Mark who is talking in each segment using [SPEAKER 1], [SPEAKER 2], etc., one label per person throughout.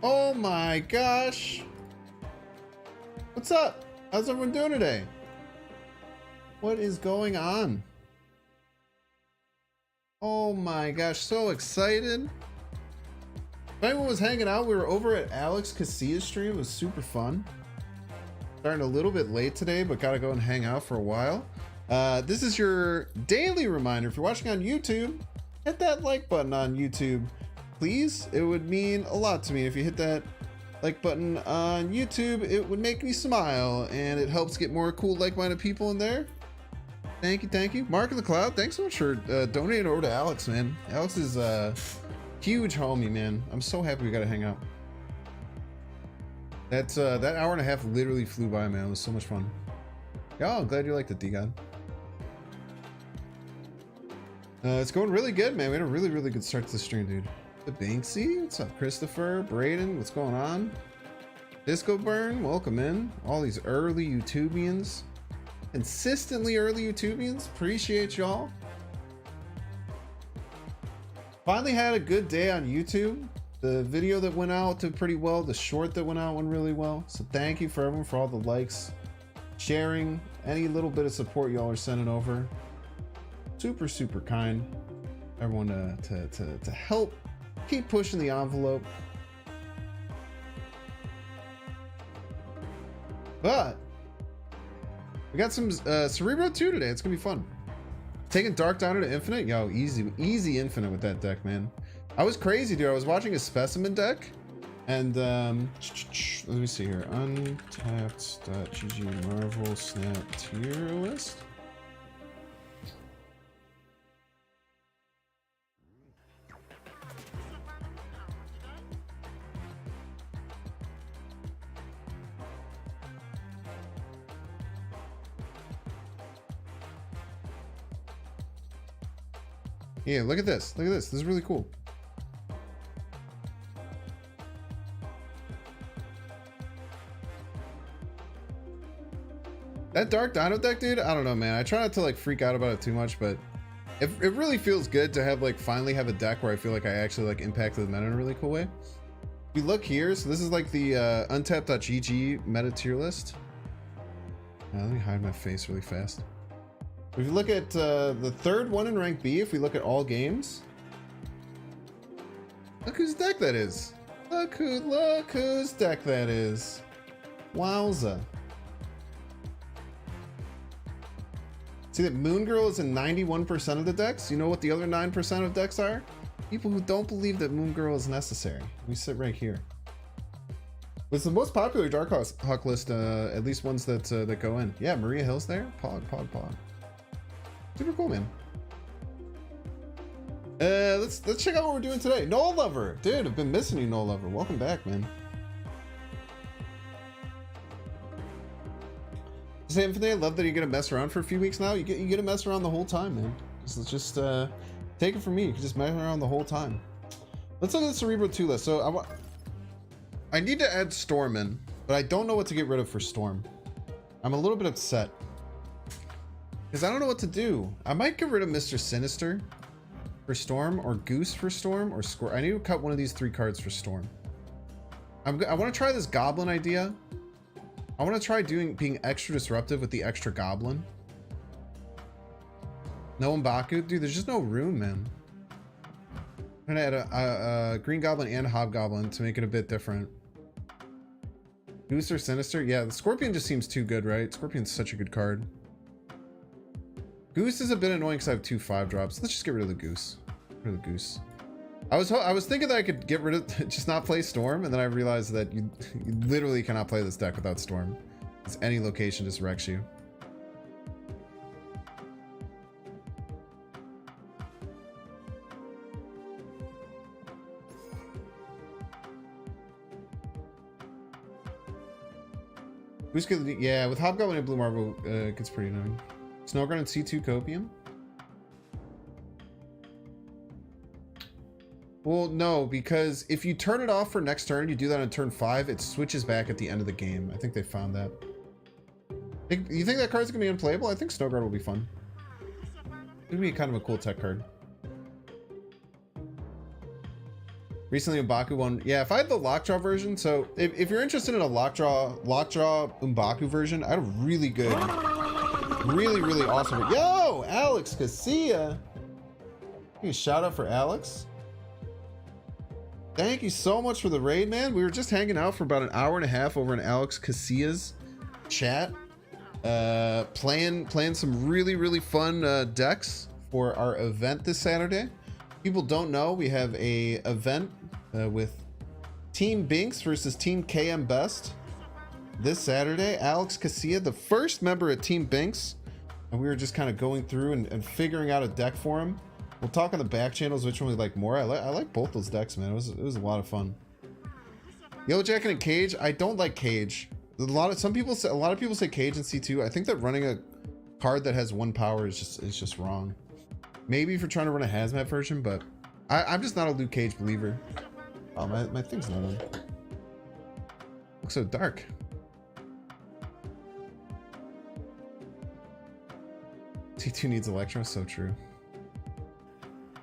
[SPEAKER 1] Oh my gosh. What's up? How's everyone doing today? What is going on? Oh my gosh, so excited. If anyone was hanging out, we were over at Alex Casillas' stream. It was super fun. Starting a little bit late today, but gotta go and hang out for a while. This is your daily reminder. If you're watching on YouTube, hit that like button on YouTube, please. It would mean a lot to me if you hit that like button on YouTube. It would make me smile, and it helps get more cool, like-minded people in there. Thank you, thank you. Mark of the Cloud, thanks so much for donating over to Alex, man. Alex is a huge homie, man. I'm so happy we got to hang out. That hour and a half literally flew by, man. It was so much fun. Oh, I'm glad you liked it, D-God. It's going really good, man. We had a really, really good start to the stream, dude. The Banksy, what's up? Christopher, Braden, what's going on? Disco Burn, welcome in. All these early YouTubians. Consistently early YouTubians. Appreciate y'all. Finally had a good day on YouTube. The video that went out did pretty well. The short that went out went really well. So thank you for everyone for all the likes, sharing, any little bit of support y'all are sending over. Super, super kind. Everyone to help keep pushing the envelope. But we got some Cerebro 2 today. It's gonna be fun. Taking Dark Dino to Infinite. Yo, easy Infinite with that deck, man. I was crazy, dude. I was watching a specimen deck, and let me see here. Untapped.gg Marvel Snap tier list. Yeah, look at this. Look at this. This is really cool. That Dark Dino deck, dude, I don't know, man. I try not to like freak out about it too much, but it really feels good to have like finally have a deck where I feel like I actually like impacted the meta in a really cool way. If you look here, so this is like the untapped.gg meta tier list. Let me hide my face really fast. If you look at the third one in rank B, if we look at all games, look whose deck that is. Look whose deck that is. Wowza. See that Moon Girl is in 91% of the decks? You know what the other 9% of decks are? People who don't believe that Moon Girl is necessary. We sit right here. It's the most popular Dark Hawk list, at least ones that that go in. Yeah, Maria Hill's there. Pog. Super cool, man. Let's check out what we're doing today. Null Lover, dude, I've been missing you, Null Lover. Welcome back, man. Say Infinite, I love that you're gonna mess around for a few weeks now. You get to mess around the whole time, man. Just take it from me. You can just mess around the whole time. Let's look at the Cerebro 2 list. So I need to add Storm in, but I don't know what to get rid of for Storm. I'm a little bit upset because I don't know what to do. I might get rid of Mr. Sinister for Storm, or Goose for Storm, or Score. I need to cut one of these 3 cards for Storm. I want to try this Goblin idea. I want to try being extra disruptive with the extra Goblin. No M'Baku, dude. There's just no room, man. I'm gonna add a Green Goblin and Hobgoblin to make it a bit different. Goose or Sinister? Yeah, the Scorpion just seems too good, right? Scorpion's such a good card. Goose is a bit annoying because I have 2 5-drops. Let's just get rid of the Goose. Get rid of the Goose. I was thinking that I could get rid of just not play Storm, and then I realized that you literally cannot play this deck without Storm. Because any location just wrecks you. Who's good? Yeah, with Hobgoblin and Blue Marble, it gets pretty annoying. Snowground and C2 Copium. Well, no, because if you turn it off for next turn, you do that on turn 5, it switches back at the end of the game. I think they found that. You think that card's gonna be unplayable? I think Snowguard will be fun. It'd be kind of a cool tech card. Recently, M'Baku won. Yeah, if I had the lockjaw version, so if you're interested in a lockjaw M'Baku version, I had a really good, really awesome. Yo, Alex Casilla. Give me a shout out for Alex. Thank you so much for the raid, man. We were just hanging out for about an hour and a half over in Alex Casilla's chat, playing some really fun decks for our event this Saturday. People don't know we have a event with Team Binks versus Team KM Best this Saturday. Alex Casilla, the first member at Team Binks, and we were just kind of going through and figuring out a deck for him. We'll talk on the back channels which one we like more. I like both those decks, man. It was a lot of fun. Yellow Jacket and Cage. I don't like Cage. A lot of people say Cage in C2. I think that running a card that has 1 power is just wrong. Maybe if you're trying to run a hazmat version, but I'm just not a Luke Cage believer. Oh, my thing's not on. Looks so dark. T2 needs Electro, so true.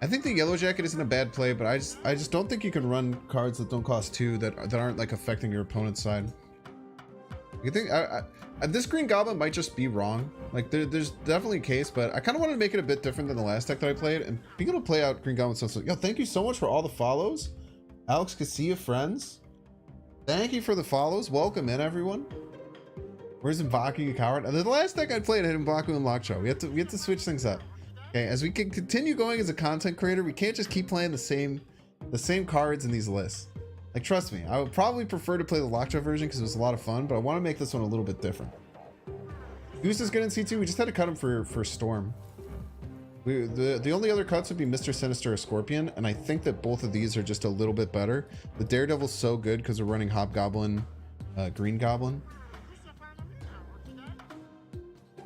[SPEAKER 1] I think the Yellow Jacket isn't a bad play, but I just don't think you can run cards that don't cost 2 that aren't like affecting your opponent's side. You think this Green Goblin might just be wrong? Like there's definitely a case, but I kind of wanted to make it a bit different than the last deck that I played and being able to play out Green Goblin stuff. So, yo, thank you so much for all the follows. Alex Casilla, friends. Thank you for the follows. Welcome in, everyone. Where's M'Baku, you coward? And the last deck I played, I had M'Baku and Lockjaw. We have to switch things up. Okay, as we can continue going as a content creator, we can't just keep playing the same cards in these lists. Like, trust me, I would probably prefer to play the Lockjaw version because it was a lot of fun, but I want to make this one a little bit different. Goose is good in C2. We just had to cut him for Storm. The only other cuts would be Mr. Sinister or Scorpion, and I think that both of these are just a little bit better. The Daredevil's so good because we're running Hobgoblin, Green Goblin.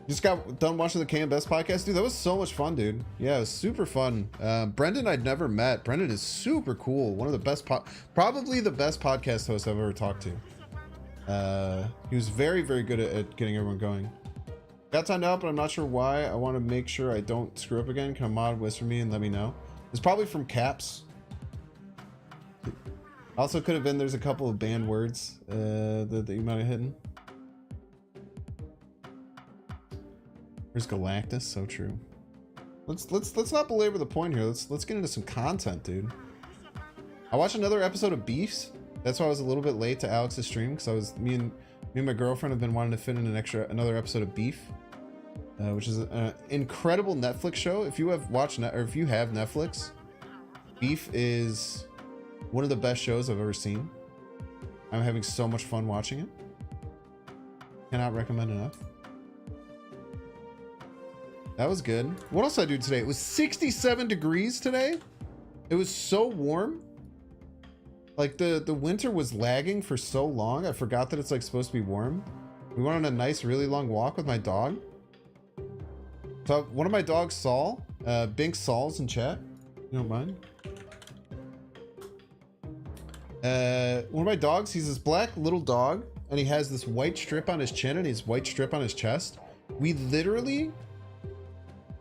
[SPEAKER 1] Just got done watching the KM Best podcast. Dude, that was so much fun, dude. Yeah, it was super fun. Brendan I'd never met. Brendan is super cool. One of the best, probably the best podcast host I've ever talked to. He was very good at getting everyone going. Got timed out, but I'm not sure why. I want to make sure I don't screw up again. Can a mod whisper me and let me know? It's probably from Caps. Also could have been there's a couple of banned words that you might have hidden. There's Galactus, so true. Let's not belabor the point here. Let's get into some content, dude. I watched another episode of Beefs. That's why I was a little bit late to Alex's stream because me and my girlfriend have been wanting to fit in another episode of Beef, which is an incredible Netflix show. If you have watched or if you have Netflix, Beef is one of the best shows I've ever seen. I'm having so much fun watching it. Cannot recommend enough. That was good. What else did I do today? It was 67 degrees today. It was so warm. Like the winter was lagging for so long. I forgot that it's like supposed to be warm. We went on a nice, really long walk with my dog. So one of my dogs, Saul, Bink Saul's in chat. You don't mind? One of my dogs, he's this black little dog and he has this white strip on his chin and his white strip on his chest. We literally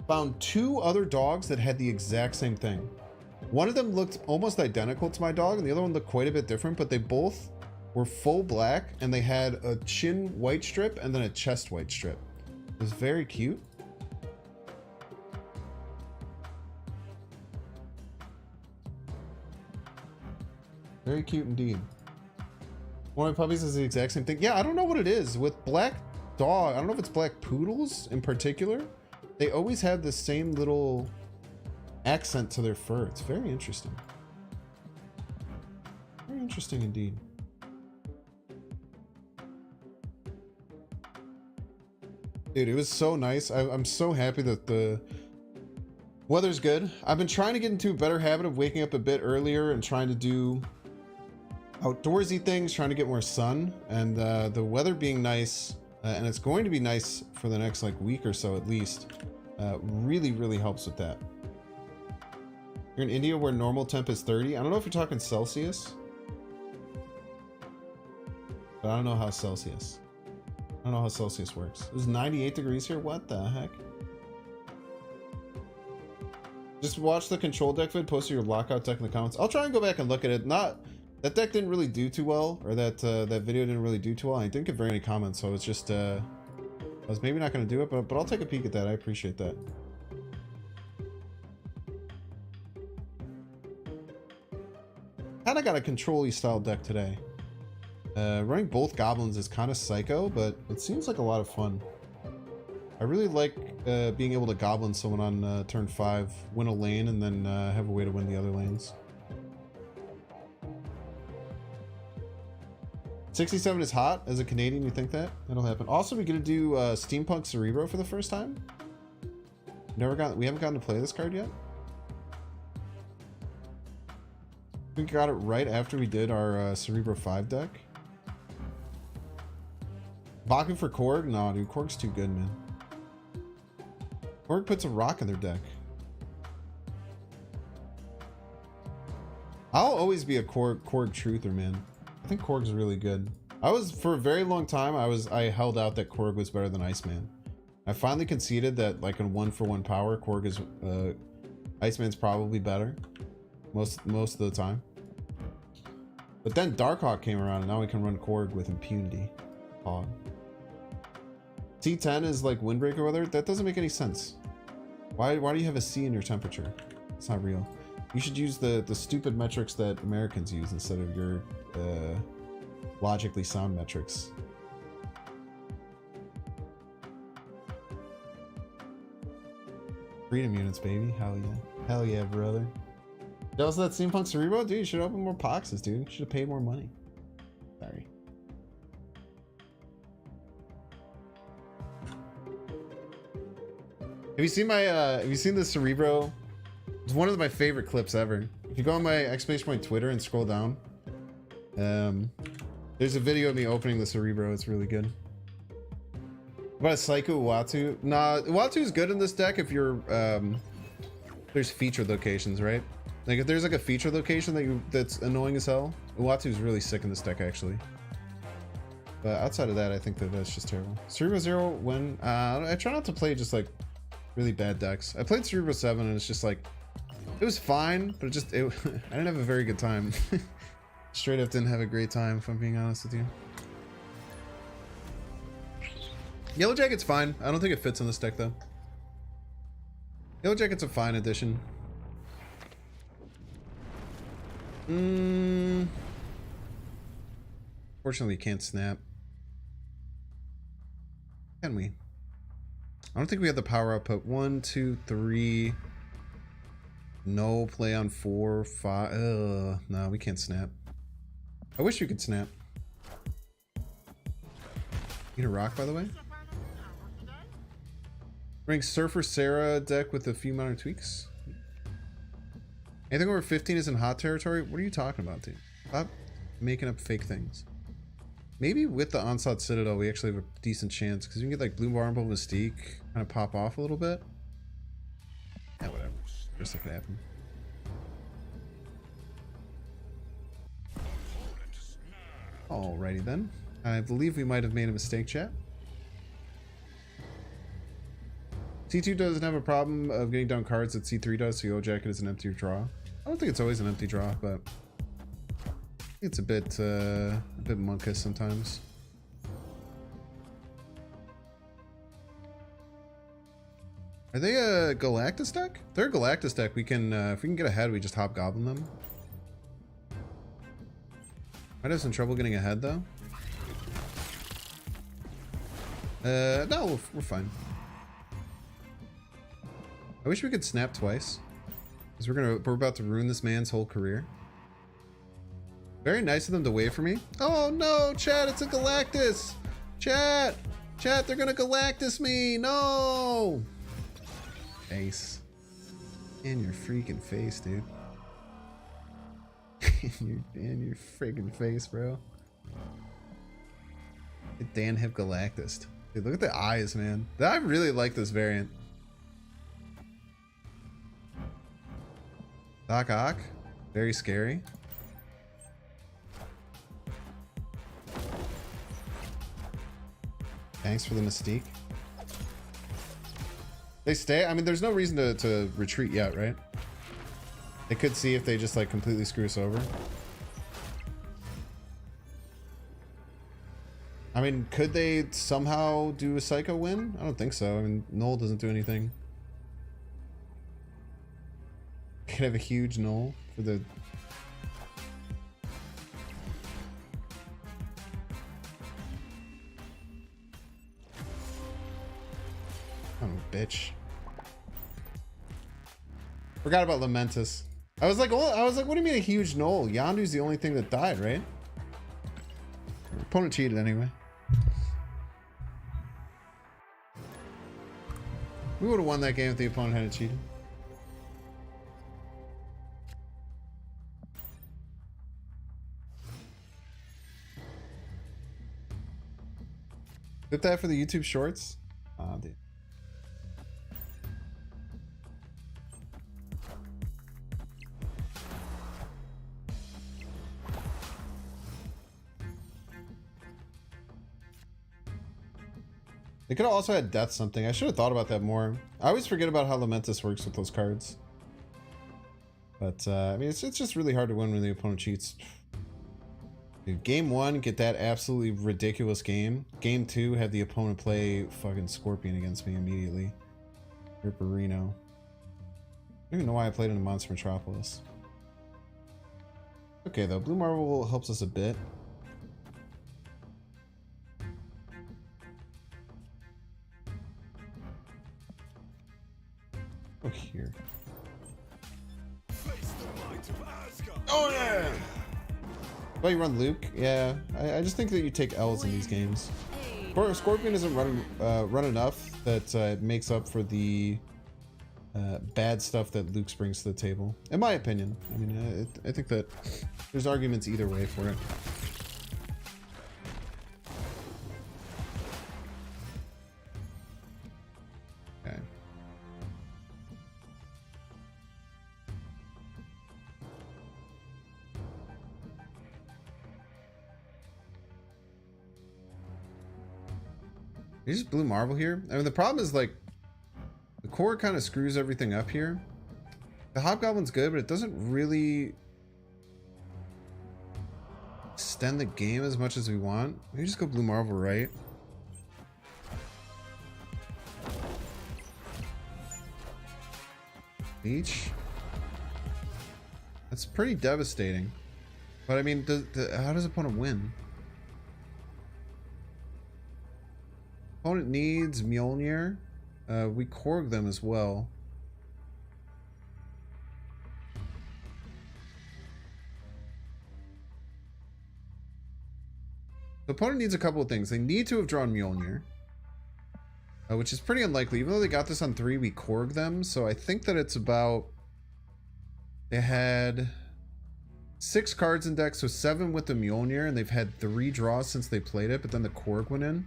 [SPEAKER 1] found 2 other dogs that had the exact same thing. One of them looked almost identical to my dog and the other one looked quite a bit different, but they both were full black and they had a chin white strip and then a chest white strip. It was very cute. Very cute indeed. One of my puppies is the exact same thing. Yeah, I don't know what it is with black dog. I don't know if it's black poodles in particular. They always have the same little accent to their fur. It's very interesting. Very interesting indeed. Dude, it was so nice. I'm so happy that the weather's good. I've been trying to get into a better habit of waking up a bit earlier and trying to do outdoorsy things, trying to get more sun, and the weather being nice, and it's going to be nice for the next like week or so at least, really helps with that. You're in India where normal temp is 30. I don't know if you're talking Celsius, but I don't know how Celsius. I don't know how Celsius works. It was 98 degrees here. What the heck? Just watch the control deck vid, post your lockout deck in the comments. I'll try and go back and look at it. That deck didn't really do too well, or that video didn't really do too well. I didn't get very many comments, so it's just I was maybe not going to do it, but I'll take a peek at that. I appreciate that. Kind of got a control-y style deck today. Running both goblins is kind of psycho, but it seems like a lot of fun. I really like being able to goblin someone on turn 5, win a lane, and then have a way to win the other lanes. 67 is hot. As a Canadian, you think that? That'll happen. Also, we're gonna do Steampunk Cerebro for the first time. We haven't gotten to play this card yet. We got it right after we did our Cerebro 5 deck. Baku for Korg? No, dude, Korg's too good, man. Korg puts a rock in their deck. I'll always be a Korg truther, man. I think Korg's really good. For a very long time, I held out that Korg was better than Iceman. I finally conceded that, like, in 1-for-1 power, Korg is Iceman's probably better most of the time. But then Darkhawk came around, and now we can run Korg with impunity. Hog. T10 is like windbreaker weather. That doesn't make any sense. Why do you have a C in your temperature? It's not real. You should use the stupid metrics that Americans use instead of your logically sound metrics. Freedom units, baby. Hell yeah. Hell yeah, brother. Jealous of that Steampunk Cerebro? Dude, you should open more boxes, dude. You should have paid more money. Sorry. Have you seen the Cerebro? It's one of my favorite clips ever. If you go on my !Point Twitter and scroll down, there's a video of me opening the Cerebro. It's really good. About a Psycho Uatu? Nah, Uatu is good in this deck if you're there's feature locations, right? Like if there's like a feature location that's annoying as hell, Uatu is really sick in this deck actually. But outside of that, I think that's just terrible. Cerebro 0 when I try not to play just like really bad decks. I played Cerebro 7 and it's just like it was fine, but I didn't have a very good time. Straight up didn't have a great time, if I'm being honest with you. Yellow Jacket's fine. I don't think it fits in this deck though. Yellow Jacket's a fine addition. Fortunately, we can't snap. Can we? I don't think we have the power output. 1, 2, 3. No play on 4, 5. No, we can't snap. I wish we could snap. Need a rock, by the way. Rank Surfer Sarah deck with a few minor tweaks. Anything over 15 is in hot territory? What are you talking about, dude? Stop making up fake things. Maybe with the Onslaught Citadel, we actually have a decent chance because we can get like Blue Marble Mystique kind of pop off a little bit. Yeah, whatever. Just like it happen. Alrighty then. I believe we might have made a mistake, chat. C2 doesn't have a problem of getting down cards that C3 does, so Yellow Jacket is an empty draw. I don't think it's always an empty draw, but it's a bit monkish sometimes. Are they a Galactus deck? If they're a Galactus deck, we can if we can get ahead, we just hobgoblin them. Might have some trouble getting ahead though. No, we're fine. I wish we could snap twice, because we're about to ruin this man's whole career. Very nice of them to wait for me. Oh no, chat, it's a Galactus. Chat, they're gonna Galactus me. No. Face. In your freaking face, dude. in your freaking face, bro. Dan Hip Galactus. Dude, look at the eyes, man. I really like this variant. Doc Ock. Very scary. Thanks for the mystique. They stay? I mean, there's no reason to retreat yet, right? They could see if they just like completely screw us over. I mean, could they somehow do a psycho win? I don't think so. I mean, null doesn't do anything. Could have a huge null for the... Oh, bitch. Forgot about Lamentus. I was like, what do you mean a huge null? Yondu's the only thing that died, right? Opponent cheated anyway. We would have won that game if the opponent hadn't cheated. Did that for the YouTube shorts? Dude. They could have also had death something. I should have thought about that more. I always forget about how Lamentus works with those cards. But, I mean, it's just really hard to win when the opponent cheats. Dude, game 1, get that absolutely ridiculous game. Game 2, have the opponent play fucking Scorpion against me immediately. Ripperino. I don't even know why I played in the Monster Metropolis. Okay, though. Blue Marble helps us a bit. Oh, here. Oh, yeah! Oh, you run Luke? Yeah. I just think that you take L's in these games. Scorpion isn't run enough that it makes up for the bad stuff that Luke brings to the table. In my opinion. I mean, I think that there's arguments either way for it. Okay. You just Blue Marble here? I mean, the problem is, like, the core kind of screws everything up here. The Hobgoblin's good, but it doesn't really extend the game as much as we want. Maybe just go Blue Marble, right? Leech? That's pretty devastating. But, I mean, how does opponent win? Opponent needs Mjolnir. We Korg them as well. The opponent needs a couple of things. They need to have drawn Mjolnir, which is pretty unlikely. Even though they got this on 3, we Korg them. So I think that it's about... They had 6 cards in deck, so 7 with the Mjolnir, and they've had 3 draws since they played it, but then the Korg went in.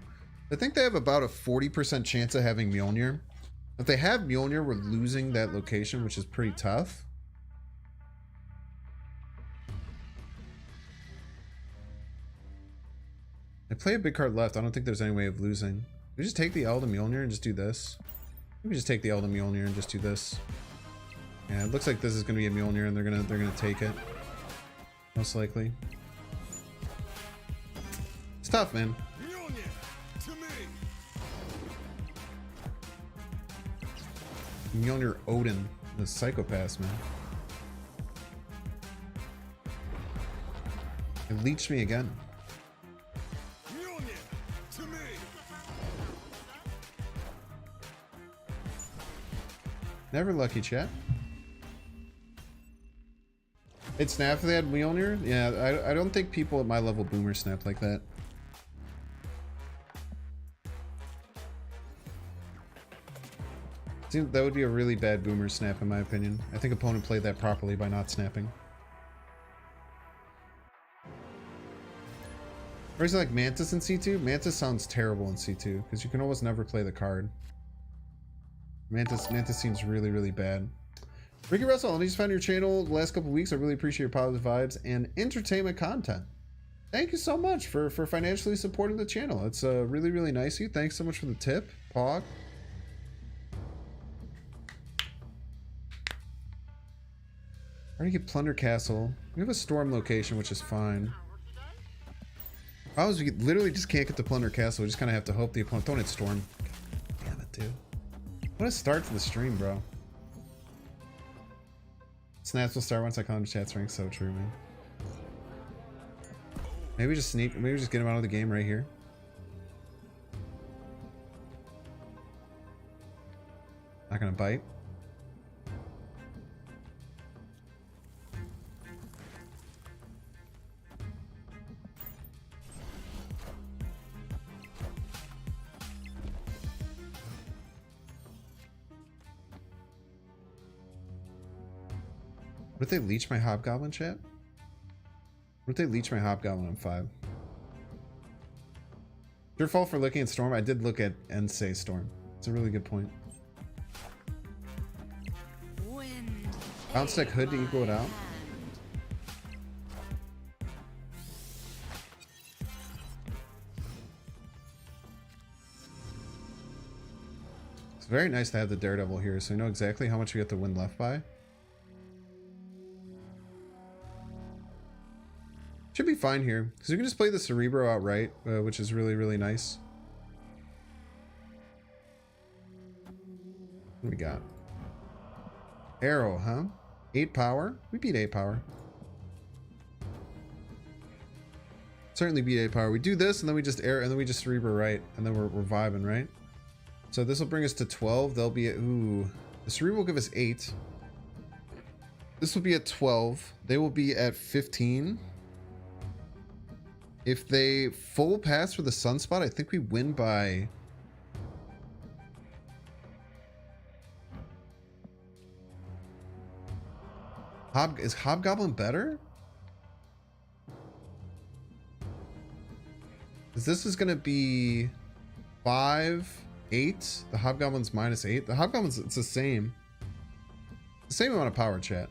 [SPEAKER 1] I think they have about a 40% chance of having Mjolnir. If they have Mjolnir, we're losing that location, which is pretty tough. They play a big card left. I don't think there's any way of losing. We just take the L to Mjolnir and just do this. Maybe just take the L to Mjolnir and just do this. Yeah, it looks like this is going to be a Mjolnir, and they're gonna take it. Most likely. It's tough, man. Mjolnir Odin, the psychopath, man. It leeched me again. Never lucky, chat. It snapped if they had Mjolnir? Yeah, I don't think people at my level boomer snap like that. That would be a really bad boomer snap in my opinion. I think opponent played that properly by not snapping. Or is it like Mantis in C2? Mantis sounds terrible in C2 because you can almost never play the card. Mantis seems really, really bad. Ricky Russell, I just found your channel the last couple weeks. I really appreciate your positive vibes and entertainment content. Thank you so much for financially supporting the channel. It's really, really nice of you. Thanks so much for the tip, Pog. I already get Plunder Castle. We have a storm location, which is fine. We literally just can't get to Plunder Castle. We just kind of have to hope the opponent... Don't hit storm. Damn it, dude. What a start to the stream, bro. Snaps will start once I call him chat's rank. So true, man. Maybe just sneak. Maybe just get him out of the game right here. Not gonna bite. What if they leech my Hobgoblin, chat? What if they leech my Hobgoblin on 5? Your fault for looking at Storm. I did look at and say Storm. It's a really good point. Bounce deck Hood to equal it out. It's very nice to have the Daredevil here, so we know exactly how much we have to win left by. Should be fine here, because we can just play the Cerebro outright, which is really, really nice. What do we got? Arrow, huh? 8 power? We beat 8 power. Certainly beat 8 power. We do this, and then we just air, and then we just Cerebro right, and then we're vibing, right? So this will bring us to 12. They'll be at, ooh. The Cerebro will give us 8. This will be at 12. They will be at 15. If they full pass for the Sunspot, I think we win by... Is Hobgoblin better? Because this is going to be 5, 8. The Hobgoblin's -8. The Hobgoblin's, it's the same. The same amount of power, chat.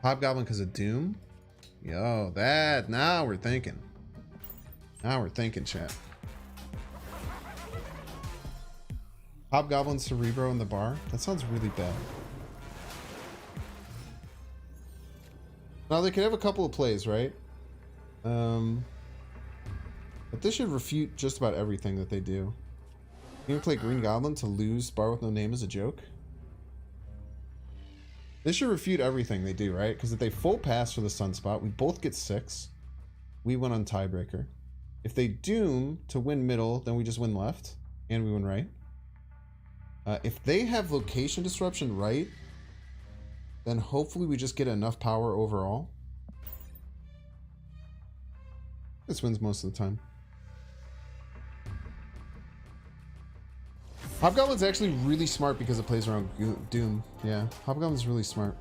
[SPEAKER 1] Hobgoblin because of Doom. Yo, that, now we're thinking. Now we're thinking, chat. Hobgoblin, Cerebro in the bar. That sounds really bad. Now they could have a couple of plays, right? But this should refute just about everything that they do. You can play Green Goblin to lose Bar with no name as a joke. This should refute everything they do, right? Because if they full pass for the Sunspot, we both get 6. We win on tiebreaker. If they Doom to win middle, then we just win left. And we win right. If they have location disruption right, then hopefully we just get enough power overall. This wins most of the time. Hobgoblin's actually really smart because it plays around Doom. Yeah, Hobgoblin's really smart.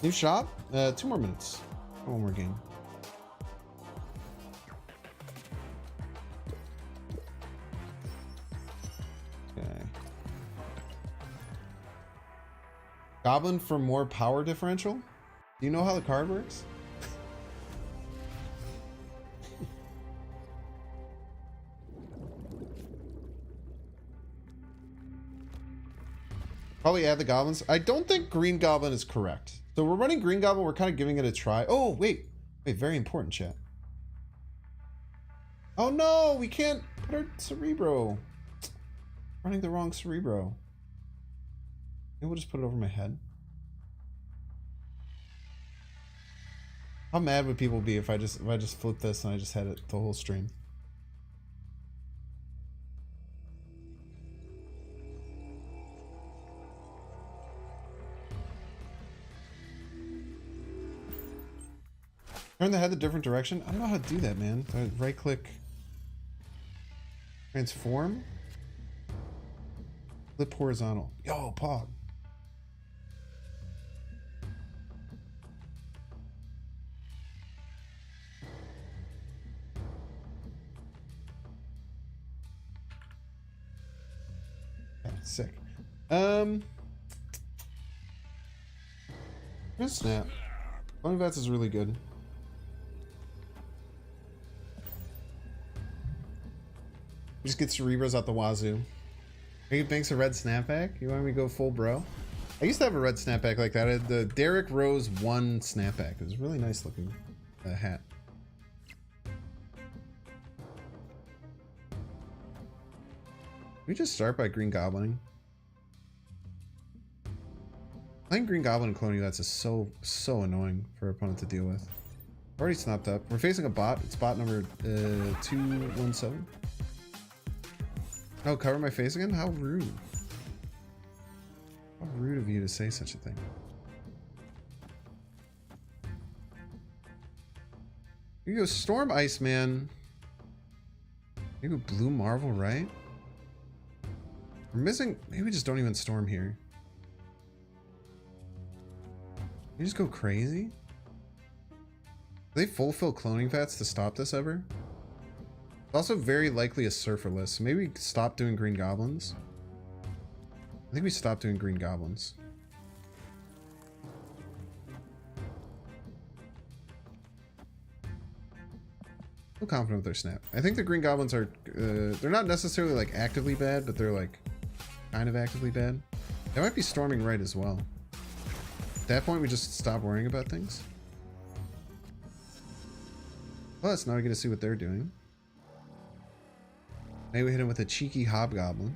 [SPEAKER 1] New shop? 2 more minutes. One more game. Okay. Goblin for more power differential? Do you know how the card works? Probably add the goblins. I don't think Green Goblin is correct. So we're running Green Goblin. We're kind of giving it a try. Oh, wait. Wait, very important, chat. Oh, no. We can't put our Cerebro. Running the wrong Cerebro. Maybe we'll just put it over my head. How mad would people be if I just flip this and I just had it the whole stream? Turn the head the different direction? I don't know how to do that, man. Right click. Transform. Flip horizontal. Yo, Pog. Okay, sick. Snap. One Vats is really good. Just get Cerebros out the wazoo. Are you Banks a red snapback? You want me to go full bro? I used to have a red snapback like that. I had the Derrick Rose 1 snapback. It was a really nice looking hat. Can we just start by Green Goblining? Playing Green Goblin and cloning that's is so annoying for an opponent to deal with. Already snapped up. We're facing a bot. It's bot number 217. Oh, cover my face again? How rude. How rude of you to say such a thing. Here you go, Storm Iceman. You go Blue Marvel, right? We're missing. Maybe we just don't even storm here. You just go crazy? Do they fulfill cloning vats to stop this ever? It's also very likely a surfer list. So maybe we stop doing green goblins. I think we stopped doing green goblins. I'm confident with their snap. I think the green goblins are they're not necessarily like actively bad, but they're like kind of actively bad. They might be storming right as well. At that point we just stop worrying about things. Plus now we get to see what they're doing. Maybe we hit him with a cheeky hobgoblin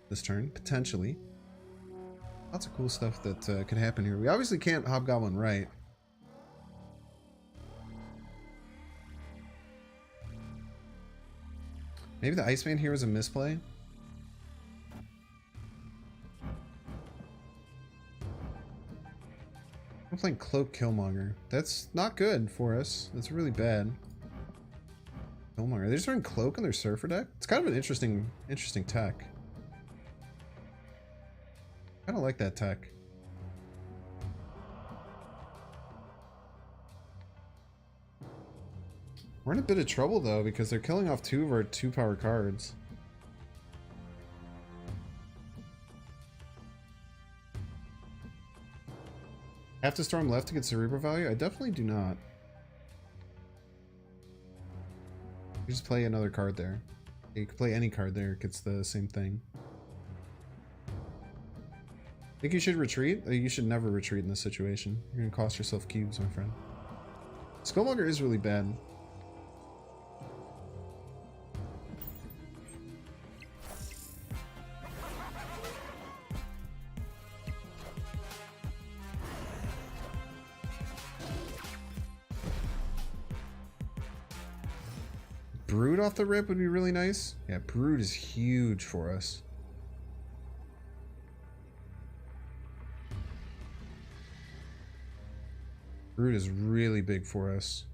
[SPEAKER 1] this turn, potentially. Lots of cool stuff that could happen here. We obviously can't hobgoblin right. Maybe the Iceman here was a misplay. I'm playing Cloak Killmonger. That's not good for us. That's really bad. Killmonger. They're just running Cloak on their Surfer deck? It's kind of an interesting tech. I don't like that tech. We're in a bit of trouble though because they're killing off 2 of our 2-power cards. Have to storm left to get Cerebro value? I definitely do not. You just play another card there. You can play any card there, it gets the same thing. Think you should retreat? You should never retreat in this situation. You're gonna cost yourself cubes, my friend. Skullmonger is really bad. Brood off the rip would be really nice. Yeah, Brood is huge for us. Brood is really big for us.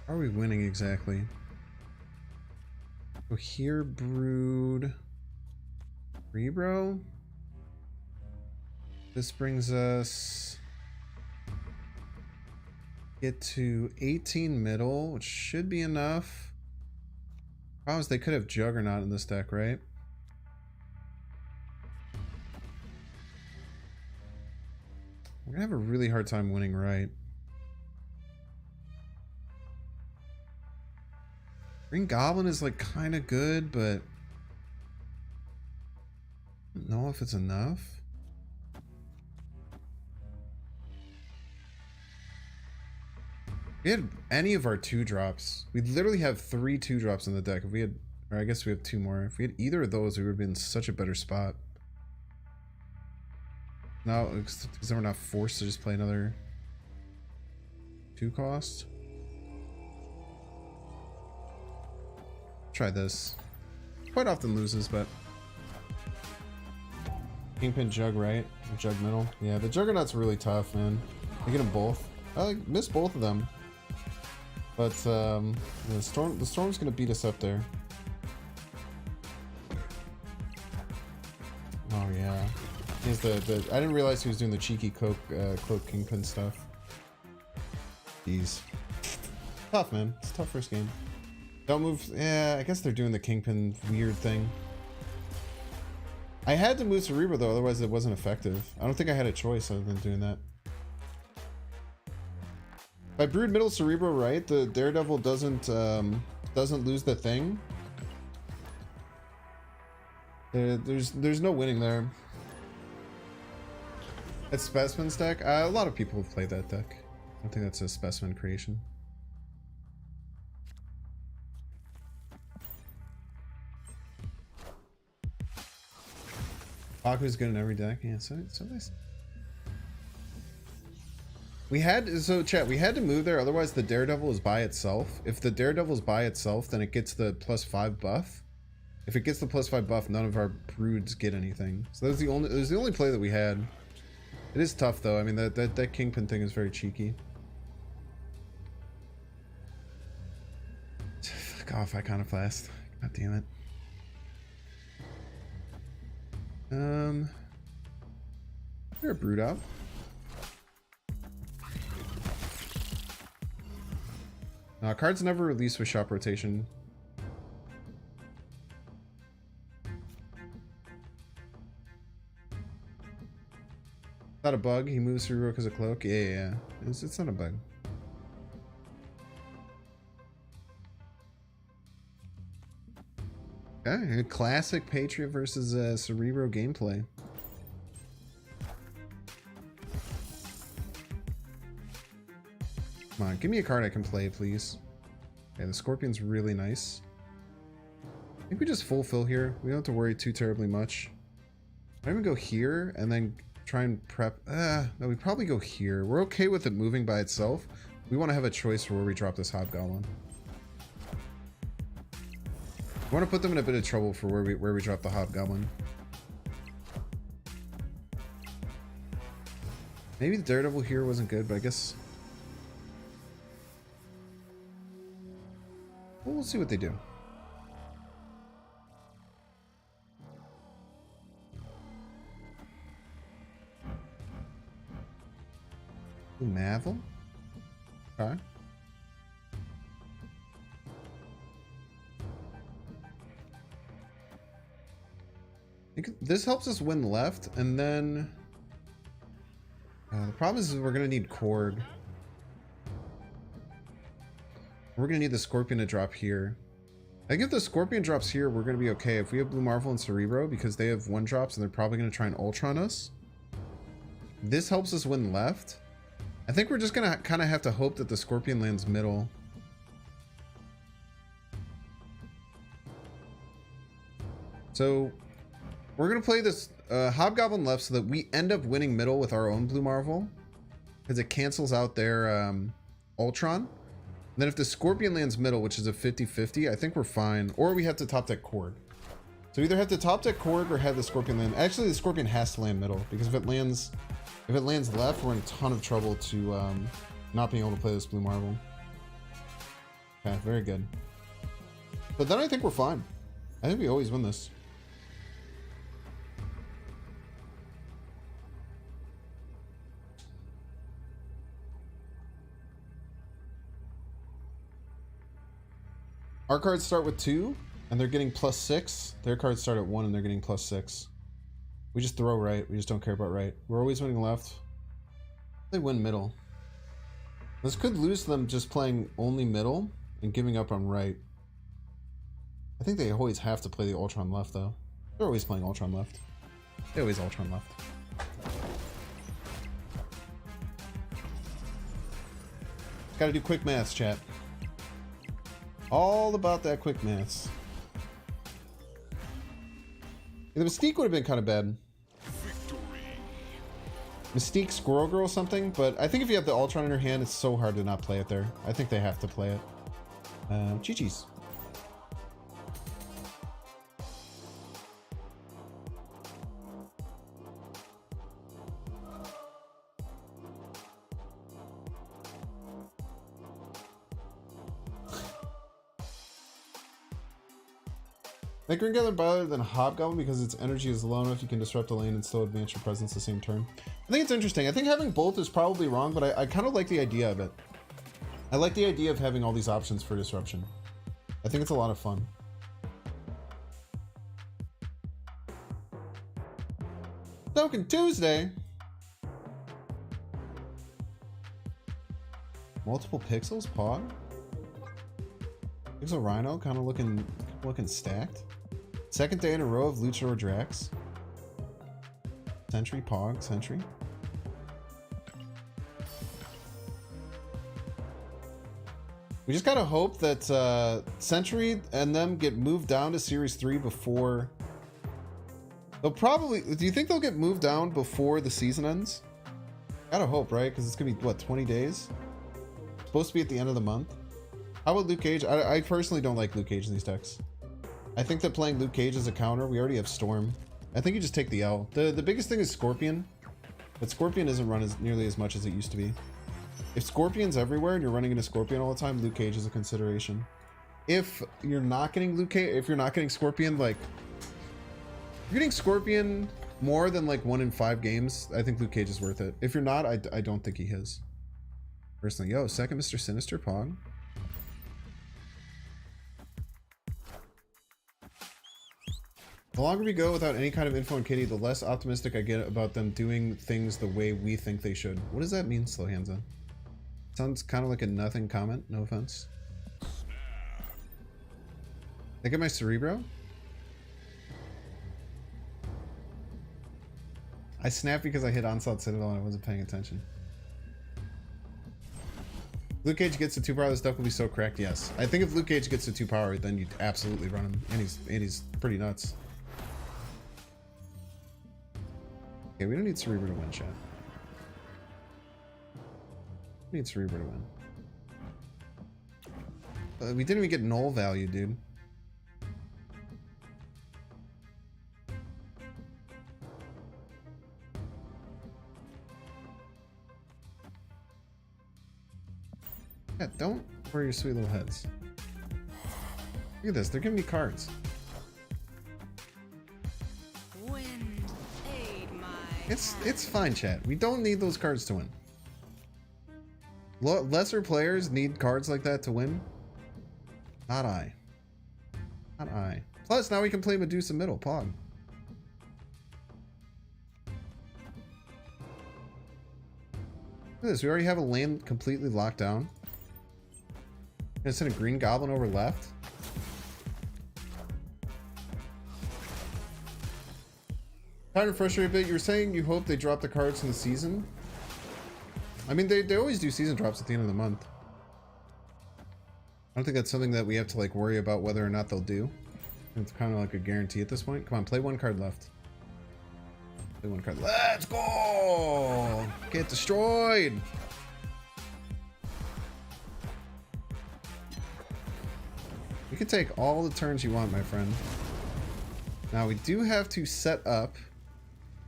[SPEAKER 1] How are we winning exactly? So here, Brood. Cerebro. This brings us... get to 18 middle, which should be enough. Problem is they could have Juggernaut in this deck, right? We're gonna have a really hard time winning right. Green Goblin is like kind of good, but I don't know if it's enough. If we had any of our 2-drops, we'd literally have 3 2-drops in the deck. If we had, or I guess we have 2 more. If we had either of those, we would have been in such a better spot. No, because then we're not forced to just play another 2 cost. Try this. Quite often loses, but Kingpin Jug right, Jug middle. Yeah, the Juggernaut's really tough, man. I get them both. I miss both of them. But the storm's gonna beat us up there. Oh yeah, he's the I didn't realize he was doing the cheeky cloak Kingpin stuff. Jeez, tough man. It's a tough first game. Don't move. Yeah, I guess they're doing the Kingpin weird thing. I had to move Cerebro though, otherwise it wasn't effective. I don't think I had a choice other than doing that. If I Brood middle Cerebro right, the Daredevil doesn't lose the thing. There's no winning there. It's Specimen's deck. A lot of people have played that deck. I don't think that's a Specimen creation. Baku's good in every deck. Yeah, so nice. We had chat. We had to move there, otherwise the Daredevil is by itself. If the Daredevil is by itself, then it gets the +5 buff. If it gets the +5 buff, none of our broods get anything. So that was the only play that we had. It is tough though. I mean that Kingpin thing is very cheeky. Fuck off, Iconoclast. God damn it. You're a brood out. Cards never release with shop rotation. Not a bug. He moves through Rook as a cloak. Yeah. It's not a bug. Okay, classic Patriot versus Cerebro gameplay. Come on, give me a card I can play, please. Okay, the Scorpion's really nice. I think we just fulfill here. We don't have to worry too terribly much. I even go here and then try and prep. No, we probably go here. We're okay with it moving by itself. We want to have a choice for where we drop this Hobgoblin. We want to put them in a bit of trouble for where we drop the Hobgoblin. Maybe the Daredevil here wasn't good, but I guess we'll see what they do. Ooh, Mavel. Okay. This helps us win left, and then the problem is we're gonna need Korg. We're gonna need the Scorpion to drop here. I think if the Scorpion drops here, we're gonna be okay. If we have Blue Marvel and Cerebro, because they have 1-drops and they're probably gonna try and Ultron us, this helps us win left. I think we're just gonna kind of have to hope that the Scorpion lands middle. So we're gonna play this Hobgoblin left so that we end up winning middle with our own Blue Marvel, because it cancels out their Ultron. And then if the Scorpion lands middle, which is a 50-50, I think we're fine. Or we have to top deck Korg. So either have to top deck Korg or have the Scorpion land. Actually, the Scorpion has to land middle, because if it lands left, we're in a ton of trouble to not being able to play this Blue Marvel. Okay, very good. But then I think we're fine. I think we always win this. Our cards start with 2, and they're getting +6. Their cards start at 1, and they're getting +6. We just throw right. We just don't care about right. We're always winning left. They win middle. This could lose them just playing only middle and giving up on right. I think they always have to play the Ultron left, though. They're always playing Ultron left. They always Ultron left. Gotta do quick maths, chat. All about that quick maths. The Mystique would have been kind of bad. Mystique, Squirrel Girl, something. But I think if you have the Ultron in your hand, it's so hard to not play it there. I think they have to play it. Chi-Chi's. Make Green Gather better than Hobgoblin because its energy is low enough you can disrupt a lane and still advance your presence the same turn. I think it's interesting. I think having both is probably wrong, but I kind of like the idea of it. I like the idea of having all these options for disruption. I think it's a lot of fun. Token Tuesday. Multiple pixels, Pog. Pixel Rhino, kind of looking stacked. Second day in a row of Luchador Drax. Sentry, Pog, Sentry. We just gotta hope that Sentry and them get moved down to Series 3 before... They'll probably... Do you think they'll get moved down before the season ends? Gotta hope, right? Because it's gonna be, what, 20 days? Supposed to be at the end of the month. How about Luke Cage? I personally don't like Luke Cage in these decks. I think that playing Luke Cage as a counter, we already have Storm. I think you just take the L. The biggest thing is Scorpion, but Scorpion isn't run as nearly as much as it used to be. If Scorpion's everywhere and you're running into Scorpion all the time, Luke Cage is a consideration. If you're not getting Luke Cage, if you're not getting Scorpion, like... If you're getting Scorpion more than like 1 in 5 games, I think Luke Cage is worth it. If you're not, I don't think he is. Personally, yo, second Mr. Sinister, Pog. The longer we go without any kind of info on Kitty, the less optimistic I get about them doing things the way we think they should. What does that mean, Slow Hands On? Sounds kind of like a nothing comment, no offense. I get my Cerebro? I snapped because I hit Onslaught Citadel and I wasn't paying attention. Luke Cage gets to 2 power, this stuff will be so cracked, yes. I think if Luke Cage gets to 2 power, then you'd absolutely run him. And he's pretty nuts. Okay, we don't need Cerebro to win, chat. We need Cerebro to win. We didn't even get null value, dude. Yeah, don't worry your sweet little heads. Look at this, they're giving me cards. It's fine, chat. We don't need those cards to win. Lesser players need cards like that to win. Not I. Not I. Plus, now we can play Medusa middle. Pog. Look at this. We already have a lane completely locked down. Gonna send a green goblin over left. Kind of frustrated a bit. You were saying you hope they drop the cards in the season. I mean, they always do season drops at the end of the month. I don't think that's something that we have to like worry about whether or not they'll do. It's kind of like a guarantee at this point. Come on, play 1 card left. Play 1 card. Let's go! Get destroyed! You can take all the turns you want, my friend. Now we do have to set up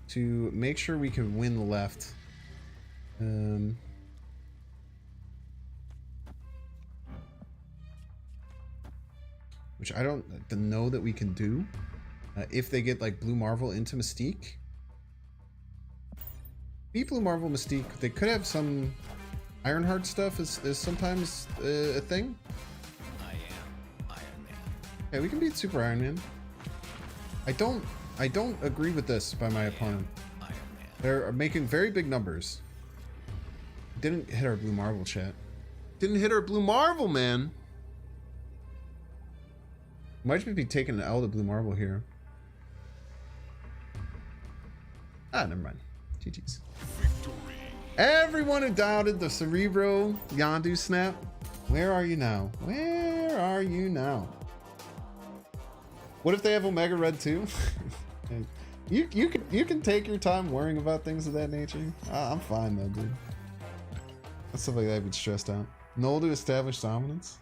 [SPEAKER 1] to make sure we can win left. Which I don't know that we can do. If they get like Blue Marvel into Mystique. Beat Blue Marvel Mystique. They could have some Ironheart stuff is sometimes a thing. I am Iron Man. Yeah, we can beat Super Iron Man. I don't agree with this by my opponent. They're making very big numbers. Didn't hit our Blue Marvel, chat. Didn't hit our Blue Marvel, man. Might just be taking an L to Blue Marvel here. Ah, never mind. GG's. Victory. Everyone who doubted the Cerebro Yondu snap, where are you now? Where are you now? What if they have Omega Red too? you can take your time worrying about things of that nature. I'm fine though, dude. That's stuff like that I'd be stressed out. Null to establish dominance.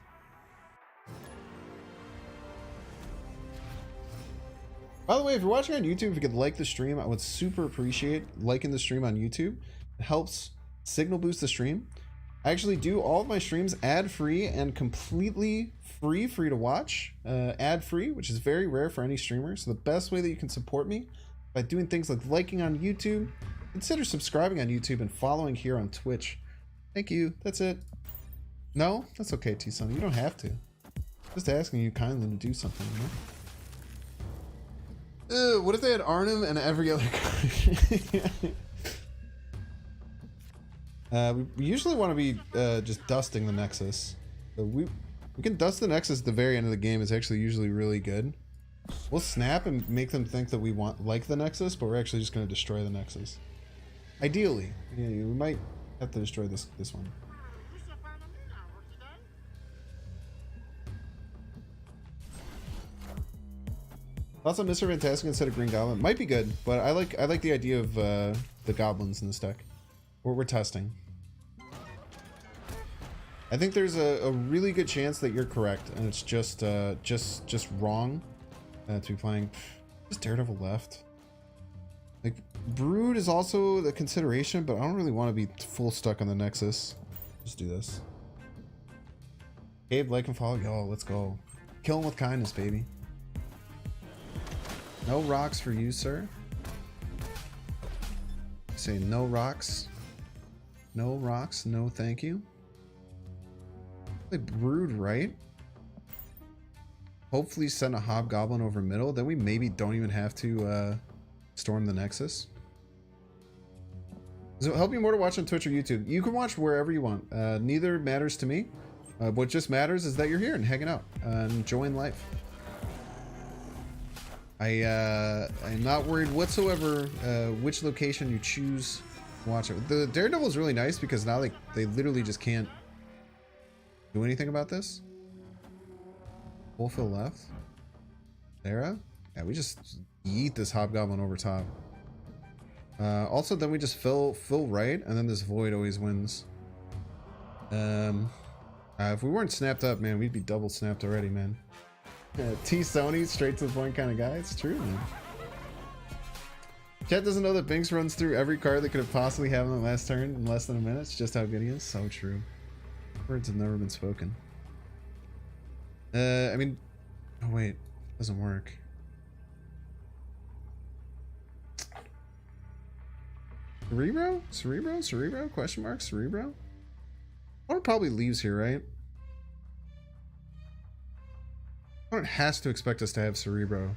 [SPEAKER 1] By the way, if you're watching on YouTube, if you could like the stream, I would super appreciate liking the stream on YouTube. It helps signal boost the stream. I actually do all of my streams ad-free and completely free to watch. Ad-free, which is very rare for any streamer. So the best way that you can support me by doing things like liking on YouTube, consider subscribing on YouTube and following here on Twitch. Thank you. That's it. No? That's okay, T-Sun. You don't have to. Just asking you kindly to do something, you know? What if they had Arnim and every other card? We usually want to be just dusting the Nexus. So we can dust the Nexus at the very end of the game. It's actually usually really good. We'll snap and make them think that we like the Nexus, but we're actually just going to destroy the Nexus. Ideally. Yeah, we might have to destroy this one. Thoughts on Mr. Fantastic instead of Green Goblin? Might be good, but I like the idea of the goblins in this deck. We're testing. I think there's a really good chance that you're correct, and it's just wrong to be playing. Just Daredevil left. Like, Brood is also the consideration, but I don't really want to be full stuck on the Nexus. Just do this. Gabe, like and follow. Yo, let's go. Kill him with kindness, baby. No rocks for you, sir. Say no rocks. No rocks, no thank you. They Brood, right? Hopefully send a Hobgoblin over middle. Then we maybe don't even have to storm the Nexus. Does it help you more to watch on Twitch or YouTube? You can watch wherever you want. Neither matters to me. What just matters is that you're here and hanging out and enjoying life. I'm not worried whatsoever which location you choose to watch it. The Daredevil is really nice because now they literally just can't do anything about this. Full fill left. Sarah? Yeah, we just yeet this Hobgoblin over top. Also, then we just fill right, and then this Void always wins. If we weren't snapped up, man, we'd be double snapped already, man. T Sony, straight to the point kind of guy. It's true, man. Chat doesn't know that Binks runs through every card that could have possibly happened on the last turn in less than a minute. It's just how good he is. So true. Words have never been spoken. I mean, oh wait, doesn't work. Cerebro? Cerebro? Cerebro? Question mark? Cerebro? Opponent probably leaves here, right? Opponent has to expect us to have Cerebro.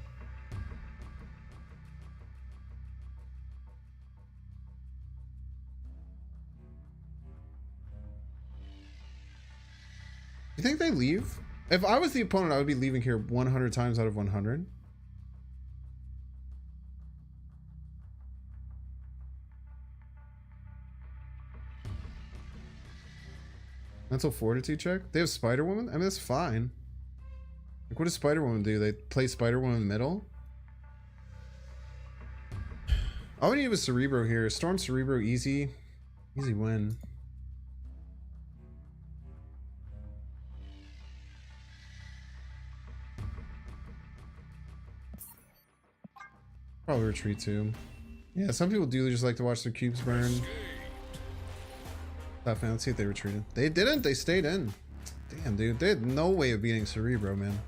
[SPEAKER 1] You think they leave? If I was the opponent, I would be leaving here 100 times out of 100. Mental fortitude check? They have Spider-Woman? I mean, that's fine. Like, what does Spider-Woman do? They play Spider-Woman middle? All we need was Cerebro here. Storm Cerebro, easy. Easy win. Probably retreat too. Yeah, some people do just like to watch their cubes burn. Tough, man. Let's see if they retreated. They didn't. They stayed in. Damn, dude. They had no way of beating Cerebro, man.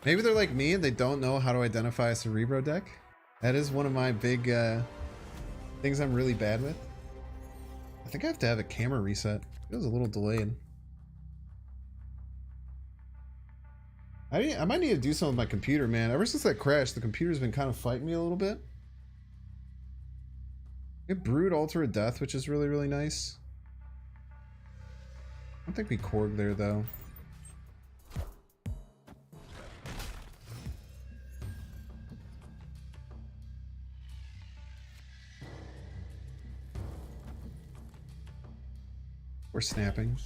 [SPEAKER 1] Maybe they're like me and they don't know how to identify a Cerebro deck. That is one of my big things I'm really bad with. I think I have to have a camera reset. It was a little delayed. I might need to do something with my computer, man. Ever since that crash, the computer's been kind of fighting me a little bit. Get Brood, Altar of Death, which is really, really nice. I don't think we Korg there, though. We're snapping.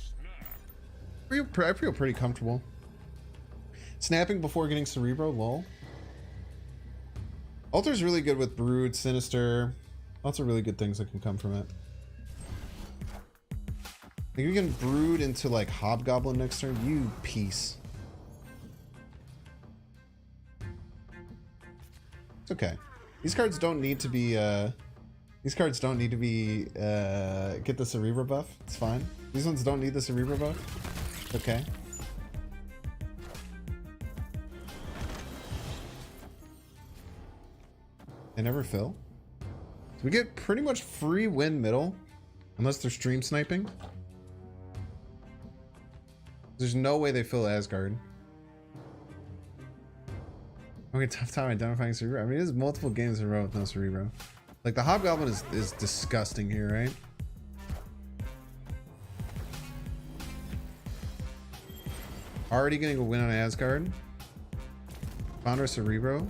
[SPEAKER 1] I feel pretty comfortable. Snapping before getting Cerebro, lol. Altar's really good with Brood, Sinister. Lots of really good things that can come from it. I think we can Brood into like Hobgoblin next turn. You piece. It's okay. These cards don't need to be get the Cerebro buff. It's fine. These ones don't need the Cerebro buff. Okay. They never fill. So we get pretty much free win middle. Unless they're stream sniping. There's no way they fill Asgard. Okay, tough time identifying Cerebro. I mean, it is multiple games in a row with no Cerebro. Like, the Hobgoblin is disgusting here, right? Already getting a win on Asgard. Founder Cerebro.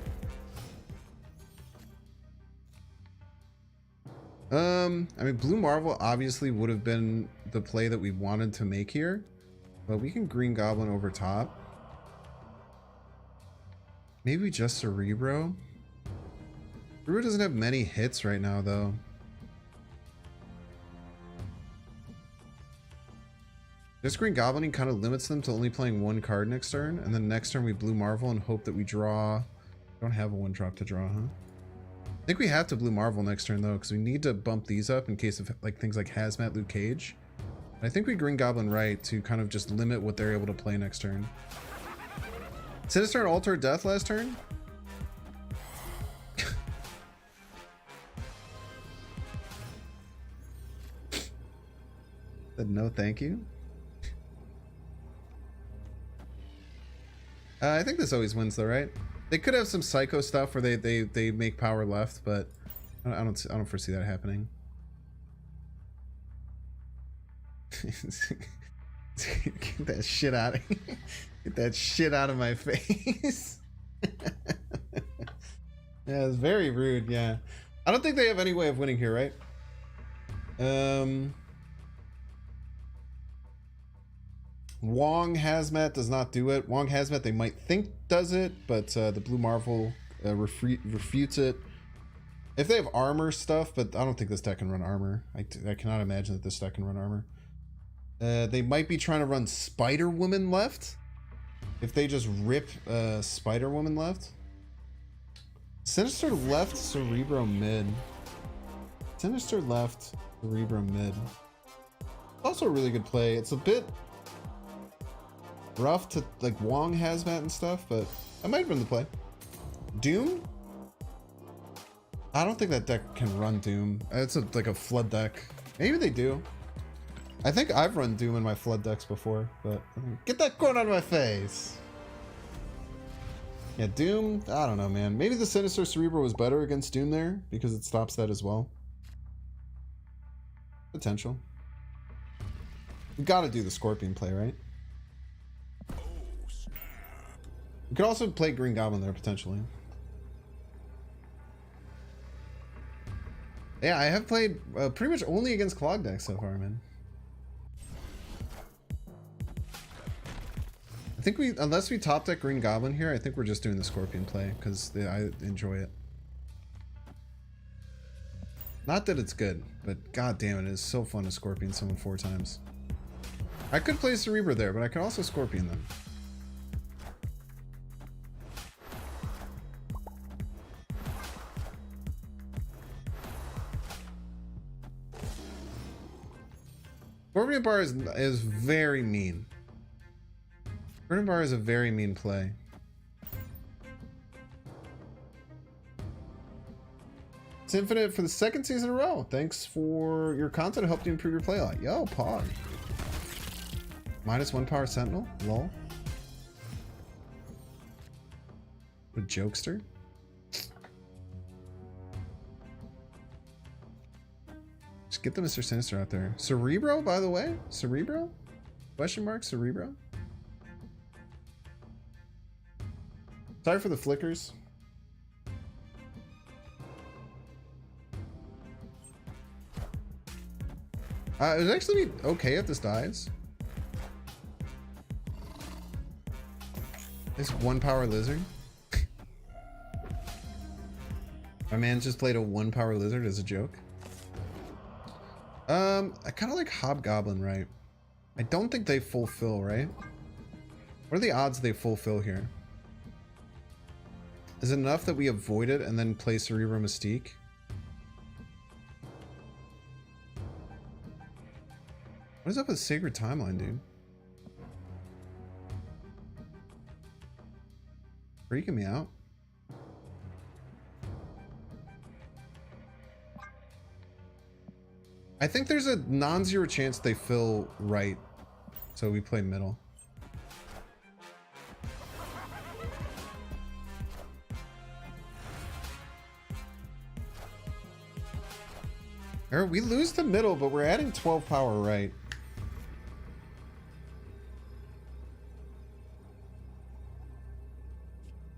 [SPEAKER 1] I mean, Blue Marvel obviously would have been the play that we wanted to make here, but we can Green Goblin over top. Maybe just Cerebro. Cerebro doesn't have many hits right now, though. This Green Goblining kind of limits them to only playing one card next turn, and then next turn we Blue Marvel and hope that we draw. Don't have a 1-drop to draw, huh? I think we have to Blue Marvel next turn though, because we need to bump these up in case of like things like Hazmat, Luke Cage. I think we Green Goblin right to kind of just limit what they're able to play next turn. Sinister and Altar Death last turn? Said no thank you. I think this always wins though, right? They could have some psycho stuff where they make power left, but I don't foresee that happening. Get that shit out of here. Get that shit out of my face. Yeah, it's very rude. Yeah, I don't think they have any way of winning here, right? Wong Hazmat does not do it. Wong Hazmat they might think does it, but the Blue Marvel refutes it. If they have armor stuff, but I don't think this deck can run armor. I cannot imagine that this deck can run armor. They might be trying to run Spider Woman left. If they just rip Spider Woman left. Sinister left, Cerebro mid. Sinister left, Cerebro mid. Also a really good play. It's a bit rough to like Wong Hazmat and stuff, but I might run the play. Doom? I don't think that deck can run Doom. It's like a flood deck. Maybe they do. I think I've run Doom in my flood decks before, but get that corn out of my face. Yeah, Doom, I don't know, man. Maybe the Sinister Cerebro was better against Doom there because it stops that as well. Potential. We gotta do the Scorpion play, right? We could also play Green Goblin there, potentially. Yeah, I have played pretty much only against Clog decks so far, man. I think unless we top deck Green Goblin here, I think we're just doing the Scorpion play, because I enjoy it. Not that it's good, but god damn it is so fun to Scorpion someone 4 times. I could play Cerebro there, but I could also Scorpion them. Scorpion Bar is very mean. Scorpion Bar is a very mean play. It's infinite for the 2nd season in a row. Thanks for your content. I hope to improve your play a lot. Yo, Pog. -1 power Sentinel. Lol. A jokester. Just get the Mr. Sinister out there. Cerebro, by the way? Cerebro? Question mark? Cerebro? Sorry for the flickers. It would actually be okay if this dies. This 1 power lizard. My man just played a 1 power lizard as a joke. I kind of like Hobgoblin, right? I don't think they fulfill, right? What are the odds they fulfill here? Is it enough that we avoid it and then play Cerebro Mystique? What is up with Sacred Timeline, dude? Freaking me out. I think there's a non-zero chance they fill right, so we play middle. We lose the middle, but we're adding 12 power right.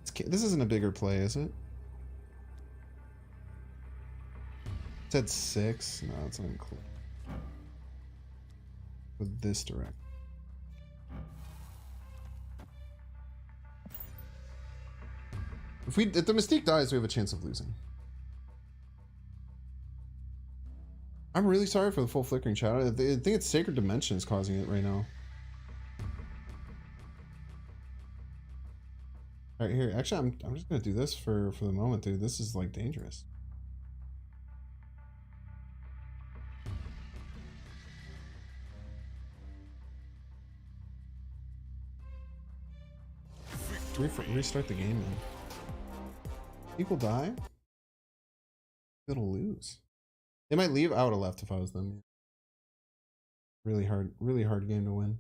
[SPEAKER 1] It's This isn't a bigger play, is it? It said 6. No, it's not even close. With this direct. If the Mystique dies, we have a chance of losing. I'm really sorry for the full flickering chat. I think it's Sacred Dimension is causing it right now. All right, here. Actually, I'm just gonna do this for the moment, dude. This is like dangerous. Restart the game, man. People die? It'll lose. They might leave. I would have left if I was them. Really hard game to win.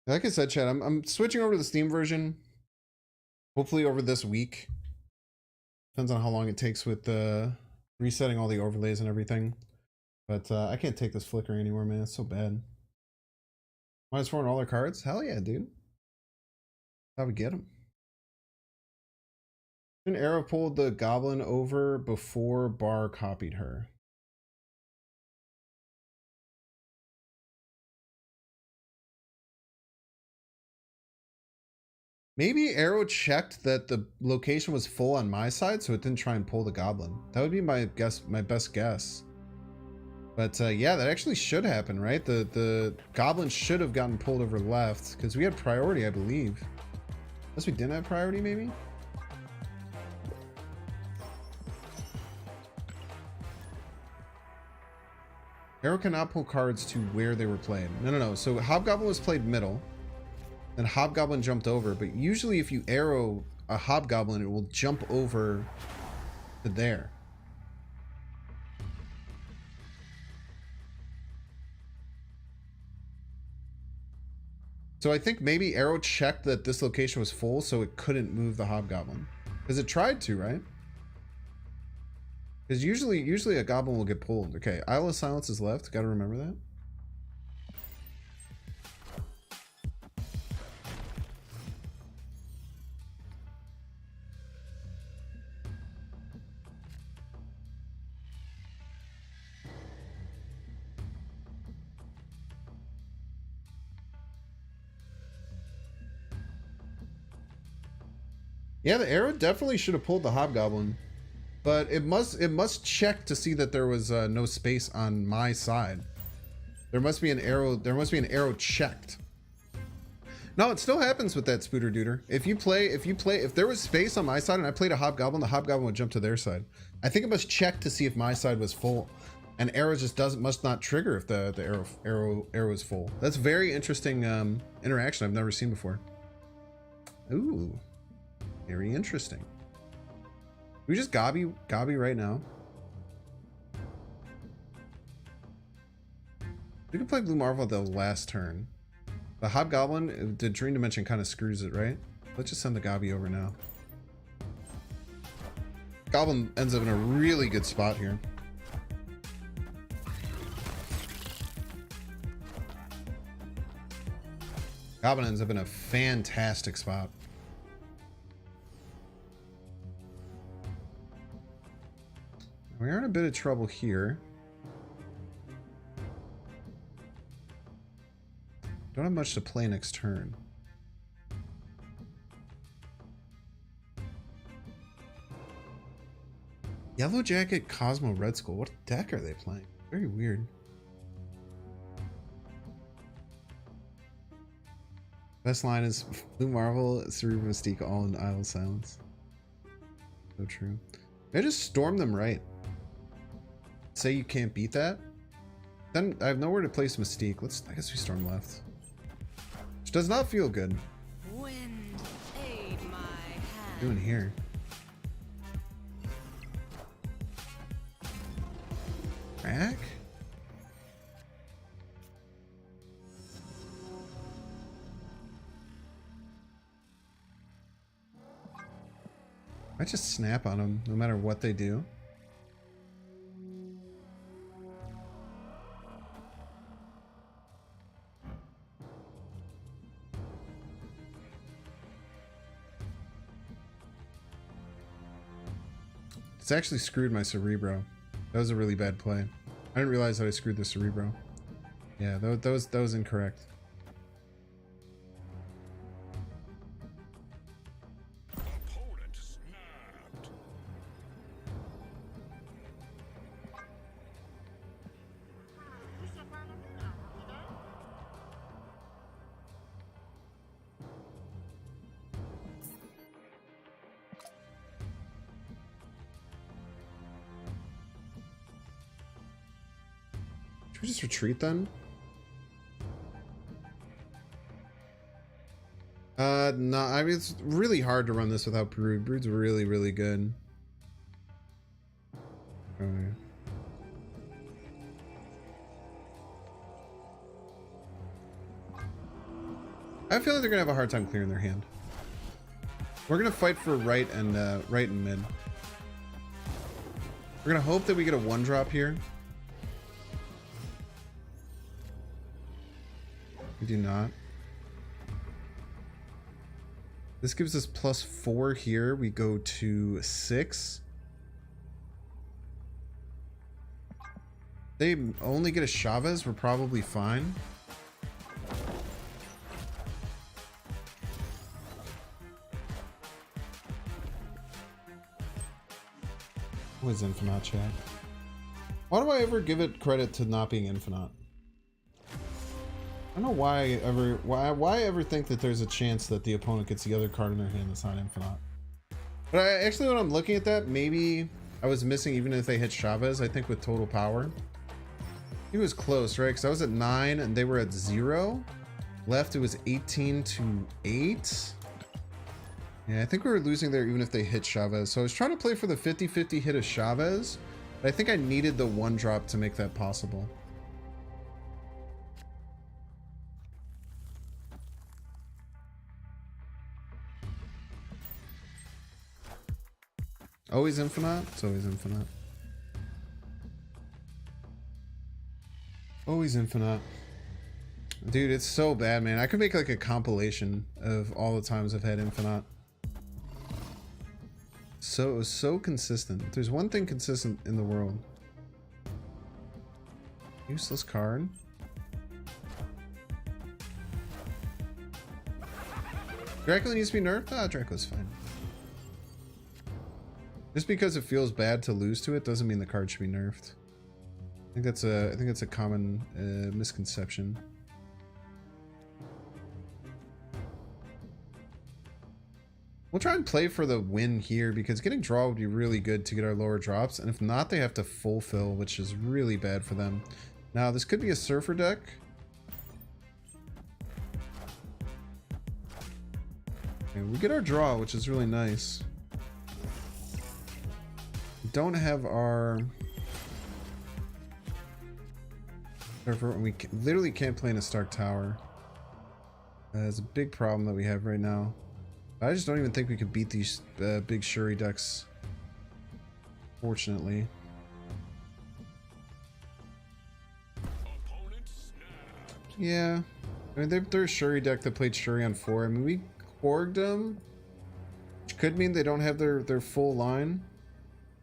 [SPEAKER 1] Like I said, Chad, I'm switching over to the Steam version. Hopefully over this week. Depends on how long it takes with resetting all the overlays and everything. But I can't take this flickering anymore, man. It's so bad. -4 on all their cards? Hell yeah, dude. How we get them? An arrow pulled the goblin over before Bar copied her. Maybe Arrow checked that the location was full on my side, so it didn't try and pull the goblin. That would be my best guess. But yeah, that actually should happen, right? The goblin should have gotten pulled over left because we had priority, I believe. Unless we didn't have priority, maybe? Arrow cannot pull cards to where they were played. No. So Hobgoblin was played middle. Then Hobgoblin jumped over. But usually if you arrow a Hobgoblin, it will jump over to there. So I think maybe Arrow checked that this location was full, so it couldn't move the Hobgoblin. Because it tried to, right? Because usually a goblin will get pulled. Okay, Isle of Silence is left. Gotta remember that. Yeah, the arrow definitely should have pulled the Hobgoblin, but it must check to see that there was no space on my side. There must be an arrow. There must be an arrow checked. No, it still happens with that Spooter Duder. If there was space on my side and I played a Hobgoblin, the Hobgoblin would jump to their side. I think it must check to see if my side was full, and arrow just must not trigger if the arrow is full. That's very interesting interaction I've never seen before. Ooh. Very interesting. We just Gobby right now. We can play Blue Marvel at the last turn. The Hobgoblin, the Dream Dimension kind of screws it, right? Let's just send the Gobby over now. Goblin ends up in a really good spot here. Goblin ends up in a fantastic spot. We are in a bit of trouble here. Don't have much to play next turn. Yellow Jacket, Cosmo, Red Skull. What deck are they playing? Very weird. Best line is Blue Marvel, Cerebro, Mystique, all in Isle of Silence. So true. I just storm them right. Say you can't beat that. Then I have nowhere to place Mystique. I guess we storm left. Which does not feel good.
[SPEAKER 2] Wind, aid my hand.
[SPEAKER 1] What are you doing here? Crack? I just snap on them no matter what they do. It's actually screwed my Cerebro. That was a really bad play. I didn't realize that I screwed the Cerebro. Yeah, that was incorrect.
[SPEAKER 3] Opponent snapped.
[SPEAKER 1] Should we just retreat then? No, I mean, it's really hard to run this without Brood. Brood's really, really good. Okay. I feel like they're gonna have a hard time clearing their hand. We're gonna fight for right and mid. We're gonna hope that we get a 1-drop here. We do not. This gives us +4 here. We go to 6. They only get a Chavez. We're probably fine. What is Infinite chat? Why do I ever give it credit to not being Infinite? I don't know why I ever think that there's a chance that the opponent gets the other card in their hand that's not Infinite. But actually, when I'm looking at that, maybe I was missing even if they hit Chavez. I think with total power, he was close, right? Because I was at 9 and they were at 0. Left, it was 18 to 8. Yeah, I think we were losing there even if they hit Chavez. So I was trying to play for the 50-50 hit of Chavez, but I think I needed the 1-drop to make that possible. Always Infinite? It's always Infinite. Always Infinite. Dude, it's so bad, man. I could make like a compilation of all the times I've had Infinite. So, it was so consistent. If there's one thing consistent in the world. Useless card. Dracula needs to be nerfed? Ah, Dracula's fine. Just because it feels bad to lose to it doesn't mean the card should be nerfed. I think that's a common misconception. We'll try and play for the win here because getting draw would be really good to get our lower drops, and if not, they have to fulfill, which is really bad for them. Now, this could be a Surfer deck. And we get our draw, which is really nice. We don't have our Surfer, and we literally can't play in a Stark Tower. It's a big problem that we have right now. I just don't even think we could beat these big Shuri decks, fortunately. Yeah, I mean, they're a Shuri deck that played Shuri on 4. I mean, we Korged them, which could mean they don't have their full line.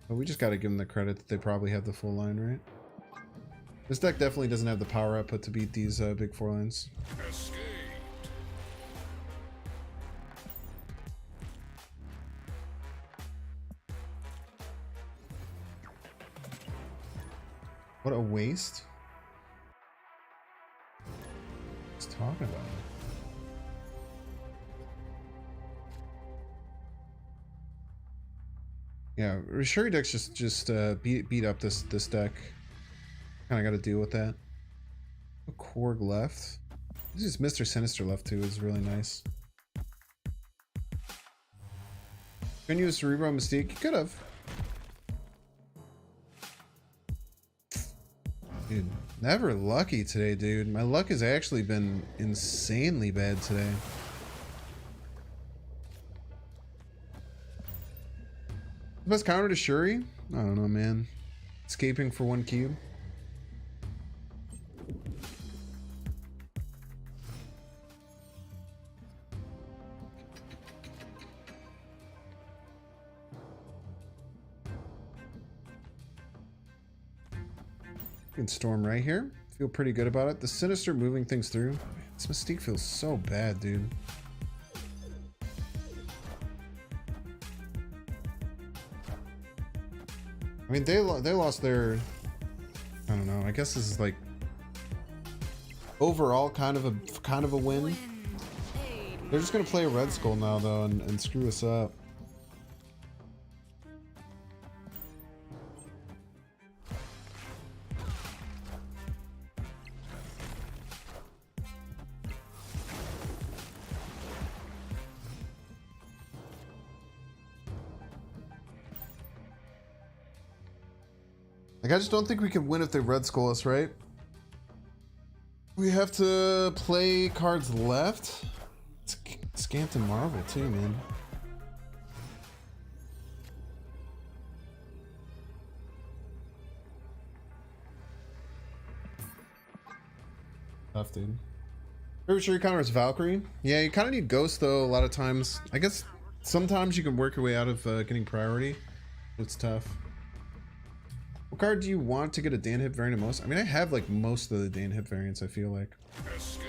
[SPEAKER 1] But we just got to give them the credit that they probably have the full line, right? This deck definitely doesn't have the power output to beat these big 4 lines.
[SPEAKER 3] Escape.
[SPEAKER 1] What a waste. What's talking about? Yeah, Shuri decks just beat up this deck. Kind of got to deal with that. A Korg left. This is Mr. Sinister left too. Is really nice. Can you use Cerebro Mystique? You could have. Dude, never lucky today, dude. My luck has actually been insanely bad today. The best counter to Shuri? I don't know, man. Escaping for 1 cube. We can storm right here. Feel pretty good about it. The Sinister moving things through. This Mystique feels so bad, dude. I mean, they lost their... I don't know. I guess this is like overall kind of a win. They're just gonna play a Red Skull now though and screw us up. Like, I just don't think we can win if they Red Skull us, right? We have to play cards left. It's Scanton Marvel too, man. Tough, dude. Favorite Shuri counter is Valkyrie. Yeah, you kind of need Ghost though a lot of times. I guess sometimes you can work your way out of getting priority. It's tough. What card do you want to get a Dan Hip variant most? I mean, I have like most of the Dan Hip variants, I feel like.
[SPEAKER 3] Escaped.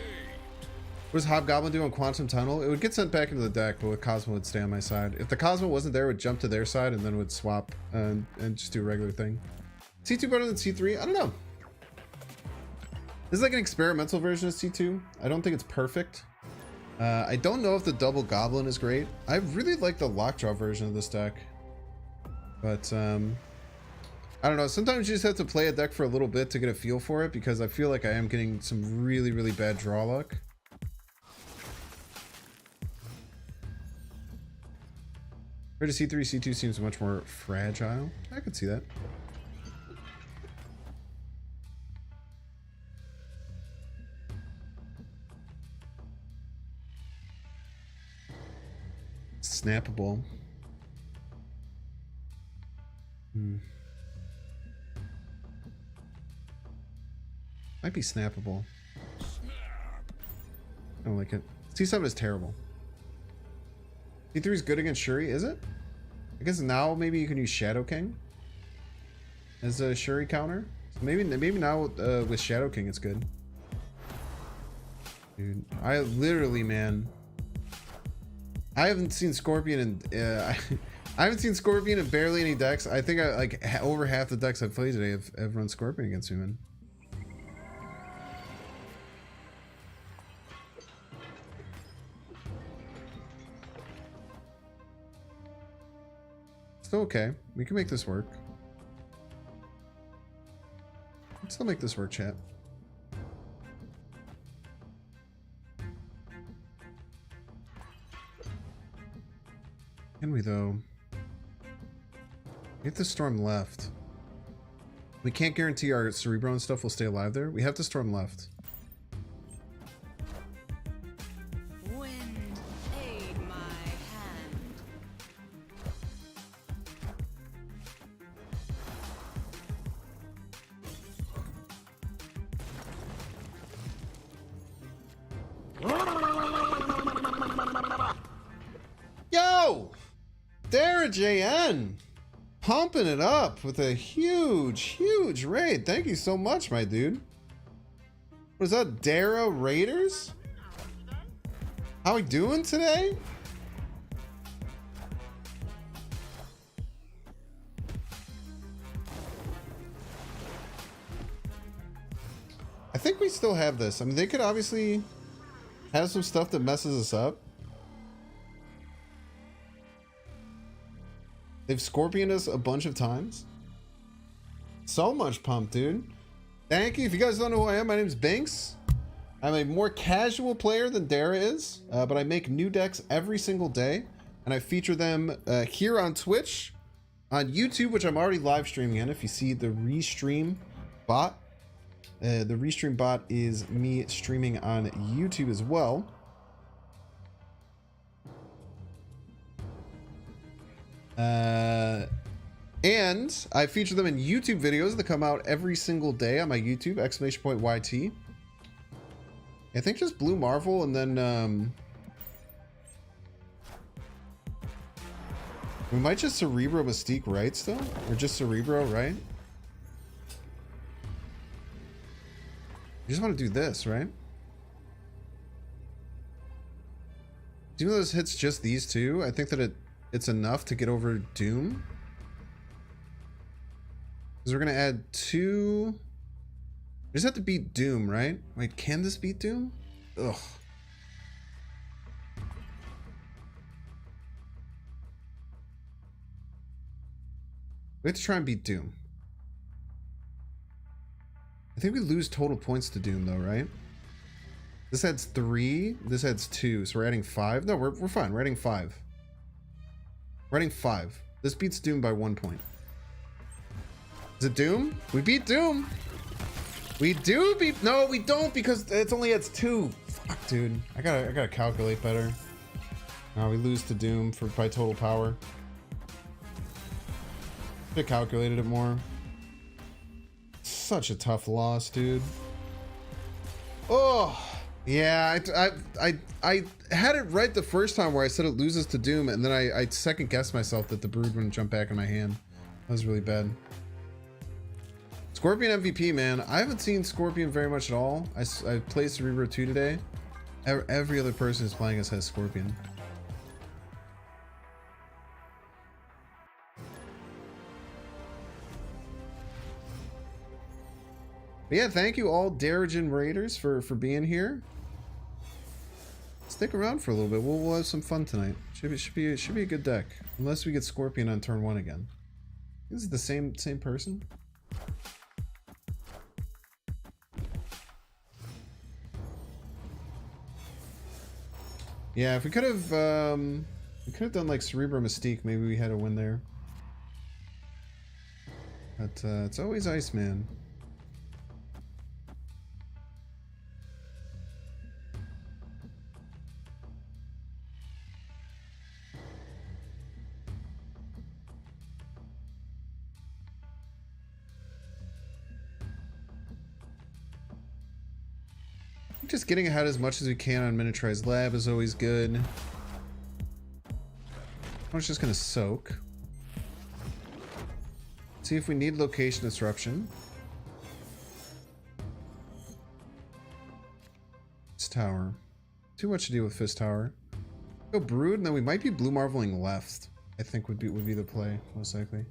[SPEAKER 1] What does Hobgoblin do on Quantum Tunnel? It would get sent back into the deck, but with Cosmo would stay on my side. If the Cosmo wasn't there, it would jump to their side and then would swap and just do a regular thing. C2 better than C3? I don't know. This is like an experimental version of C2. I don't think it's perfect. I don't know if the double Goblin is great. I really like the Lockjaw version of this deck. But, I don't know. Sometimes you just have to play a deck for a little bit to get a feel for it because I feel like I am getting some really, really bad draw luck. Compared to C3, C2 seems much more fragile. I could see that. Snappable. Might be snappable. I don't like it. C7 is terrible. C3 is good against Shuri, is it? I guess now maybe you can use Shadow King as a Shuri counter. So maybe now with Shadow King it's good. Dude, I literally, man, I haven't seen Scorpion in I haven't seen Scorpion in barely any decks. I think over half the decks I've played today have run Scorpion against me, man. Still okay. We can make this work. Let's still make this work, chat. Can we though? We have to storm left. We can't guarantee our Cerebro and stuff will stay alive there. We have to storm left.
[SPEAKER 2] Wind, aid my hand.
[SPEAKER 1] Yo! Dara JN! Pumping it up with a huge raid. Thank you so much, my dude. What is that, Dara Raiders? How we doing today? I think we still have this. I mean, they could obviously have some stuff that messes us up. They've Scorpioned us a bunch of times. So much pump, dude. Thank you. If you guys don't know who I am, my name is Binks. I'm a more casual player than Dara is, but I make new decks every single day, and I feature them here on Twitch, on YouTube, which I'm already live streaming in. If you see the Restream bot, the Restream bot is me streaming on YouTube as well. And I feature them in YouTube videos that come out every single day on my YouTube, !YT. I think just Blue Marvel, and then we might just Cerebro Mystique, right? Still, or just Cerebro, right? You just want to do this, right? Even though this hits just these two, I think that it's enough to get over Doom. Because we're going to add 2... We just have to beat Doom, right? Wait, can this beat Doom? Ugh. We have to try and beat Doom. I think we lose total points to Doom though, right? This adds 3, this adds 2, so we're adding 5. No, we're fine. We're adding 5. We're adding 5. This beats Doom by 1 point. Is it Doom? We beat Doom! We do beat... No, we don't, because it only adds 2. Fuck, dude. I gotta calculate better. No, we lose to Doom by total power. Should have calculated it more. Such a tough loss, dude. Oh, yeah. I had it right the first time where I said it loses to Doom, and then I second guessed myself that the Brood wouldn't jump back in my hand. That was really bad. Scorpion MVP, man. I haven't seen Scorpion very much at all. I played Cerebro 2 today. Every other person who's playing us has Scorpion. But yeah, thank you all Darrigan Raiders for being here. Stick around for a little bit. We'll have some fun tonight. Should be a good deck. Unless we get Scorpion on turn 1 again. This is the same person. Yeah, if we could have done like Cerebro Mystique, maybe we had a win there. But it's always Iceman. Just getting ahead as much as we can on Miniaturized Lab is always good. I was just gonna soak. See if we need location disruption. Fist Tower. Too much to do with Fist Tower. Go Brood, and then we might be Blue Marveling left. I think would be the play, most likely.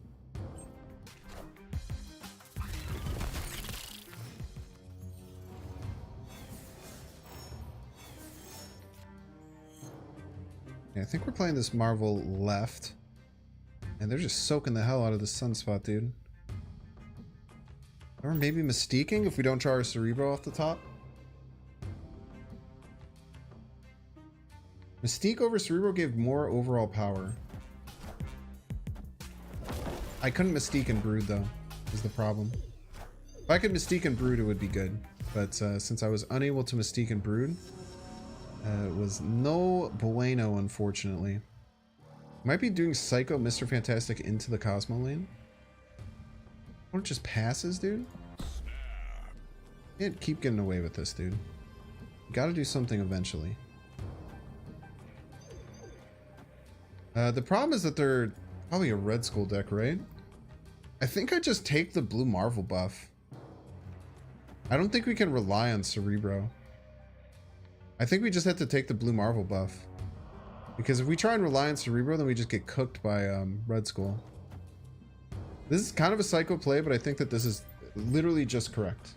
[SPEAKER 1] Yeah, I think we're playing this Marvel left. And they're just soaking the hell out of the Sunspot, dude. Or maybe Mystiquing if we don't draw our Cerebro off the top. Mystique over Cerebro gave more overall power. I couldn't Mystique and Brood though, is the problem. If I could Mystique and Brood, it would be good. But since I was unable to Mystique and Brood, it was no bueno, unfortunately. Might be doing Psycho Mr. Fantastic into the Cosmo lane. Or it just passes, dude. Can't keep getting away with this, dude. Gotta do something eventually. The problem is that they're probably a Red Skull deck, right? I think I just take the Blue Marvel buff. I don't think we can rely on Cerebro. I think we just have to take the Blue Marvel buff. Because if we try and rely on Cerebro, then we just get cooked by Red Skull. This is kind of a psycho play, but I think that this is literally just correct.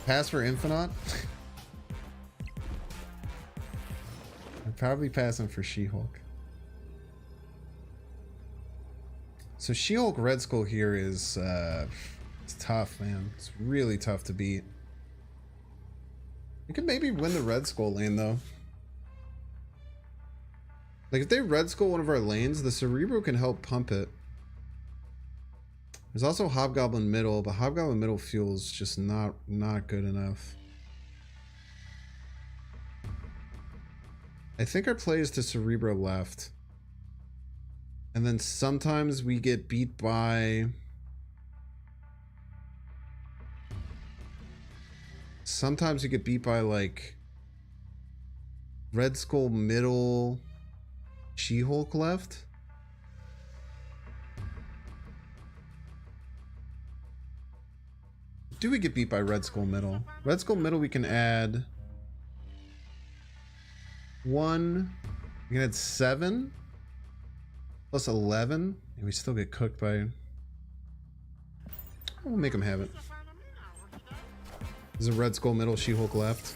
[SPEAKER 1] Pass for Infinite? I'm probably passing for She-Hulk. So She-Hulk Red Skull here is it's tough, man. It's really tough to beat. We could maybe win the Red Skull lane though. Like if they Red Skull one of our lanes, the Cerebro can help pump it. There's also Hobgoblin middle, but Hobgoblin middle feels just not good enough. I think our play is to Cerebro left. And then sometimes we get beat by... Sometimes we get beat by like... Red Skull middle... She-Hulk left. do we get beat by Red Skull Middle? Red Skull Middle we can add 1. We can add 7 plus 11, and we still get cooked by. We'll make him have it. There's a Red Skull Middle, She-Hulk left.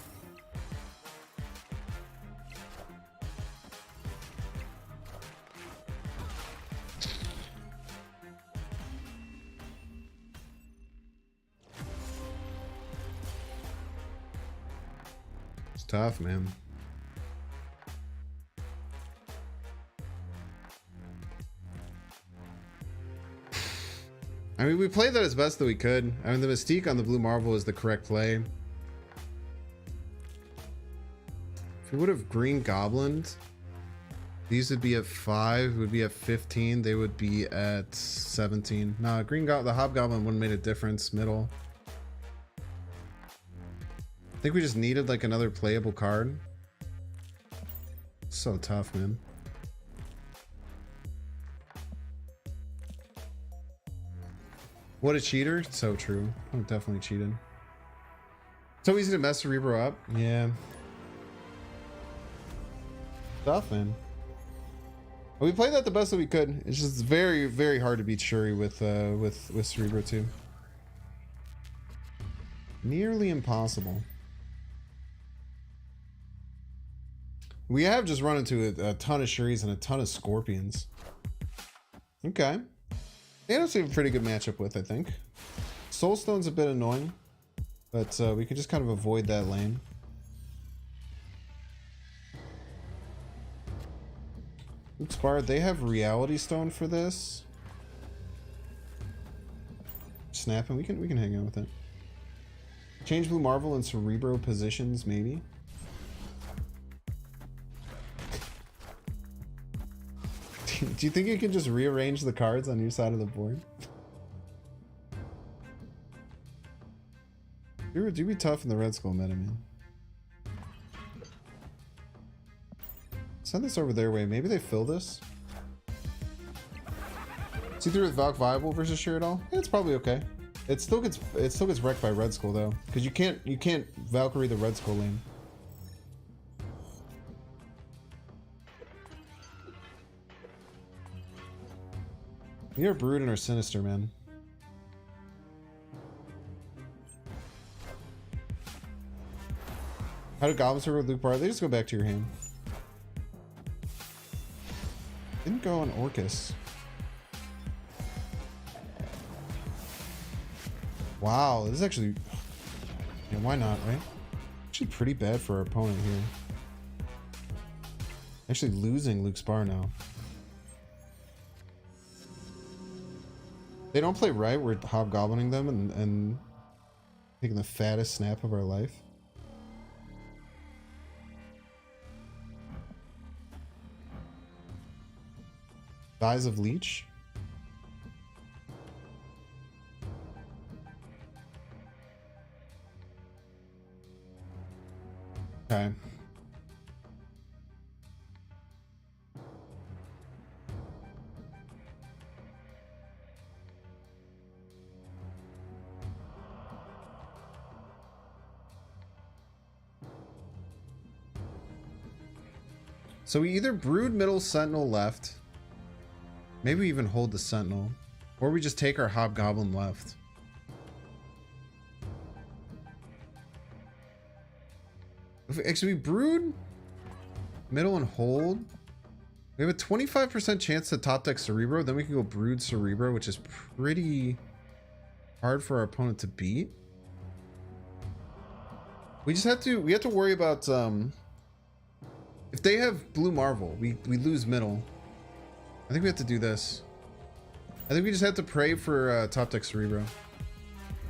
[SPEAKER 1] It's tough, man. I mean, we played that as best that we could. I mean, the Mystique on the Blue Marvel is the correct play. If we would have Green Goblined, these would be at 5, would be at 15, they would be at 17. Nah, the Hobgoblin wouldn't have made a difference, middle. I think we just needed like another playable card. So tough, man. What a cheater. So true. I'm definitely cheated. So easy to mess Cerebro up. Yeah. Tough, man. Well, we played that the best that we could. It's just very, very hard to beat Shuri with Cerebro too. Nearly impossible. We have just run into a ton of Shuris and a ton of Scorpions. Okay. Thanos we have a pretty good matchup with, I think. Soulstone's a bit annoying, but we could just kind of avoid that lane. Oops, Bard, they have Reality Stone for this. Snapping, we can hang out with it. Change Blue Marvel and Cerebro positions, maybe. Do you think you can just rearrange the cards on your side of the board? Do be tough in the Red Skull meta, man. Send this over their way. Maybe they fill this. See through with Valk viable versus Shurital? Yeah, it's probably okay. It still gets wrecked by Red Skull though, because you can't Valkyrie the Red Skull lane. We are Brood and are Sinister, man. How do Goblins work with Luke Bard? They just go back to your hand. Didn't go on Orcus. Wow, this is actually... Yeah, why not, right? Actually pretty bad for our opponent here. Actually losing Luke Spar now. They don't play right, we're hobgoblining them and taking the fattest snap of our life. Thighs of Leech. Okay. So we either Brood middle, Sentinel left. Maybe we even hold the Sentinel. Or we just take our Hobgoblin left. Actually, we Brood middle and hold. We have a 25% chance to top deck Cerebro. Then we can go Brood Cerebro, which is pretty hard for our opponent to beat. We have to worry about if they have Blue Marvel, we lose middle. I think we have to do this. I think we just have to pray for top deck Cerebro.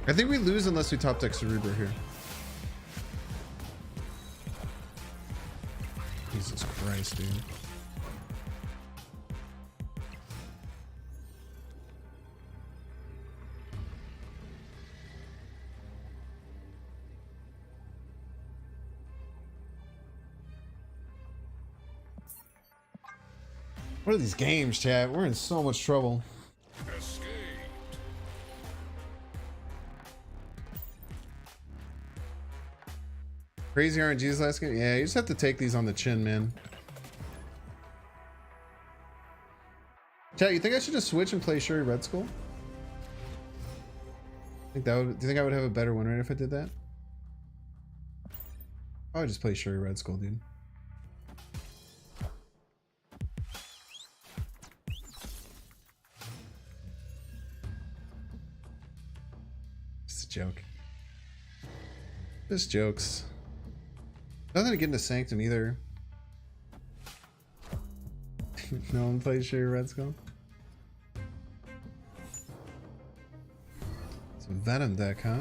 [SPEAKER 1] I think we lose unless we top deck Cerebro here. Jesus Christ, dude. What are these games, chat? We're in so much trouble.
[SPEAKER 3] Escaped.
[SPEAKER 1] Crazy RNGs last game. Yeah, you just have to take these on the chin, man. Chat, you think I should just switch and play Shuri Red Skull? Do you think I would have a better win rate if I did that? I would just play Shuri Red Skull, dude. Just a joke. Just jokes. Nothing to get into Sanctum either. No one plays Shuri Red Skull. It's a Venom deck, huh?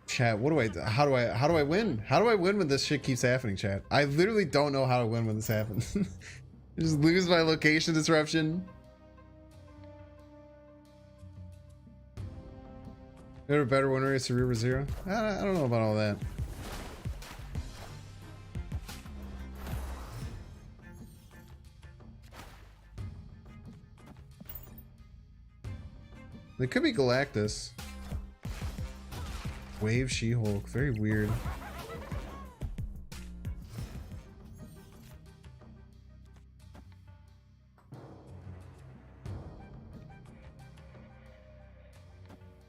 [SPEAKER 1] Chat, how do I win? How do I win when this shit keeps happening, chat? I literally don't know how to win when this happens. Just lose my location disruption. You have a better win rate, Cerebro 0? I don't know about all that. It could be Galactus. Wave She-Hulk. Very weird.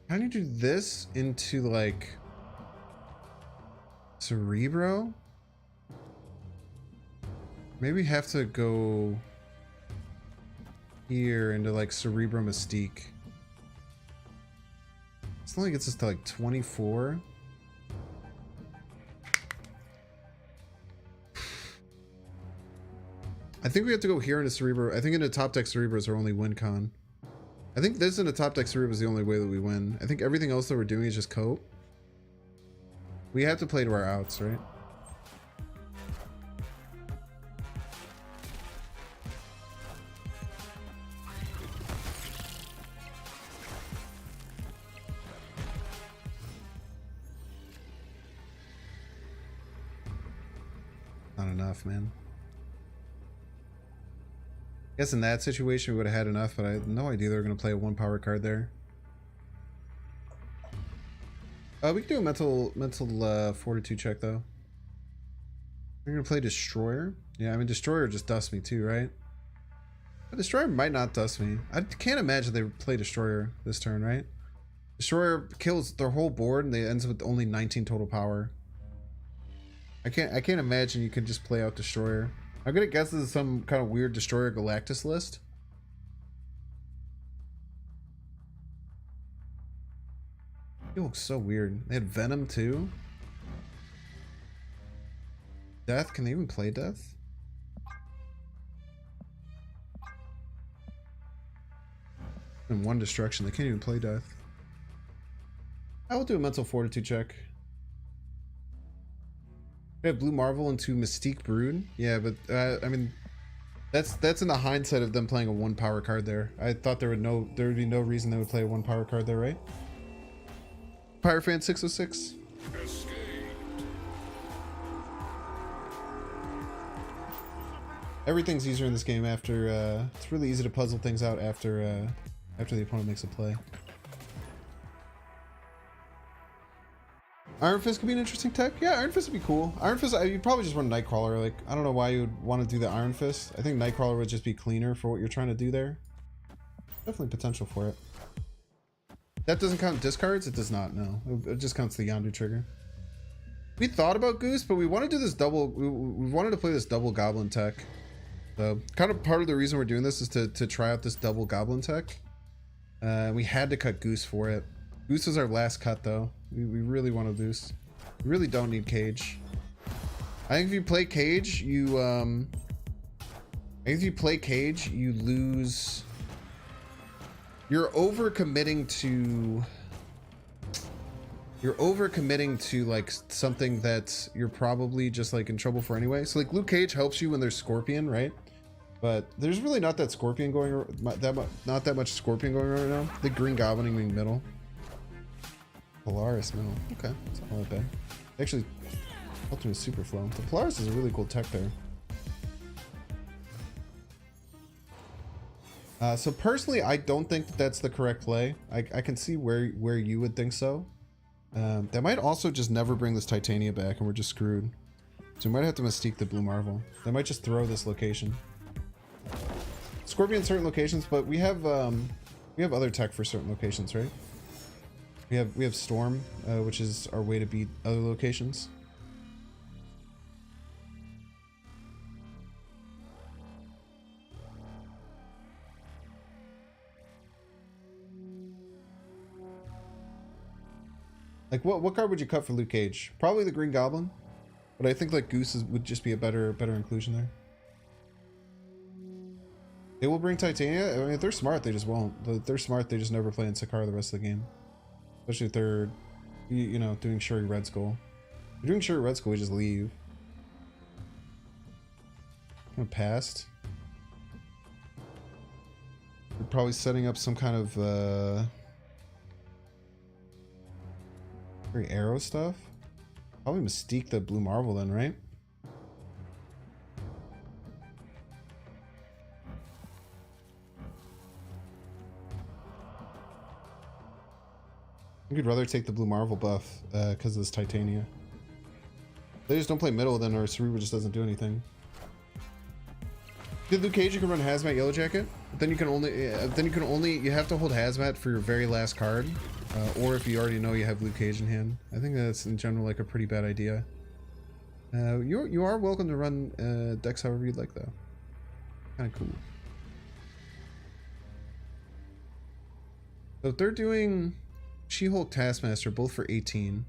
[SPEAKER 1] How do you do this into like Cerebro? Maybe have to go here into like Cerebro Mystique. This only gets us to like 24. I think we have to go here into Cerebro. I think into top deck Cerebro is our only win con. I think this in a top deck Cerebro is the only way that we win. I think everything else that we're doing is just cope. We have to play to our outs, right? Not enough, man. I guess in that situation we would have had enough, but I had no idea they were going to play a 1 power card there. We can do a mental fortitude check though. We're going to play Destroyer. Yeah, I mean Destroyer just dusts me too, right? But Destroyer might not dust me. I can't imagine they would play Destroyer this turn, right? Destroyer kills their whole board and they ends up with only 19 total power. I can't imagine you can just play out Destroyer. I'm gonna guess this is some kind of weird Destroyer Galactus list. It looks so weird. They had Venom too. Death? Can they even play Death? And 1 destruction. They can't even play Death. I will do a mental fortitude check. We have Blue Marvel into Mystique Brood. Yeah, but I mean, that's in the hindsight of them playing a 1 power card there. I thought there would be no reason they would play a 1 power card there, right? Pyrofan 606.
[SPEAKER 3] Escaped.
[SPEAKER 1] Everything's easier in this game after. It's really easy to puzzle things out after the opponent makes a play. Iron Fist could be an interesting tech. Yeah, Iron Fist would be cool. Iron Fist, you'd probably just run Nightcrawler. Like, I don't know why you would want to do the Iron Fist. I think Nightcrawler would just be cleaner for what you're trying to do there. Definitely potential for it. That doesn't count discards? It does not, no. It just counts the Yondu trigger. We thought about Goose, but we want to do this double... We wanted to play this double Goblin tech. So, kind of part of the reason we're doing this is to try out this double Goblin tech. We had to cut Goose for it. Goose was our last cut, though. We really want to Goose. We really don't need Cage. I think if you play Cage, you... I think if you play Cage, you lose... You're overcommitting to like something that you're probably just like in trouble for anyway. So like Luke Cage helps you when there's Scorpion, right? But there's really not that Scorpion going not that much Scorpion going on right now. The Green Goblining being middle. Polaris middle. Okay, it's not that bad. Actually, Ultimate Super Flow. The Polaris is a really cool tech there. So personally, I don't think that that's the correct play. I can see where you would think so. That might also just never bring this Titania back and we're just screwed. So we might have to Mystique the Blue Marvel. They might just throw this location. Scorpion certain locations, but we have other tech for certain locations, right? We have Storm, which is our way to beat other locations. Like what card would you cut for Luke Cage? Probably the Green Goblin, but I think like Goose would just be a better inclusion there. They will bring Titania. I mean, if they're smart, they just won't. If they're smart, they just never play in Sakara the rest of the game. Especially if they're, you know, doing Shuri Red Skull. If you're doing Shuri Red Skull, we just leave. I'm past. We're probably setting up some kind of very arrow stuff. Probably Mystique the Blue Marvel then, right? I think I'd rather take the Blue Marvel buff because of this Titania. They just don't play middle, then our Cerebro just doesn't do anything. Did Luke Cage, you can run Hazmat Yellow Jacket, but then you can only you have to hold Hazmat for your very last card, or if you already know you have Luke Cage in hand. I think that's in general like a pretty bad idea. You are welcome to run decks however you'd like though. Kind of cool. So if they're doing She-Hulk Taskmaster both for 18.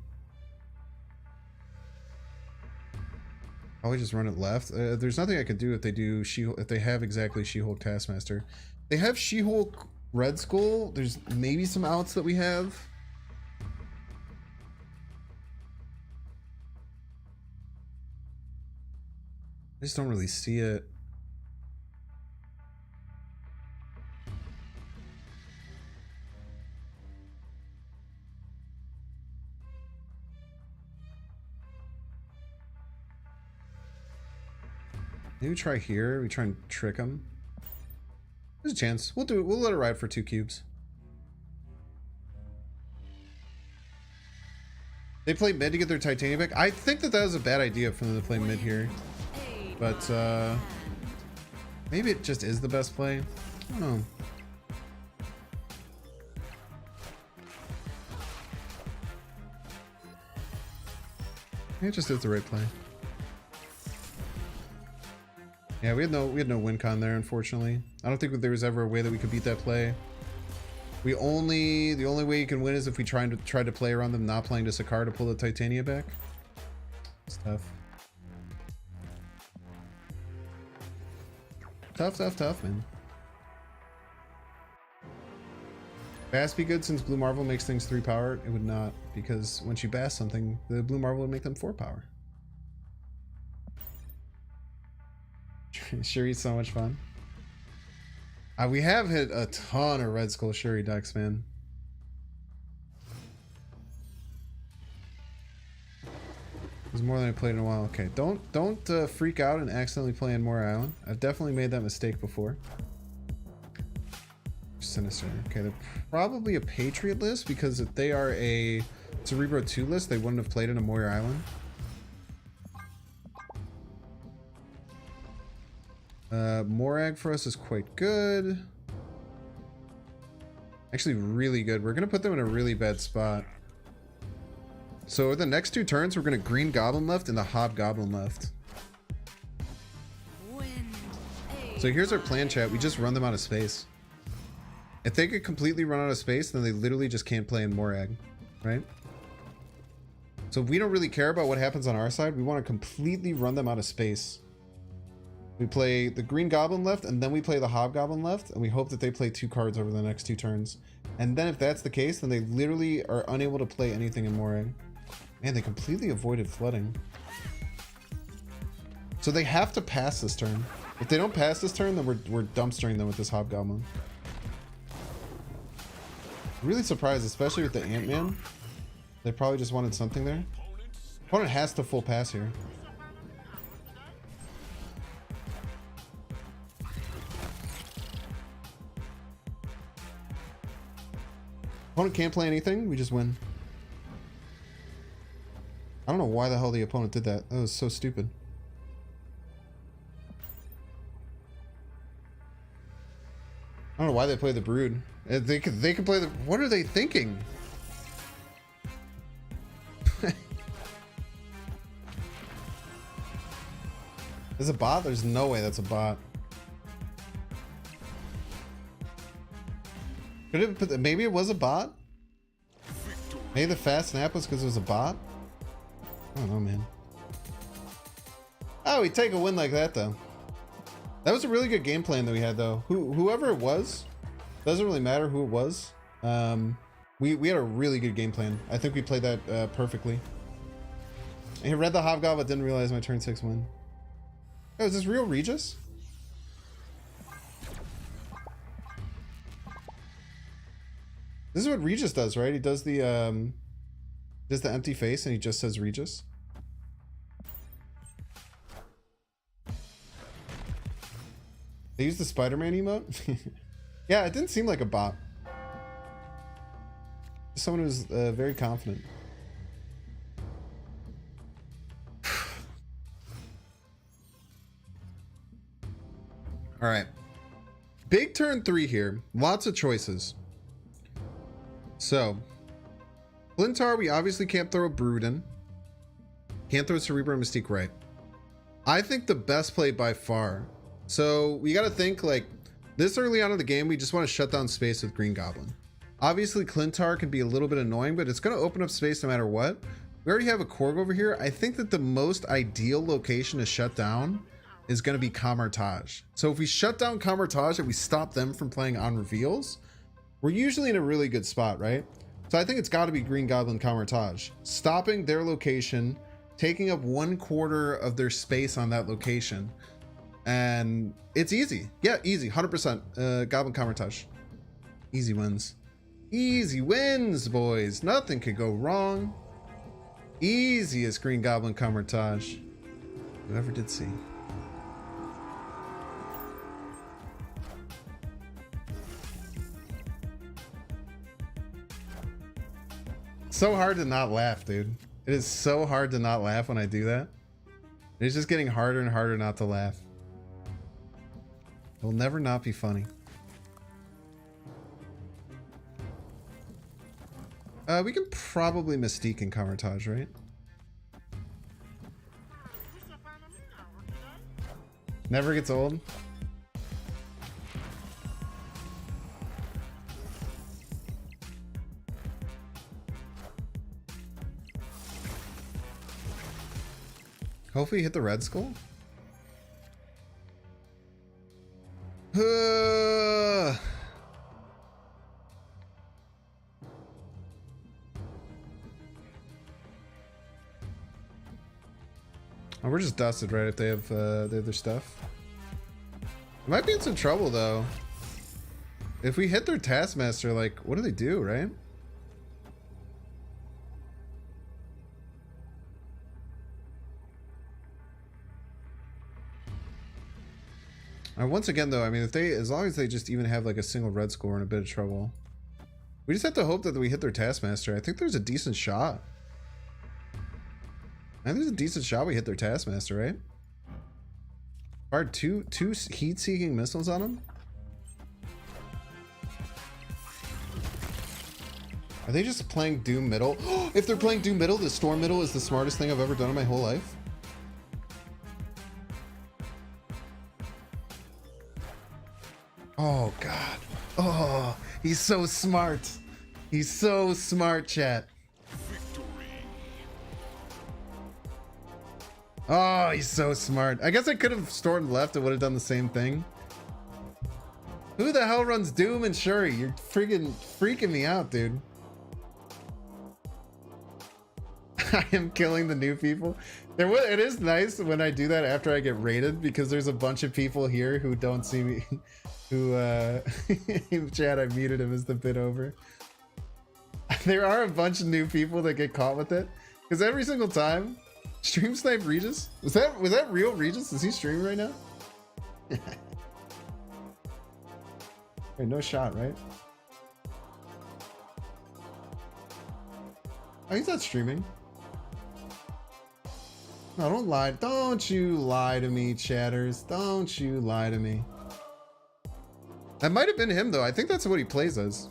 [SPEAKER 1] Probably just run it left. There's nothing I could do if they do if they have exactly She-Hulk Taskmaster. They have She-Hulk Red Skull. There's maybe some outs that we have. I just don't really see it. Maybe try here. We try and trick them. There's a chance. We'll do it. We'll let it ride for 2 cubes. They play mid to get their Titania back. I think that was a bad idea for them to play mid here. But maybe it just is the best play. I don't know. Maybe it just is the right play. Yeah, we had no win con there, unfortunately. I don't think there was ever a way that we could beat that play. The only way you can win is if we try to play around them not playing to Sakar to pull the Titania back. It's tough. Tough, man. Bass be good since Blue Marvel makes things 3 power? It would not, because once you bass something, the Blue Marvel would make them 4 power. Shuri's so much fun. We have hit a ton of Red Skull Shuri decks, man. It's more than I played in a while. Okay, don't freak out and accidentally play in Moore Island. I've definitely made that mistake before. Sinister. Okay, they're probably a Patriot list because if they are a Cerebro 2 list, they wouldn't have played in a Moyer Island. Morag for us is quite good. Actually, really good. We're gonna put them in a really bad spot. So the next 2 turns, we're gonna Green Goblin left and the Hobgoblin left. So here's our plan, chat. We just run them out of space. If they could completely run out of space, then they literally just can't play in Morag, right? So if we don't really care about what happens on our side, we want to completely run them out of space. We play the Green Goblin left, and then we play the Hobgoblin left, and we hope that they play 2 cards over the next 2 turns. And then if that's the case, then they literally are unable to play anything in Morag. Man, they completely avoided flooding. So they have to pass this turn. If they don't pass this turn, then we're dumpstering them with this Hobgoblin. Really surprised, especially with the Ant-Man. They probably just wanted something there. Opponent has to full pass here. Opponent can't play anything, we just win. I don't know why the hell the opponent did that. That was so stupid. I don't know why they play the Brood. They could play the... What are they thinking? Is a bot? There's no way that's a bot. Could it, maybe it was a bot? Maybe the fast snap was because it was a bot? I don't know, man. Oh, we take a win like that, though. That was a really good game plan that we had, though. Whoever it was, doesn't really matter who it was. We had a really good game plan. I think we played that perfectly. I read the Hobgoblin, but didn't realize my turn 6 win. Oh, is this real Regis? This is what Regis does, right? He does the empty face and he just says Regis. They use the Spider-Man emote? Yeah, it didn't seem like a bot. Someone who's very confident. All right. Big turn 3 here. Lots of choices. So, Flintar, we obviously can't throw a Brood in. Can't throw Cerebro and Mystique right. I think the best play by far. So, we got to think like this early on in the game, we just want to shut down space with Green Goblin. Obviously, Clintar can be a little bit annoying, but it's going to open up space no matter what. We already have a Korg over here. I think that the most ideal location to shut down is going to be Camartage. So if we shut down Camartage and we stop them from playing on reveals, we're usually in a really good spot, right? So I think it's got to be Green Goblin Camartage. Stopping their location, taking up 1/4 of their space on that location. And it's easy. Yeah, easy. 100%. Goblin Camartage. Easy wins. Easy wins, boys. Nothing could go wrong. Easiest Green Goblin Camartage you ever did see. So hard to not laugh, dude. It is so hard to not laugh when I do that. It's just getting harder and harder not to laugh. It'll never not be funny. We can probably Mystique and Camartage, right? Never gets old. Hopefully hit the red skull. Oh, we're just dusted, right? If they have their stuff. We might be in some trouble though. If we hit their Taskmaster, like, what do they do, right? Once again, though, I mean, if they, as long as they just even have like a single red skull, we're in a bit of trouble. We just have to hope that we hit their Taskmaster. I think there's a decent shot. I think there's a decent shot we hit their Taskmaster, right? Fired two heat-seeking missiles on them. Are they just playing Doom Middle? If they're playing Doom Middle, the Storm Middle is the smartest thing I've ever done in my whole life. Oh, God. Oh, he's so smart. He's so smart, chat. Oh, he's so smart. I guess I could have stormed left and would have done the same thing. Who the hell runs Doom and Shuri? You're freaking me out, dude. I am killing the new people. It is nice when I do that after I get raided, because there's a bunch of people here who don't see me. Who, Chad, I muted him as the bit over. There are a bunch of new people that get caught with it. Because every single time, stream snipe Regis? Was that real Regis? Is he streaming right now? Wait, no shot, right? Oh, he's not streaming. No, don't lie. Don't you lie to me, chatters. Don't you lie to me. That might have been him, though. I think that's what he plays as.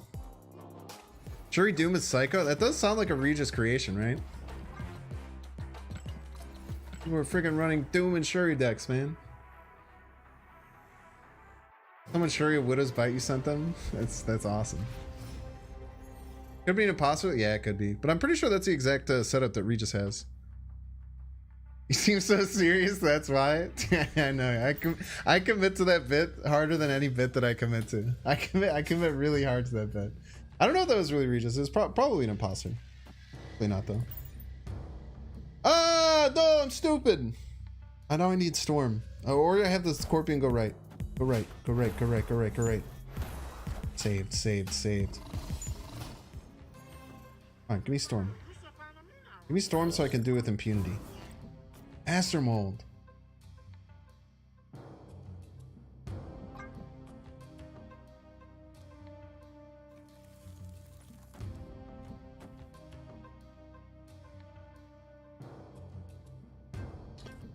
[SPEAKER 1] Shuri Doom is Psycho? That does sound like a Regis creation, right? We're freaking running Doom and Shuri decks, man. Someone Shuri of Widow's Bite you sent them? That's awesome. Could be an imposter? Yeah, it could be. But I'm pretty sure that's the exact setup that Regis has. You seem so serious, that's why. I know. I commit to that bit harder than any bit that I commit to. I commit really hard to that bit. I don't know if that was really Regis. It was probably an imposter. Probably not, though. Ah, no, I'm stupid. I know I need Storm. Oh, or I have the Scorpion go right. Go right, go right, go right, go right, go right. Saved, saved, saved. Come on, give me Storm. Give me Storm so I can do it with impunity. Aster Mold.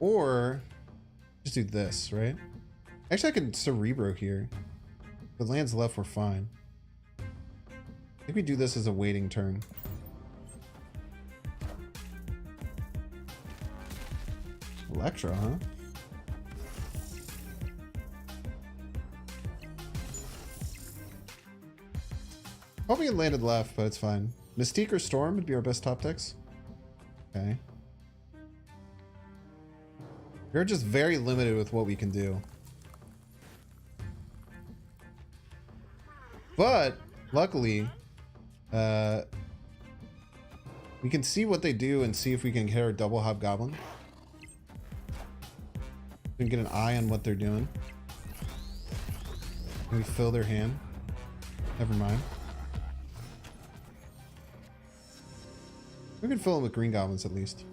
[SPEAKER 1] Or just do this, right? Actually, I can Cerebro here. If it lands left, we're fine. I think we do this as a waiting turn. Electra, huh? Hoping it landed left, but it's fine. Mystique or Storm would be our best top decks. Okay. We're just very limited with what we can do. But, luckily, we can see what they do and see if we can hit our double Hobgoblin. We can get an eye on what they're doing. Can we fill their hand? Never mind. We can fill them with green goblins at least.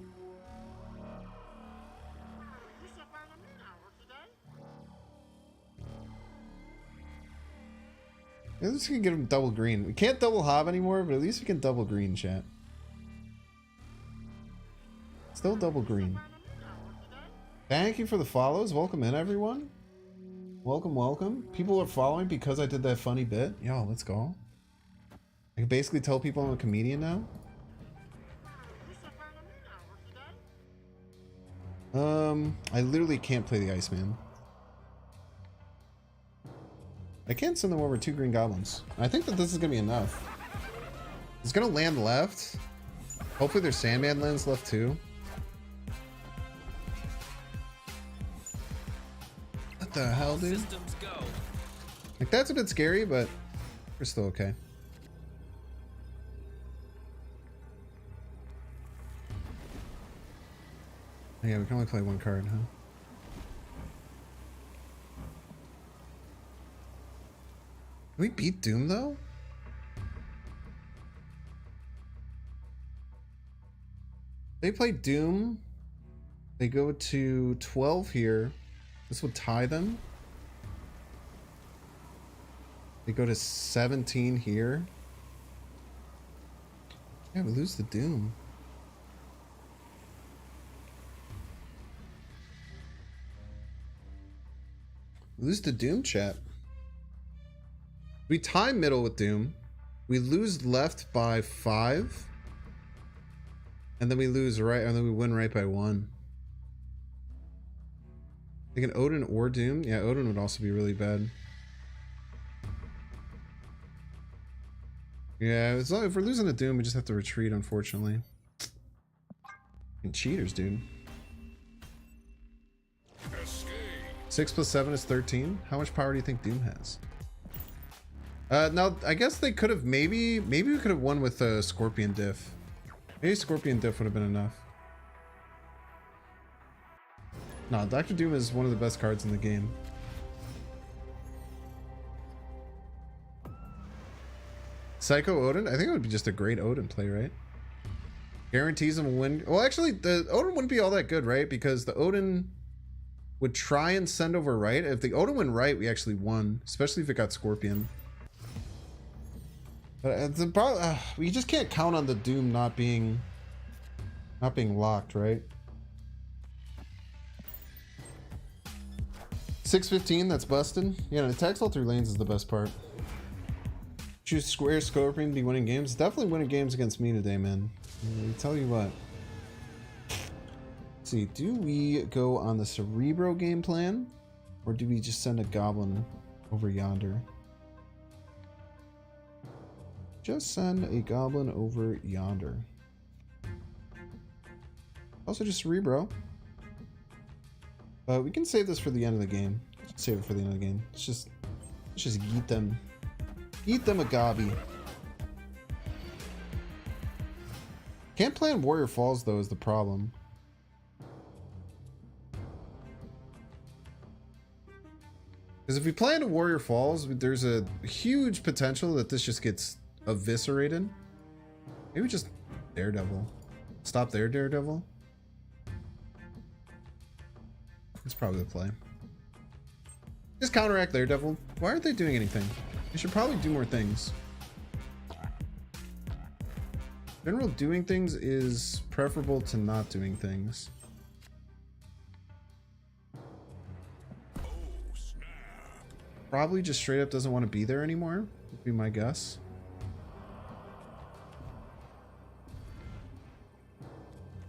[SPEAKER 1] At least we can get them double green. We can't double hob anymore, but at least we can double green, chat. Still double green. Thank you for the follows. Welcome in, everyone. Welcome, welcome. People are following because I did that funny bit. Yo, let's go. I can basically tell people I'm a comedian now. I literally can't play the Iceman. I can't send them over 2 green goblins. I think that this is gonna be enough. It's gonna land left. Hopefully their Sandman lands left too. What the hell, dude? Like, that's a bit scary, but we're still okay. Yeah, we can only play 1 card, huh? Can we beat Doom, though? They play Doom. They go to 12 here. This would tie them. They go to 17 here. Yeah, we lose the Doom. We lose the Doom, chat. We tie middle with Doom. We lose left by 5. And then we lose right, and then we win right by 1. Like an Odin or Doom? Yeah, Odin would also be really bad. Yeah, as long, if we're losing a Doom, we just have to retreat, unfortunately. And cheaters, dude. 6 plus 7 is 13. How much power do you think Doom has? Now, I guess they could have maybe we could have won with a Scorpion Diff. Maybe Scorpion Diff would have been enough. No, Dr. Doom is one of the best cards in the game. Psycho Odin? I think it would be just a great Odin play, right? Guarantees him a win. Well, actually, the Odin wouldn't be all that good, right? Because the Odin would try and send over right. If the Odin went right, we actually won. Especially if it got Scorpion. But the problem, we just can't count on the Doom not being locked, right? 615, that's busted. Yeah, and attacks all 3 lanes is the best part. Choose Square Scorpion to be winning games. Definitely winning games against me today, man. I tell you what. Let's see, do we go on the Cerebro game plan? Or do we just send a goblin over yonder? Just send a goblin over yonder. Also just Cerebro. We can save this for the end of the game. Let's save it for the end of the game. Let's just yeet them. Eat them a gobby. Can't plan Warrior Falls though is the problem. Because if we plan to Warrior Falls, there's a huge potential that this just gets eviscerated. Maybe just Daredevil. Stop there, Daredevil. That's probably the play. Just counteract Daredevil. Why aren't they doing anything? They should probably do more things. General doing things is preferable to not doing things. Probably just straight up doesn't want to be there anymore, would be my guess.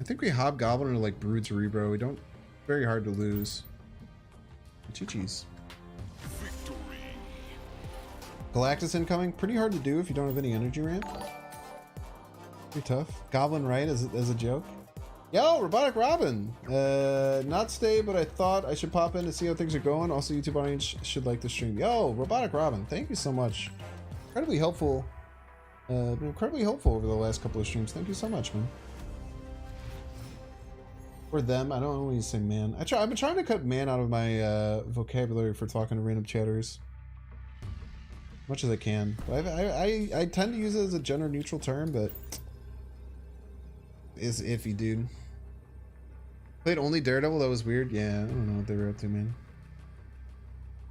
[SPEAKER 1] I think we Hobgoblin or like Brood Cerebro. We don't. Very hard to lose. Chi-Chis. Galactus incoming. Pretty hard to do if you don't have any energy ramp. Pretty tough. Goblin right as a joke. Yo, Robotic Robin. Not stay, but I thought I should pop in to see how things are going. Also, YouTube audience should like the stream. Yo, Robotic Robin. Thank you so much. Incredibly helpful. Been incredibly helpful over the last couple of streams. Thank you so much, man. Or them. I don't always say man. I've been trying to cut man out of my vocabulary for talking to random chatters. As much as I can. But I tend to use it as a gender neutral term, but it's iffy, dude. Played only Daredevil? That was weird. Yeah, I don't know what they were up to, man.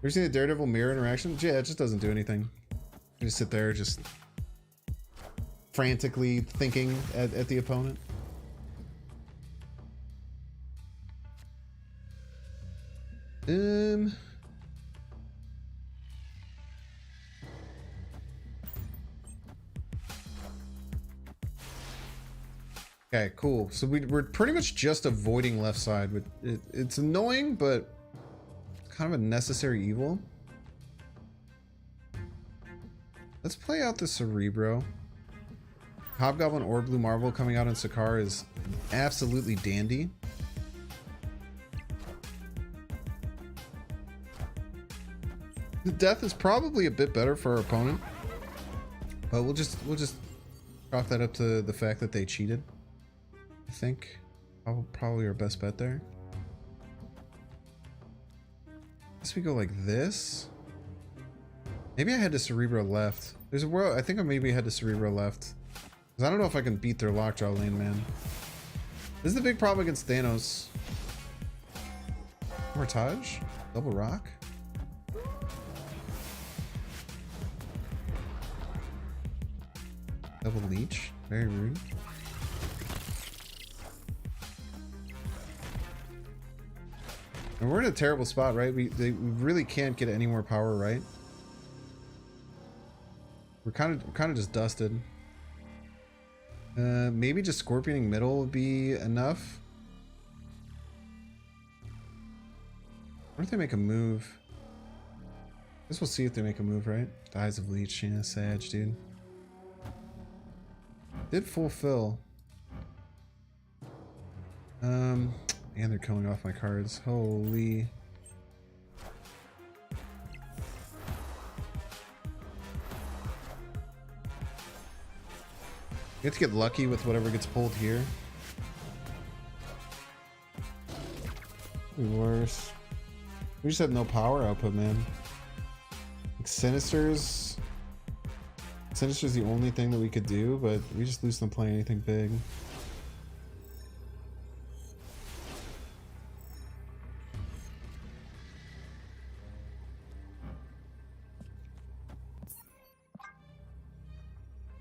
[SPEAKER 1] Ever seen the Daredevil mirror interaction? Yeah, it just doesn't do anything. You just sit there just frantically thinking at the opponent. Okay, cool. So we're pretty much just avoiding left side. It's annoying, but kind of a necessary evil. Let's play out the Cerebro. Hobgoblin or Blue Marvel coming out in Sakar is absolutely dandy. The death is probably a bit better for our opponent, but we'll just chalk that up to the fact that they cheated. I think probably our best bet there. Guess we go like this. Maybe I had to Cerebro left. There's a world. I think I maybe had to Cerebro left. Because I don't know if I can beat their lockjaw lane, man. This is the big problem against Thanos. Mortage? Double rock? Double leech? Very rude. And we're in a terrible spot, right? We really can't get any more power, right? We're kind of just dusted. Maybe just Scorpioning middle would be enough. What if they make a move? I guess we'll see if they make a move, right? The Eyes of Leech, yeah, Sag, dude. Did fulfill. And they're killing off my cards. Holy. You have to get lucky with whatever gets pulled here. Be worse. We just have no power output, man. Like Sinister's the only thing that we could do, but we just lose them playing anything big.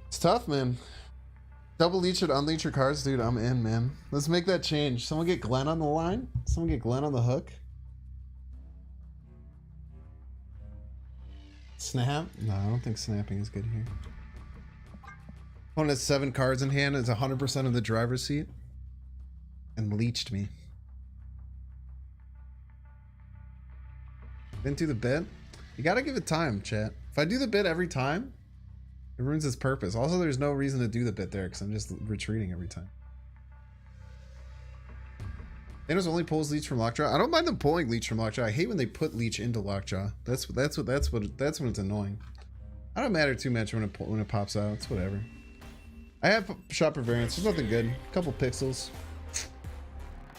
[SPEAKER 1] It's tough, man. Double leech or unleech your cards, dude. I'm in, man. Let's make that change. Someone get Glenn on the line. Someone get Glenn on the hook. Snap? No, I don't think snapping is good here. Opponent has 7 cards in hand, is 100% of the driver's seat, and leeched me. Didn't do the bit. You gotta give it time, chat. If I do the bit every time, it ruins its purpose. Also, there's no reason to do the bit there because I'm just retreating every time. Thanos only pulls Leech from Lockjaw. I don't mind them pulling Leech from Lockjaw. I hate when they put Leech into Lockjaw. That's when it's annoying. I don't matter too much when it pops out. It's whatever. I have shopper variants. There's nothing good. A couple pixels.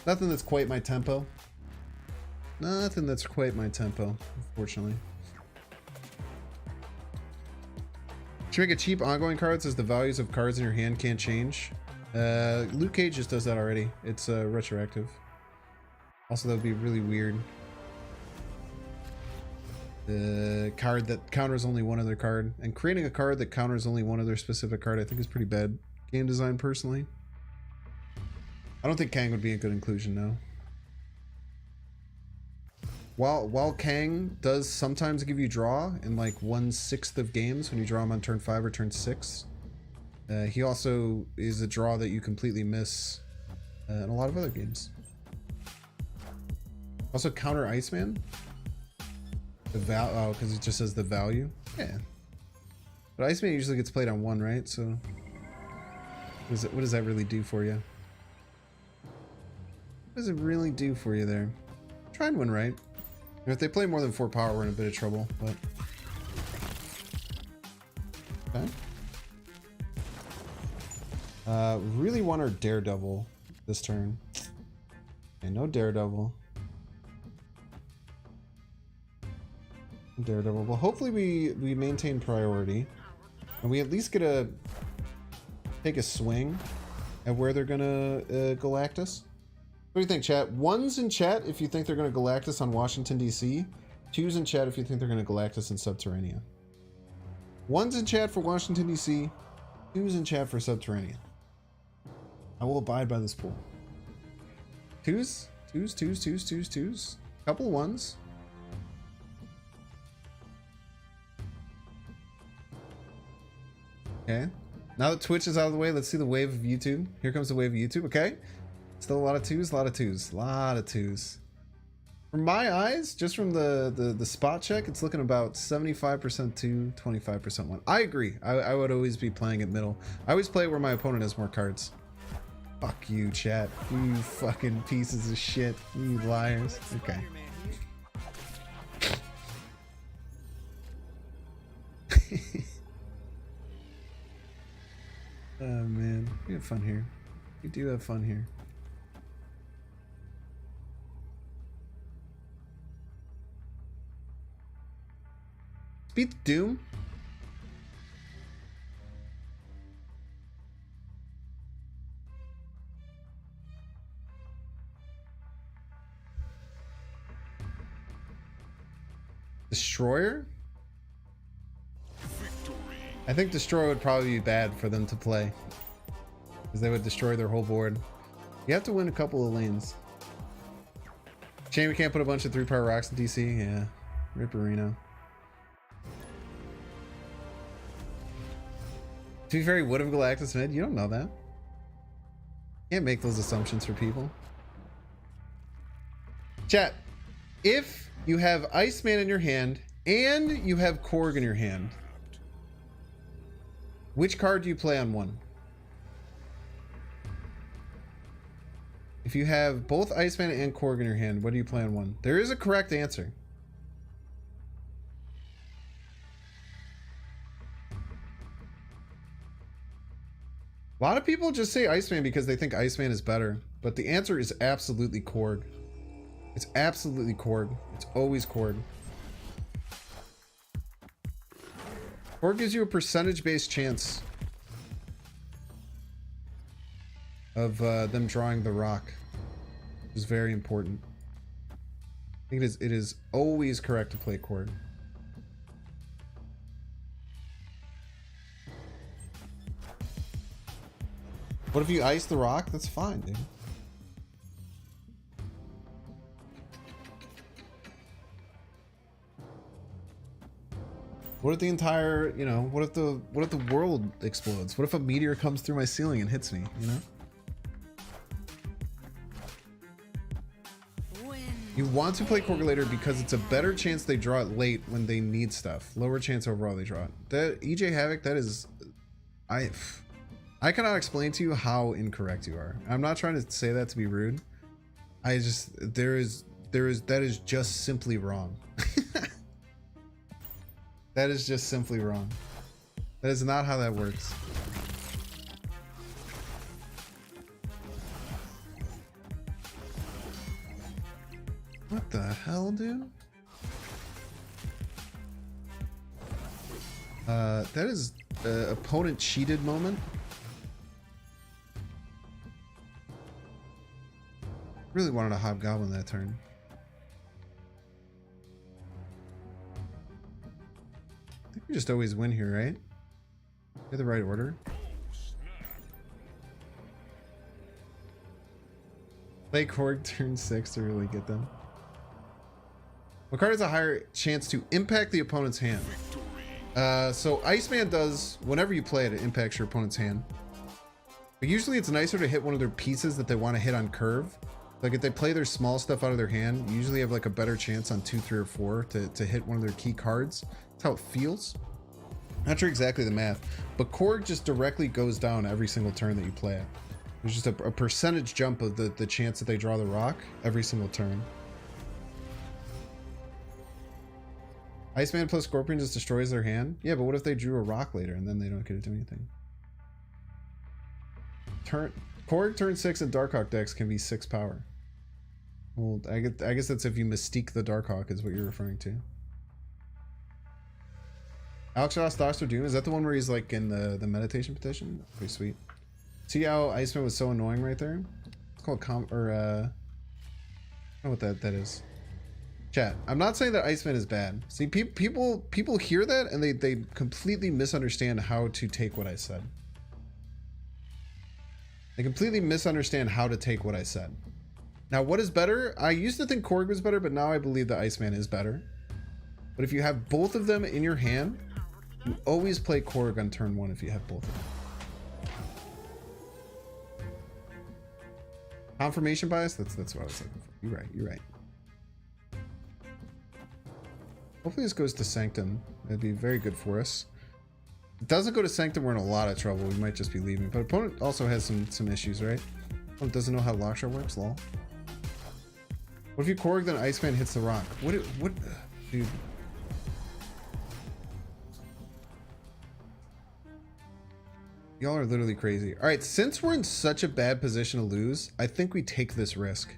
[SPEAKER 1] Nothing that's quite my tempo. Nothing that's quite my tempo, unfortunately. Should make a cheap ongoing card says the values of cards in your hand can't change. Luke Cage just does that already. It's retroactive. Also, that would be really weird. The card that counters only one other card. And creating a card that counters only one other specific card I think is pretty bad game design, personally. I don't think Kang would be a good inclusion, no. While Kang does sometimes give you draw in like 1/6 of games when you draw him on turn 5 or turn 6, he also is a draw that you completely miss in a lot of other games. Also counter Iceman. Oh, because it just says the value. Yeah, but Iceman usually gets played on 1, right? So what does that really do for you? What does it really do for you there? Try and win right. If they play more than 4 power, we're in a bit of trouble, but... Okay. Really want our Daredevil this turn. Okay, no Daredevil. Daredevil. Well, hopefully we maintain priority. And we at least get to take a swing at where they're gonna Galactus. What do you think, chat? 1s in chat if you think they're going to Galactus on Washington, D.C. 2s in chat if you think they're going to Galactus in Subterranea. 1s in chat for Washington, D.C. 2s in chat for Subterranea. I will abide by this pool. 2s? 2s. Couple of 1s. Okay. Now that Twitch is out of the way, let's see the wave of YouTube. Here comes the wave of YouTube. Okay. Still a lot of 2s, a lot of 2s, a lot of 2s. From my eyes, just from the spot check, it's looking about 75% 2, 25% 1. I agree. I would always be playing it middle. I always play where my opponent has more cards. Fuck you, chat. You fucking pieces of shit. You liars. Okay. Oh man, we have fun here. We do have fun here. Beat Doom. Destroyer?
[SPEAKER 3] Victory.
[SPEAKER 1] I think Destroyer would probably be bad for them to play, because they would destroy their whole board. You have to win a couple of lanes. Shame we can't put a bunch of 3-power rocks in DC. Yeah, Ripperino. To be fair, he would have Galactus mid. You don't know that. Can't make those assumptions for people. Chat, if you have Iceman in your hand and you have Korg in your hand, which card do you play on 1? If you have both Iceman and Korg in your hand, what do you play on 1? There is a correct answer. A lot of people just say Iceman because they think Iceman is better, but the answer is absolutely Korg. It's absolutely Korg. It's always Korg. Korg gives you a percentage-based chance of them drawing the rock, which is very important. I think it is always correct to play Korg. What if you ice the rock? That's fine, dude. What if the entire, you know, what if the world explodes? What if a meteor comes through my ceiling and hits me, you know?
[SPEAKER 2] When
[SPEAKER 1] You want to play Korg later because it's a better chance they draw it late when they need stuff. Lower chance overall they draw it. That EJ Havoc, that is, I cannot explain to you how incorrect you are. I'm not trying to say that to be rude. I just, that is just simply wrong. That is just simply wrong. That is not how that works. What the hell, dude? That is opponent cheated moment. Really wanted a hobgoblin that turn. I think we just always win here, right? Get the right order. Play Korg turn 6 to really get them. What card has a higher chance to impact the opponent's hand? So Iceman does, whenever you play it, it impacts your opponent's hand. But usually it's nicer to hit one of their pieces that they want to hit on curve. Like if they play their small stuff out of their hand, you usually have like a better chance on 2, 3, or 4 to hit one of their key cards. That's how it feels. Not sure exactly the math, but Korg just directly goes down every single turn that you play it. There's just a percentage jump of the chance that they draw the rock every single turn. Iceman plus Scorpion just destroys their hand? Yeah, but what if they drew a rock later and then they don't get to do anything? Korg turn 6 and Darkhawk decks can be 6 power. Well, I guess that's if you mystique the Darkhawk is what you're referring to. Alex Ross Dr. Doom, is that the one where he's like in the meditation petition? Pretty sweet. See how Iceman was so annoying right there? It's called I don't know what that is. Chat, I'm not saying that Iceman is bad. See, people hear that and they completely misunderstand how to take what I said. They completely misunderstand how to take what I said. Now, what is better? I used to think Korg was better, but now I believe that Iceman is better. But if you have both of them in your hand, you always play Korg on turn 1 if you have both of them. Confirmation bias? That's what I was looking for. You're right. Hopefully this goes to Sanctum. That'd be very good for us. If it doesn't go to Sanctum, we're in a lot of trouble. We might just be leaving. But opponent also has some issues, right? Opponent doesn't know how Lockshot works, lol. What if you Korg, then Iceman hits the rock? What, dude? Y'all are literally crazy. All right, since we're in such a bad position to lose, I think we take this risk.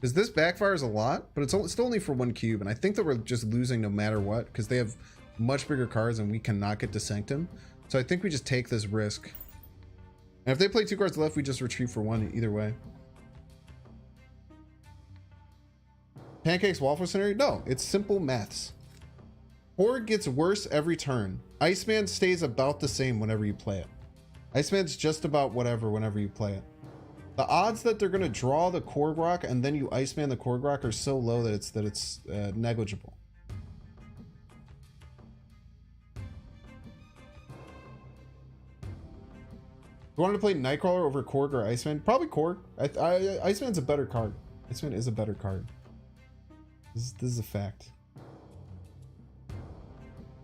[SPEAKER 1] Because this backfires a lot, but it's still only for 1 cube, and I think that we're just losing no matter what, because they have much bigger cards and we cannot get to Sanctum. So I think we just take this risk. And if they play 2 cards left, we just retreat for 1 either way. Pancakes Waffle scenario? No, it's simple maths. Horde gets worse every turn. Iceman stays about the same whenever you play it. Iceman's just about whatever whenever you play it. The odds that they're going to draw the Korg Rock and then you Iceman the Korg Rock are so low that it's negligible. You wanted to play Nightcrawler over Korg or Iceman? Probably Korg. Iceman's a better card. Iceman is a better card. This is a fact.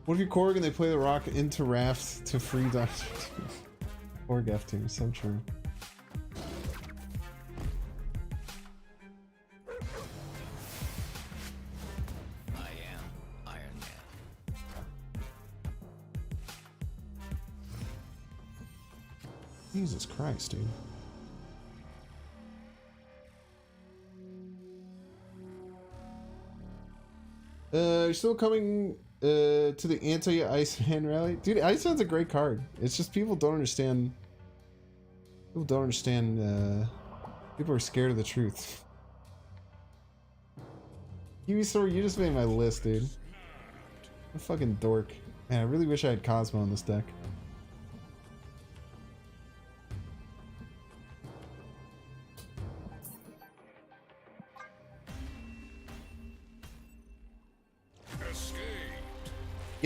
[SPEAKER 1] What if you Korg and they play the rock into Raft to free Dr. Korg F team? So true.
[SPEAKER 4] I am Iron Man.
[SPEAKER 1] Jesus Christ, dude. You're still coming to the anti-Iceman rally? Dude, Iceman's a great card. It's just people don't understand. People don't understand. People are scared of the truth. Kiwi Story, you just made my list, dude. I'm a fucking dork. Man, I really wish I had Cosmo in this deck.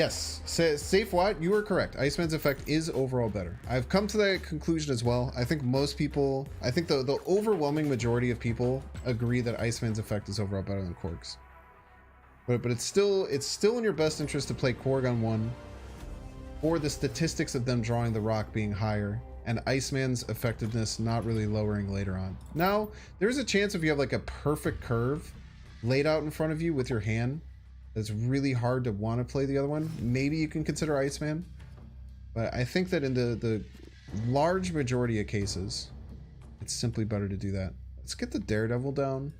[SPEAKER 1] Yes, Safe Watt, you are correct. Iceman's effect is overall better. I've come to that conclusion as well. I think most people, I think the overwhelming majority of people agree that Iceman's effect is overall better than Korg's. But it's still in your best interest to play Korg on 1 for the statistics of them drawing the rock being higher and Iceman's effectiveness not really lowering later on. Now, there's a chance if you have like a perfect curve laid out in front of you with your hand, it's really hard to want to play the other one. Maybe you can consider Iceman, but I think that in the large majority of cases, it's simply better to do that. Let's get the Daredevil down.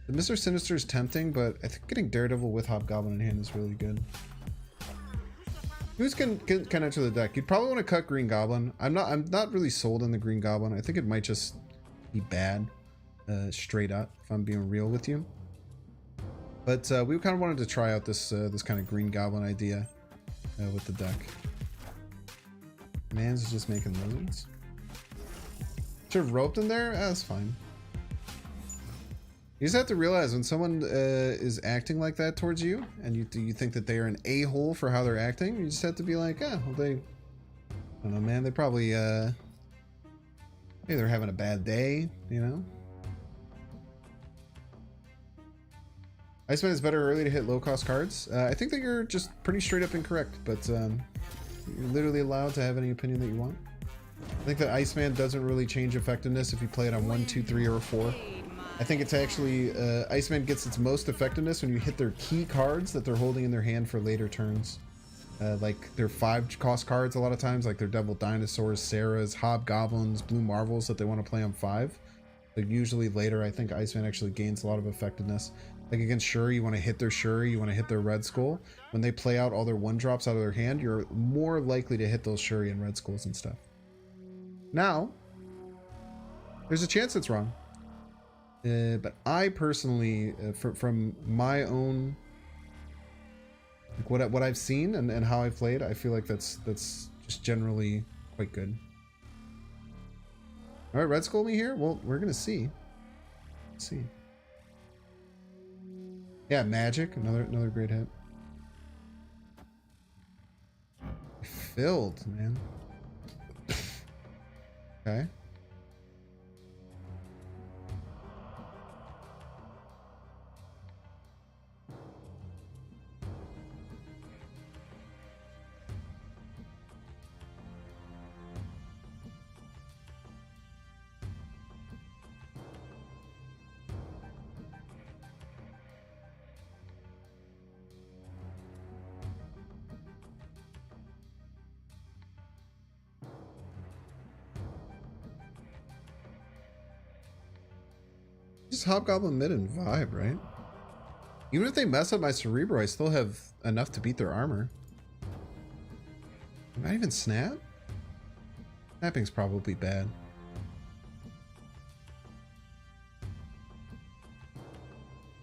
[SPEAKER 1] The Mr. Sinister is tempting, but I think getting Daredevil with Hobgoblin in hand is really good. Who's can enter the deck? You'd probably want to cut Green Goblin. I'm not really sold on the Green Goblin. I think it might just be bad, straight up, if I'm being real with you. But we kind of wanted to try out this this kind of Green Goblin idea with the deck. Man's just making lizards. Should have roped him there? That's fine. You just have to realize when someone is acting like that towards you, and you think that they are an a-hole for how they're acting, you just have to be like, well, I don't know, man, they probably, maybe they're having a bad day, you know? Iceman is better early to hit low-cost cards. I think that you're just pretty straight up incorrect, but you're literally allowed to have any opinion that you want. I think that Iceman doesn't really change effectiveness if you play it on 1, 2, 3, or 4. I think it's actually, Iceman gets its most effectiveness when you hit their key cards that they're holding in their hand for later turns. Like their 5-cost cards a lot of times, like their Devil Dinosaurs, Sarahs, Hobgoblins, Blue Marvels that they want to play on 5. But usually later, I think Iceman actually gains a lot of effectiveness. Like against Shuri, you want to hit their Shuri, you want to hit their Red Skull. When they play out all their 1-drops out of their hand, you're more likely to hit those Shuri and Red Skulls and stuff. Now, there's a chance it's wrong. But I personally, from my own, like what I've seen and how I've played, I feel like that's just generally quite good. All right, Red Skull me here? Well, we're gonna see. Let's see. Yeah, Magic, another great hit. Filled, man. Okay. Just Hobgoblin mid and vibe, right? Even if they mess up my Cerebro, I still have enough to beat their armor. Not even snap? Snapping's probably bad.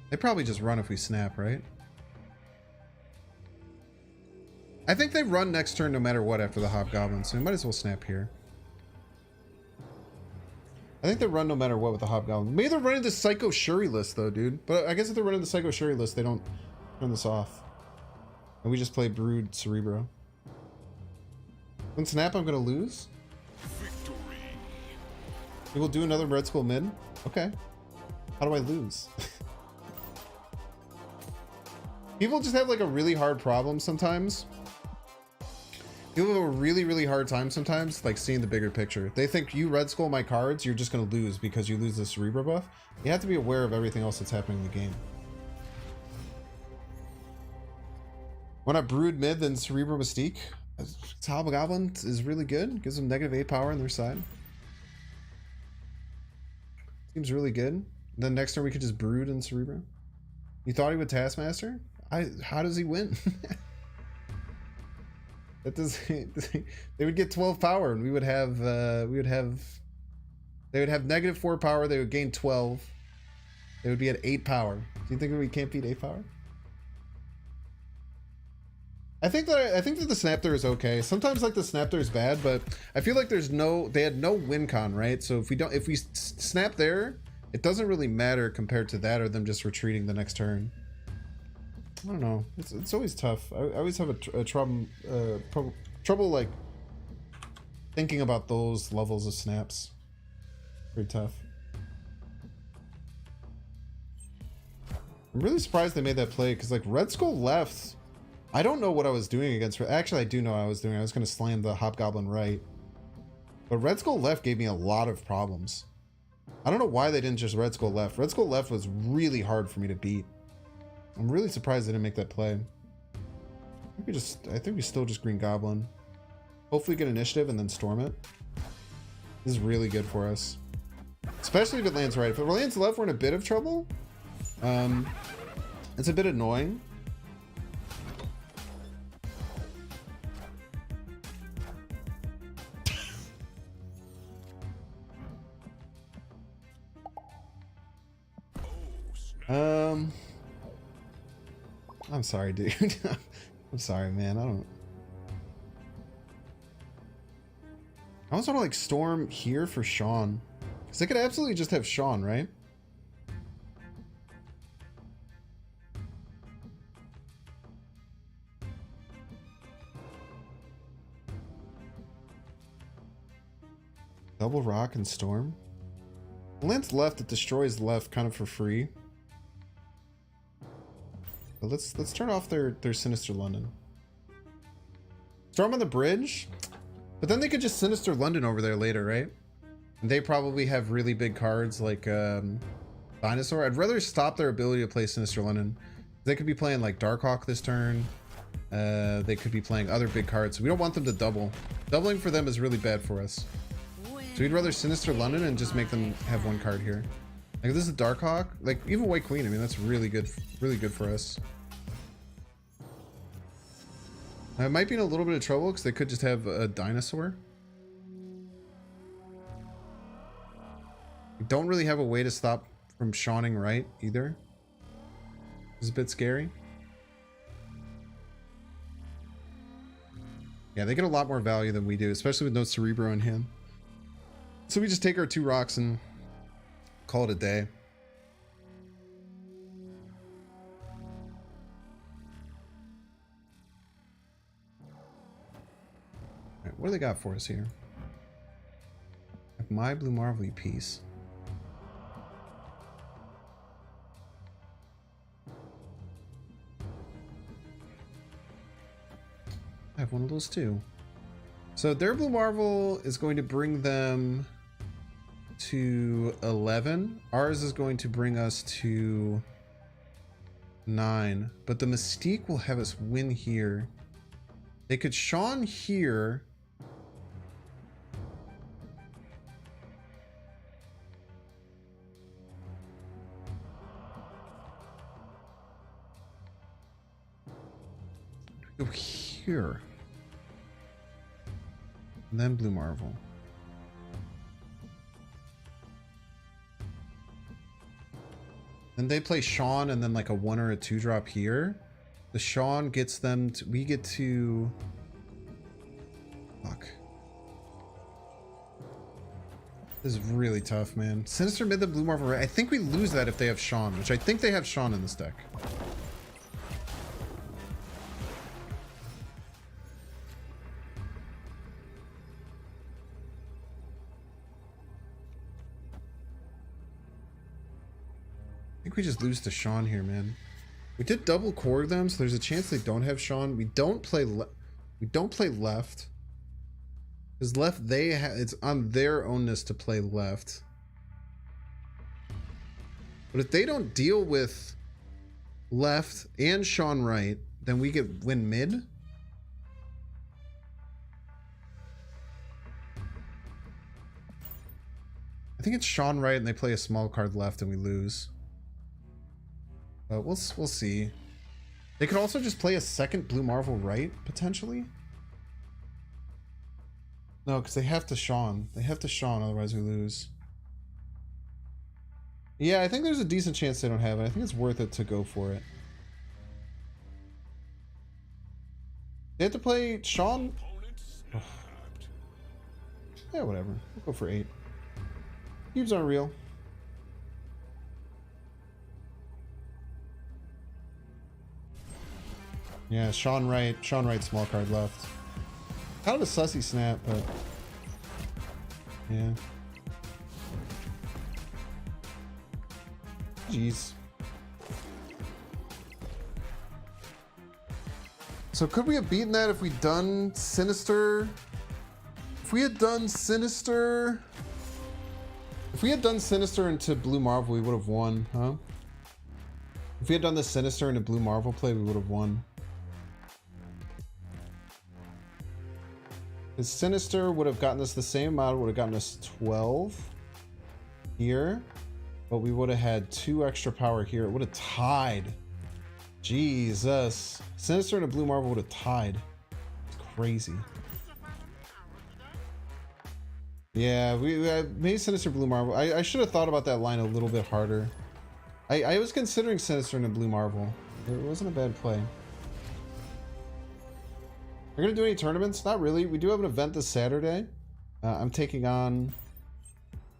[SPEAKER 1] They probably just run if we snap, right? I think they run next turn no matter what after the Hobgoblin, so we might as well snap here. I think they run no matter what with the Hobgoblin. Maybe they're running the Psycho Shuri list though, dude. But I guess if they're running the Psycho Shuri list, they don't turn this off. And we just play Brood Cerebro. When snap, I'm gonna lose.
[SPEAKER 3] Victory.
[SPEAKER 1] We will do another Red Skull mid. Okay. How do I lose? People just have like a really hard problem sometimes. People have a really hard time sometimes, like seeing the bigger picture. They think you Red Skull my cards, you're just gonna lose because you lose the Cerebro buff. You have to be aware of everything else that's happening in the game. When I Brood mid, then Cerebro Mystique. Hobgoblin is really good. Gives them -8 power on their side. Seems really good. Then next turn we could just Brood and Cerebro. You thought he would Taskmaster? How does he win? That does. They would get 12 power, and they would have -4 power. They would gain 12. They would be at 8 power. Do you think we can't beat 8 power? I think that the snap there is okay. Sometimes like the snap there is bad, but I feel like they had no win con, right? So if we snap there, it doesn't really matter compared to that or them just retreating the next turn. I don't know. It's always tough. I always have a trouble like thinking about those levels of snaps. Pretty tough. I'm really surprised they made that play because like Red Skull left. I don't know what I was doing against her. Actually, I do know what I was doing. I was going to slam the Hobgoblin right. But Red Skull left gave me a lot of problems. I don't know why they didn't just Red Skull left. Red Skull left was really hard for me to beat. I'm really surprised they didn't make that play. I think we still just Green Goblin. Hopefully get initiative and then storm it. This is really good for us. Especially if it lands right. If it lands left, we're in a bit of trouble. It's a bit annoying. I'm sorry, dude. I'm sorry, man. I almost want to like storm here for Sean. Because they could absolutely just have Sean, right? Double rock and storm. Lance left, it destroys left kind of for free. But let's turn off their Sinister London. Storm on the bridge, but then they could just Sinister London over there later, right? And they probably have really big cards like Dinosaur. I'd rather stop their ability to play Sinister London. They could be playing like Darkhawk this turn. They could be playing other big cards. We don't want them to double. Doubling for them is really bad for us. So we'd rather Sinister London and just make them have one card here. Like if this is Darkhawk, like even White Queen, I mean that's really good for us. I might be in a little bit of trouble because they could just have a Dinosaur. We don't really have a way to stop from Shawning right either. It's a bit scary. Yeah, they get a lot more value than we do, especially with no Cerebro in hand. So we just take our 2 rocks and call it a day. Alright, what do they got for us here? My Blue Marvel piece. I have one of those too. So their Blue Marvel is going to bring them to 11. Ours is going to bring us to 9. But the Mystique will have us win here. They could Sean here. Go here. And then Blue Marvel. Then they play Sean and then like a 1 or a 2 drop here. The Sean gets them to, we get to, fuck. This is really tough, man. Sinister mid the Blue Marvel, I think we lose that if they have Sean, which I think they have Sean in this deck. I think we just lose to Sean here, man. We did double core them, so there's a chance they don't have Sean. We don't play left. Because left, it's on their ownness to play left. But if they don't deal with left and Sean right, then we get win mid. I think it's Sean right and they play a small card left and we lose. But we'll see. They could also just play a second Blue Marvel right, potentially. No, because they have to Sean. They have to Sean, otherwise we lose. Yeah, I think there's a decent chance they don't have it. I think it's worth it to go for it. They have to play Sean? Oh. Yeah, whatever. We'll go for 8. Cubes aren't real. Yeah, Sean Wright small card left. Kind of a sussy snap, but yeah. Jeez. So could we have beaten that if we'd done Sinister? If we had done Sinister into Blue Marvel, we would have won, huh? If we had done the Sinister into Blue Marvel play, we would have won. The Sinister would have gotten us the same amount, would have gotten us 12 here, but we would have had 2 extra power here. It would have tied. Jesus. Sinister and a Blue Marvel would have tied. It's crazy. Yeah, we maybe Sinister Blue Marvel. I should have thought about that line a little bit harder. I was considering Sinister and a Blue Marvel. It wasn't a bad play. We're gonna do any tournaments? Not really. We do have an event this Saturday. I'm taking on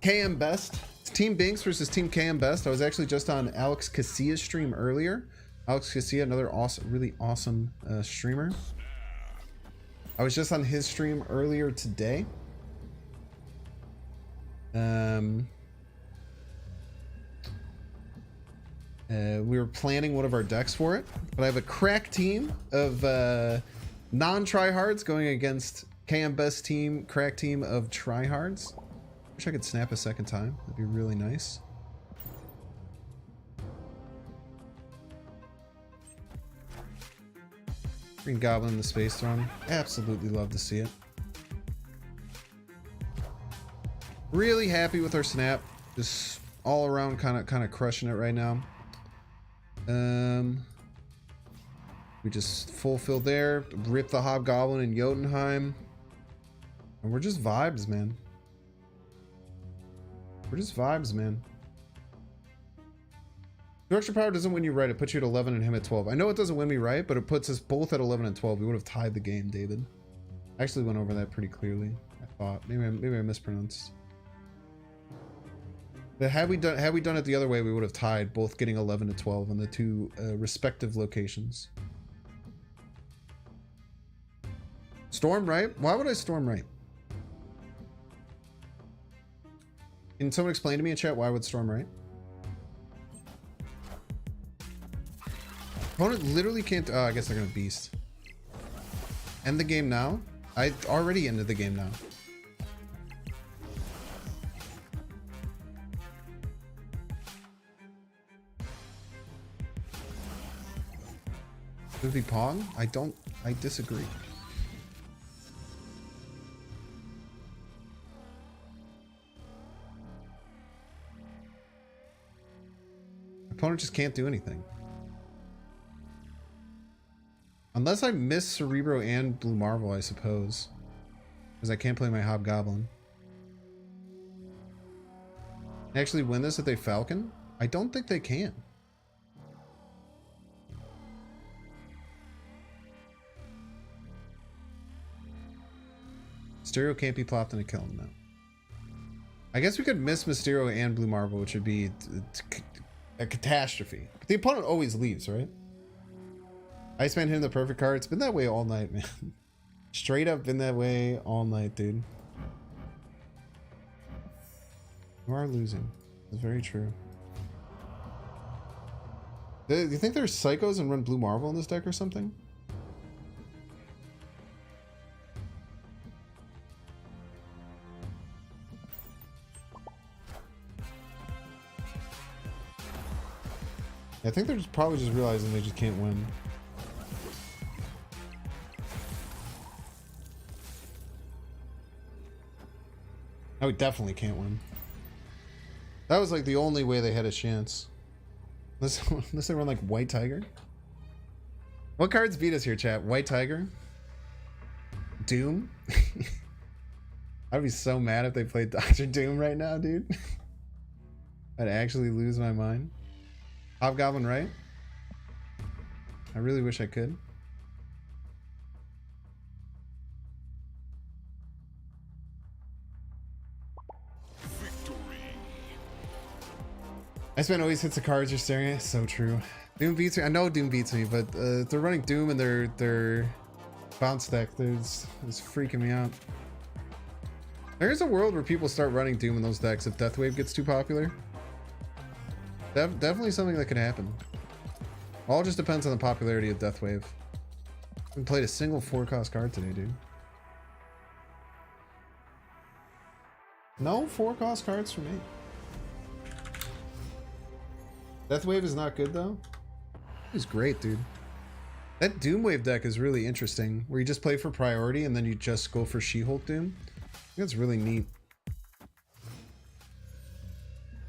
[SPEAKER 1] KM Best. It's Team Binks versus Team KM Best. I was actually just on Alex Casillas' stream earlier. Alex Casilla, another awesome, really awesome streamer. I was just on his stream earlier today. We were planning one of our decks for it, but I have a crack team of non-tryhards going against KM Best team, crack team of tryhards. Wish I could snap a second time. That'd be really nice. Green Goblin in the Space Throne. Absolutely love to see it. Really happy with our snap. Just all around kind of crushing it right now. We just fulfill there, rip the Hobgoblin in Jotunheim. And we're just vibes, man. We're just vibes, man. 2 extra power doesn't win you right. It puts you at 11 and him at 12. I know it doesn't win me right, but it puts us both at 11 and 12. We would have tied the game, David. I actually went over that pretty clearly. I thought maybe I mispronounced. But had we done it the other way, we would have tied, both getting 11 to 12 on the 2 respective locations. Storm right? Why would I storm right? Can someone explain to me in chat why I would storm right? Opponent literally can't. Oh, I guess they're gonna beast. End the game now? I already ended the game now. Would it be Pong? I disagree. Opponent just can't do anything. Unless I miss Cerebro and Blue Marvel, I suppose. Because I can't play my Hobgoblin. They actually win this if they Falcon? I don't think they can. Mysterio can't be plopped into kill him now. I guess we could miss Mysterio and Blue Marvel, which would be a catastrophe. But the opponent always leaves, right? Iceman hitting the perfect card. It's been that way all night, man. Straight up been that way all night, dude. You are losing. It's very true. Do you think there's psychos and run Blue Marvel in this deck or something? I think they're probably just realizing they just can't win. No, we definitely can't win. That was like the only way they had a chance. Unless they run like White Tiger. What cards beat us here, chat? White Tiger? Doom? I'd be so mad if they played Dr. Doom right now, dude. I'd actually lose my mind. Hobgoblin, right? I really wish I could. Iceman always hits the cards you're staring at. So true. Doom beats me. I know Doom beats me, but if they're running Doom and their bounce deck, it's freaking me out. There is a world where people start running Doom in those decks if Deathwave gets too popular. Definitely something that could happen. All just depends on the popularity of Deathwave. I haven't played a single 4-cost card today, dude. No 4-cost cards for me. Deathwave is not good though. It's great, dude. That Doomwave deck is really interesting, where you just play for priority and then you just go for She-Hulk Doom. I think that's really neat.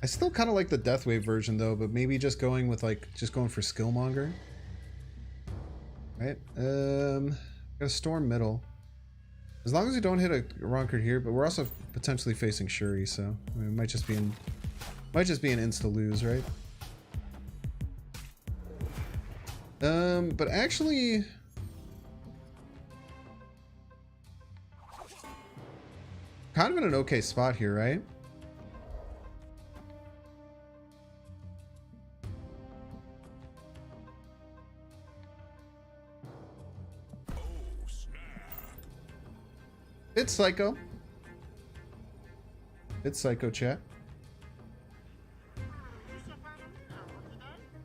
[SPEAKER 1] I still kind of like the Deathwave version though, but maybe just going with like going for Skillmonger. Right? Got Storm middle. As long as we don't hit a wrong card here, but we're also potentially facing Shuri, so I mean, it might just be an insta lose, right? But actually, kind of in an okay spot here, right? It's Psycho. It's Psycho, chat. But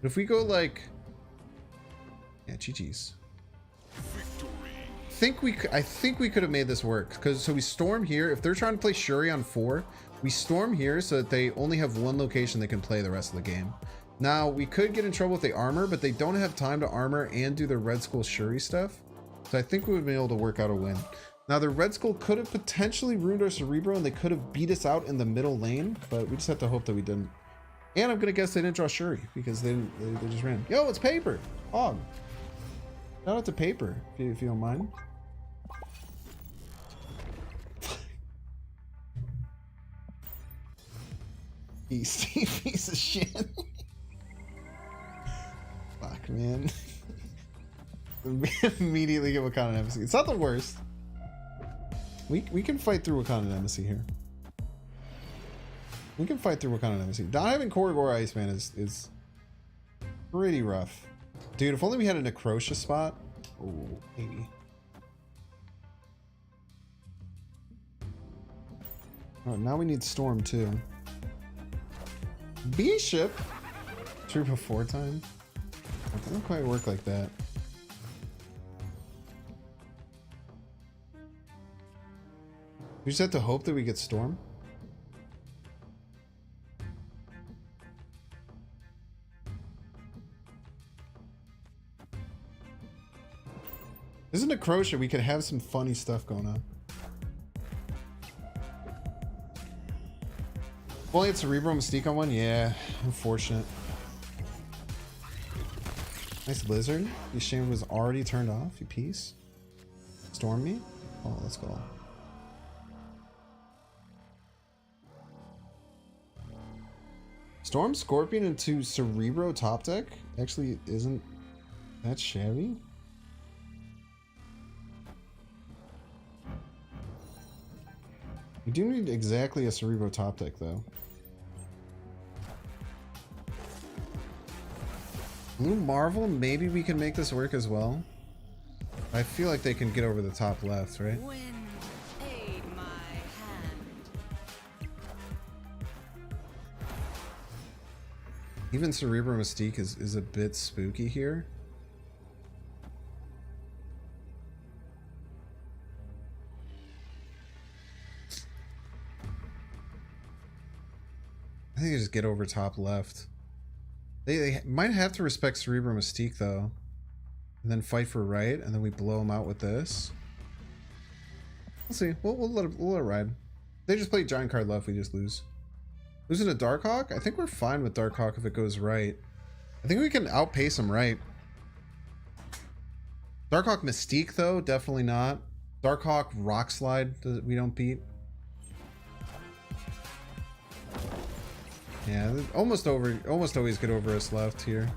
[SPEAKER 1] if we go like, yeah, GG's. I think we could have made this work, because so we storm here. If they're trying to play Shuri on 4, we storm here so that they only have one location they can play the rest of the game. Now we could get in trouble with the armor, but they don't have time to armor and do the Red Skull Shuri stuff. So I think we would have been able to work out a win. Now the Red Skull could have potentially ruined our Cerebro and they could have beat us out in the middle lane, but we just have to hope that we didn't. And I'm gonna guess they didn't draw Shuri because they just ran. Yo, it's Paper. Hog. Shout out to Paper if you don't mind. Piece of shit. Fuck, man. Immediately get Wakanda Embassy. It's not the worst. We can fight through Wakanda Embassy here. We can fight through Wakanda Embassy. Not having Korigor Iceman is pretty rough. Dude, if only we had a Necrotia spot. Oh, maybe. Oh, now we need Storm too. Bishop? True before time? It doesn't quite work like that. We just have to hope that we get Storm. Isn't it Necrotia? We could have some funny stuff going on. Only had Cerebro Mystique on one? Yeah, unfortunate. Nice Lizard. You shame was already turned off, you piece. Storm me? Oh, let's go. Storm Scorpion into Cerebro top deck actually isn't that shabby. We do need exactly a Cerebro top deck though. Blue Marvel, maybe we can make this work as well. I feel like they can get over the top left, right?
[SPEAKER 2] Wind, aid my hand.
[SPEAKER 1] Even Cerebro Mystique is a bit spooky here. I think they just get over top left. They might have to respect Cerebro Mystique though. And then fight for right, and then we blow them out with this. We'll see. We'll let it ride. They just play giant card left, we just lose. Losing to Darkhawk? I think we're fine with Darkhawk if it goes right. I think we can outpace him right. Darkhawk Mystique though, definitely not. Darkhawk Rock Slide, we don't beat. Yeah, almost always get over us left here.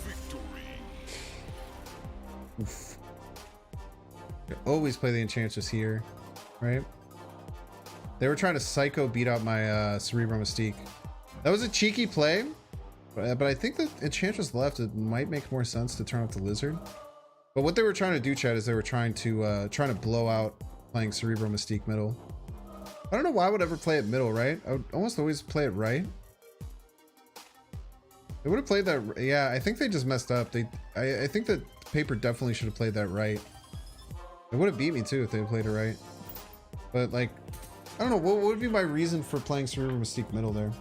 [SPEAKER 3] Victory.
[SPEAKER 1] Oof. I always play the Enchantress here, right? They were trying to psycho beat out my Cerebro Mystique. That was a cheeky play, but I think that Enchantress left. It might make more sense to turn off the Lizard. But what they were trying to do, Chad, is they were trying to blow out playing Cerebro Mystique middle. I don't know why I would ever play it middle, right? I would almost always play it right. They would have played that. Yeah, I think they just messed up. I think that Paper definitely should have played that right. It would have beat me too if they played it right. But like, I don't know. What would be my reason for playing Cerebro Mystique middle there?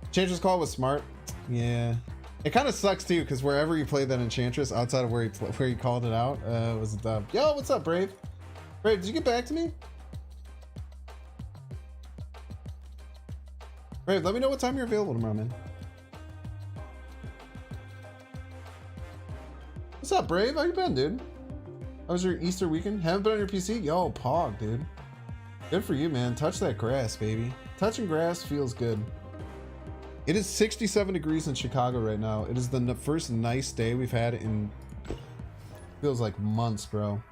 [SPEAKER 1] Enchantress call was smart. Yeah. It kind of sucks too, because wherever you played that Enchantress, outside of where you called it out, was a dub. Yo, what's up, Brave? Brave, did you get back to me? Brave, let me know what time you're available tomorrow, man. What's up, Brave? How you been, dude? How was your Easter weekend? Haven't been on your PC? Yo, Pog, dude. Good for you, man. Touch that grass, baby. Touching grass feels good. It is 67 degrees in Chicago right now. It is the first nice day we've had in feels like months, bro.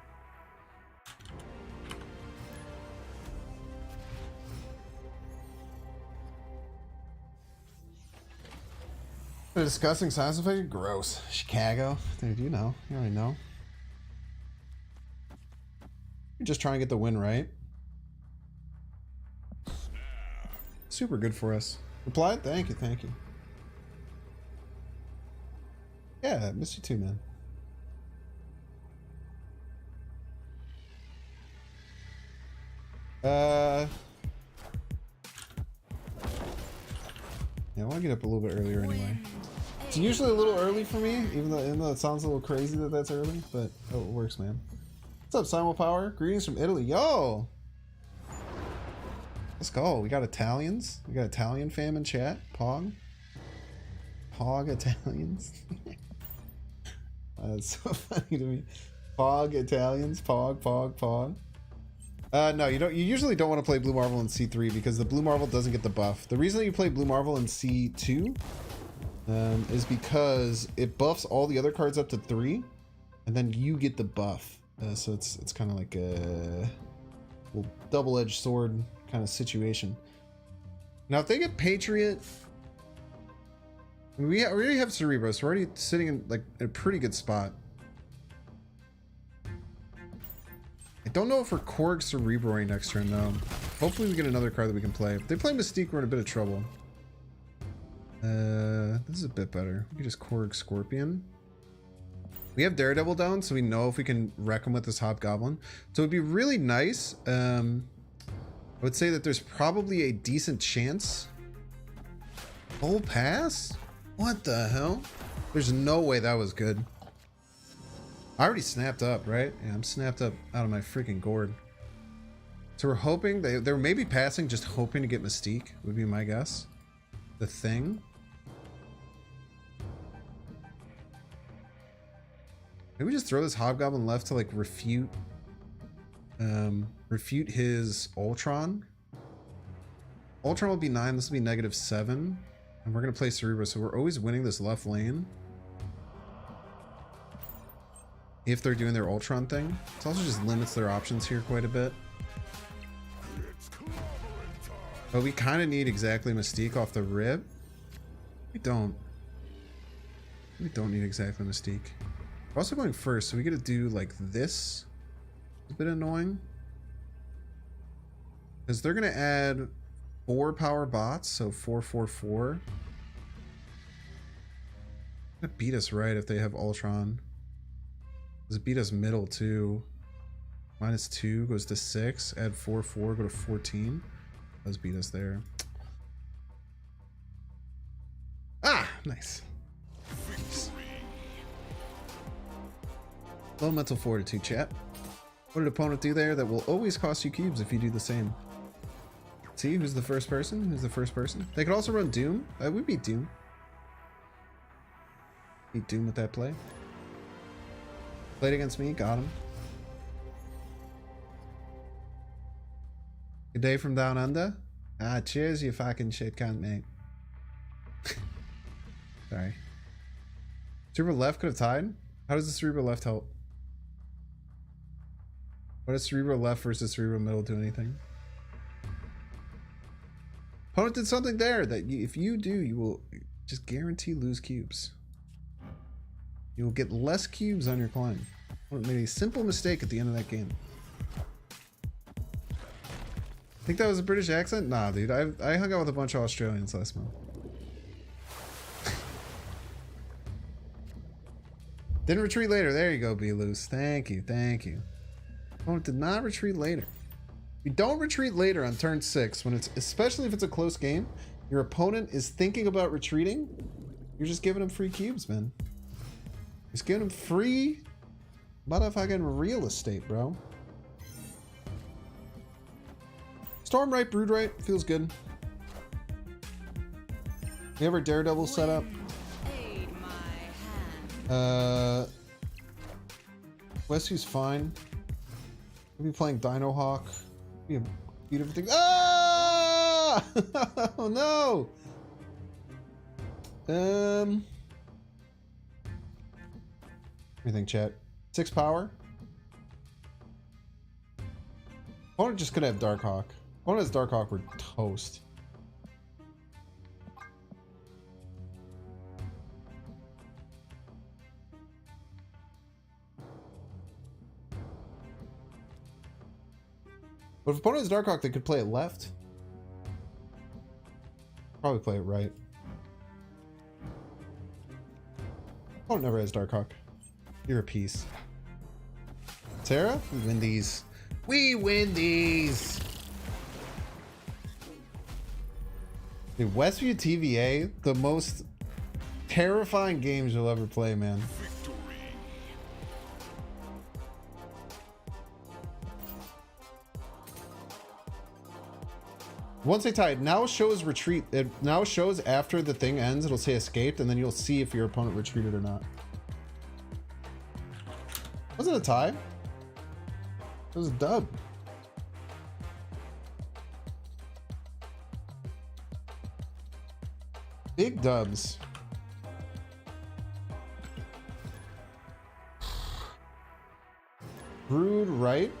[SPEAKER 1] They're discussing science effect. Gross. Chicago, dude. You know. You already know. You're just trying to get the win, right? Super good for us. Replied? Thank you, thank you. Yeah, I miss you too, man. Yeah, I want to get up a little bit earlier anyway. It's usually a little early for me, even though it sounds a little crazy that that's early, but oh, it works, man. What's up, Simul Power? Greetings from Italy. Yo! Let's go. We got Italians. We got Italian fam in chat. Pog. Pog Italians. That's so funny to me. Pog Italians. Pog, Pog, Pog. No, you don't. You usually don't want to play Blue Marvel in C3 because the Blue Marvel doesn't get the buff. The reason that you play Blue Marvel in C2 is because it buffs all the other cards up to 3, and then you get the buff. So it's kind of like a little double-edged sword kind of situation. Now, if they get Patriot, I mean, we already have Cerebro, so we're already sitting in like a pretty good spot. I don't know if we're Korg Cerebroing next turn though. Hopefully we get another card that we can play. If they play Mystique, we're in a bit of trouble. This is a bit better. We can just Korg Scorpion. We have Daredevil down, so we know if we can wreck him with this Hobgoblin. So it'd be really nice. I would say that there's probably a decent chance. Full pass? What the hell? There's no way that was good. I already snapped up, right? Yeah, I'm snapped up out of my freaking gourd. So we're hoping they were maybe passing, just hoping to get Mystique, would be my guess. The Thing. Maybe we just throw this Hobgoblin left to like refute his Ultron. Ultron will be 9, this will be -7. And we're gonna play Cerebro, so we're always winning this left lane. If they're doing their Ultron thing. It also just limits their options here quite a bit. But we kind of need exactly Mystique off the rip. We don't. We don't need exactly Mystique. We're also going first, so we get to do like this. It's a bit annoying. Because they're going to add 4 power bots, so 4, 4, 4. Gonna beat us right if they have Ultron. Does it beat us middle too? -2 goes to 6. Add 4, 4, go to 14. Does beat us there. Ah, nice. Low mental fortitude, chat. What did opponent do there that will always cost you cubes if you do the same? See, who's the first person? Who's the first person? They could also run Doom. We beat Doom. Beat Doom with that play. Played against me, got him. Good day from down under. Ah, cheers, you fucking shit cunt, mate. Sorry. Cerebro left could have tied? How does the Cerebro left help? What does Cerebro left versus Cerebro middle do anything? Opponent did something there that if you do, you will just guarantee lose cubes. You will get less cubes on your climb. Opponent made a simple mistake at the end of that game. Think that was a British accent? Nah, dude. I hung out with a bunch of Australians last month. Didn't retreat later. There you go, Be Loose. Thank you. Thank you. Opponent did not retreat later. You don't retreat later on turn 6 when it's, especially if it's a close game, your opponent is thinking about retreating. You're just giving him free cubes, man. Just giving him free motherfucking real estate, bro. Storm right, Brood right. Feels good. We have our Daredevil set up.
[SPEAKER 2] Aid my hand.
[SPEAKER 1] Westview's fine. We'll be playing Dino Hawk. Be a beautiful thing. Ah! Oh no! What do you think, chat? 6 power? Opponent just could have Dark Hawk. Opponent has Dark Hawk, we're toast. But if opponent has Dark Hawk, they could play it left. Probably play it right. Opponent never has Dark Hawk. You're a piece. Sarah, we win these. We win these! Dude, Westview TVA, the most terrifying games you'll ever play, man. Once they tie, it now shows retreat. It now shows after the thing ends, it'll say escaped, and then you'll see if your opponent retreated or not. Was it a tie? It was a dub. Big dubs. Brood right?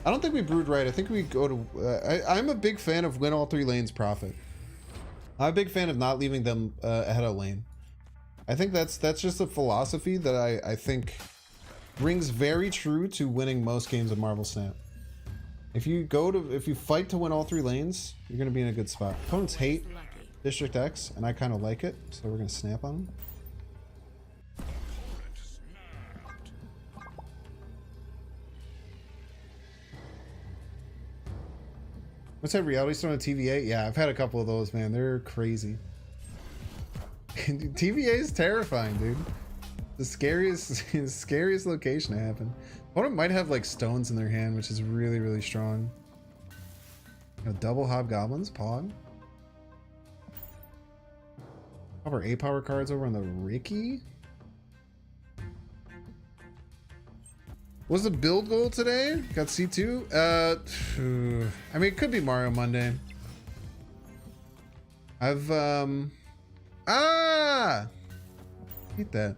[SPEAKER 1] I don't think we brood right. I think we go to... I'm a big fan of win all 3 lanes profit. I'm a big fan of not leaving them ahead of lane. I think that's just a philosophy that I think rings very true to winning most games of Marvel Snap. If you fight to win all 3 lanes, you're gonna be in a good spot. Opponents hate District X, and I kind of like it, so we're gonna snap on them. What's that Reality Stone on TVA? Yeah, I've had a couple of those, man. They're crazy. TVA is terrifying, dude. The scariest location to happen. Opponent might have like stones in their hand, which is really, really strong. You know, double hobgoblins, Pog. Have our 8 power cards over on the Ricky. What's the build goal today? Got C2? I mean, it could be Mario Monday. I've, hate that.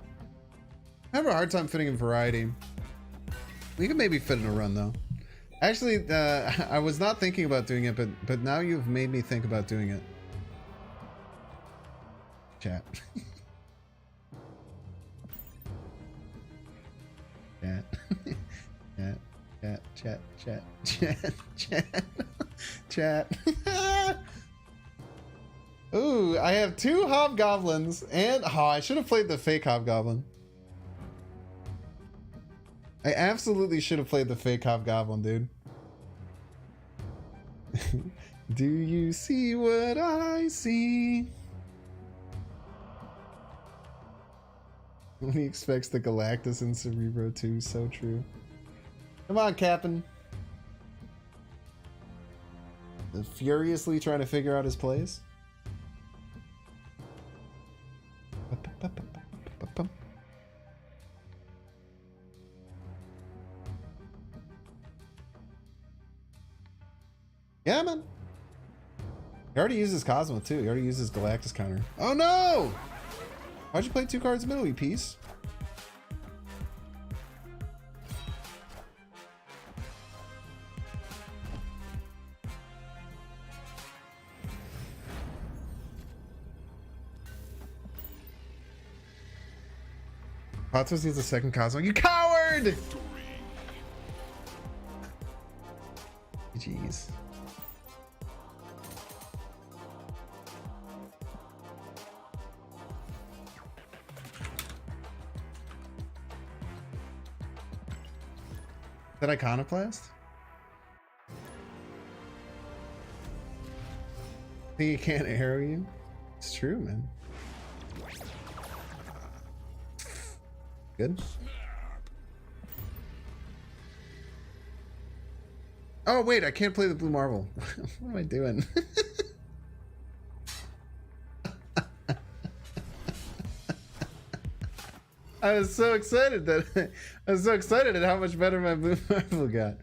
[SPEAKER 1] I have a hard time fitting in variety. We could maybe fit in a run, though. Actually, I was not thinking about doing it, but now you've made me think about doing it. Chat. Chat. Ooh, I have 2 hobgoblins and I should have played the fake hobgoblin. I absolutely should have played the fake hobgoblin, dude. Do you see what I see? When he expects the Galactus and Cerebro too, so true. Come on, Captain. Furiously trying to figure out his plays. Yeah, man. He already uses Cosmo too. He already uses Galactus counter. Oh no! Why'd you play 2 cards middle, you piece? Patos needs a second Cosmo. You coward! Jeez. That iconoclast? Think he can't arrow you? It's true, man. Good. Oh wait, I can't play the blue marble. What am I doing? I was so excited at how much better my blue marble got.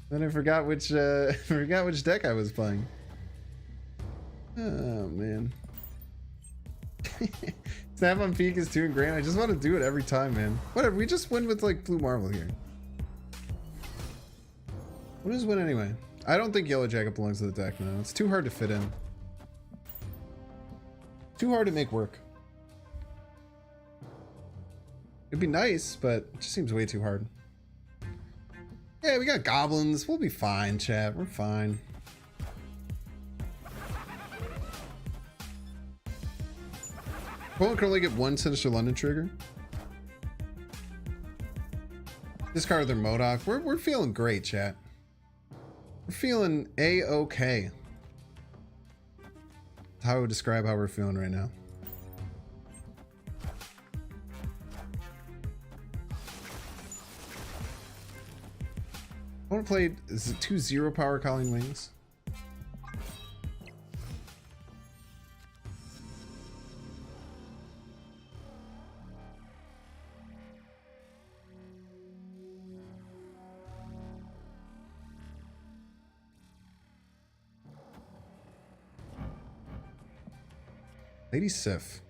[SPEAKER 1] Then I forgot which deck I was playing. Oh man. Snap on peak is 2 grand. I just want to do it every time, man. Whatever, we just win with like blue marble here. What is win anyway? I don't think Yellow Jacket belongs to the deck now. It's too hard to fit in. Too hard to make work. It'd be nice, but it just seems way too hard. Yeah, we got goblins. We'll be fine, chat. We're fine. Opponent can only get 1 Sinister London trigger. Discard their Modok. We're feeling great, chat. We're feeling A-okay. That's how I would describe how we're feeling right now. I want to play, is it 2 0 power Calling Wings? Lady Sif.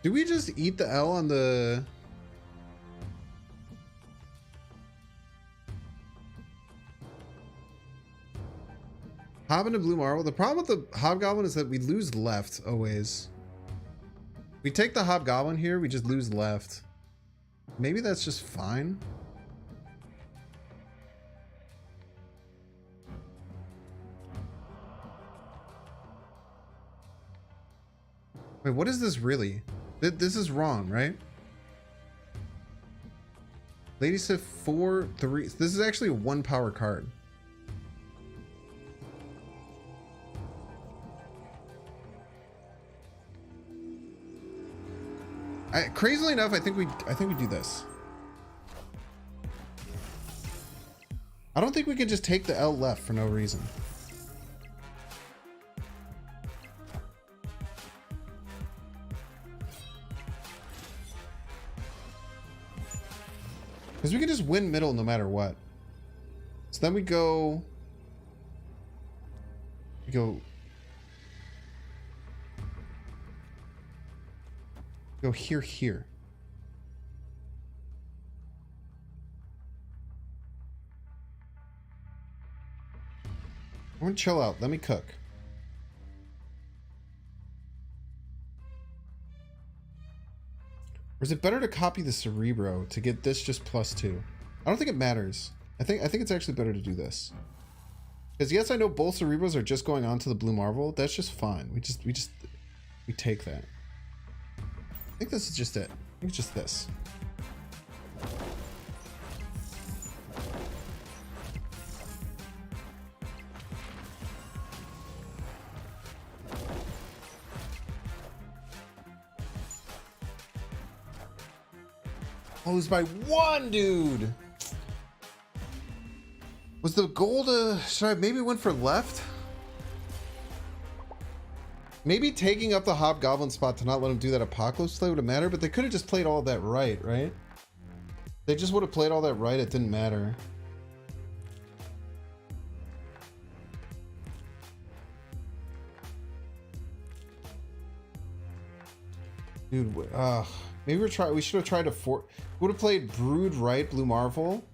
[SPEAKER 1] Do we just eat the L on the... Hob into blue marble? The problem with the Hobgoblin is that we lose left always. We take the Hobgoblin here, we just lose left. Maybe that's just fine. Wait, what is this really? This is wrong, right? Lady Sif 4-3. This is actually a 1 power card. Crazily enough, I think we do this. I don't think we can just take the L left for no reason. Because we can just win middle no matter what. So then we go here. I'm gonna chill out. Let me cook. Or is it better to copy the Cerebro to get this just +2? I don't think it matters. I think it's actually better to do this. Because yes, I know both Cerebros are just going on to the blue marble. That's just fine. We take that. I think this is just it. I think it's just this. Oh, it was by 1, dude. Was the goal to... Should I maybe went for left? Maybe taking up the Hobgoblin spot to not let him do that Apocalypse play would have mattered, but they could have just played all of that right? They just would have played all that right, it didn't matter. Dude, maybe we should have tried to would have played Brood right, Blue Marvel,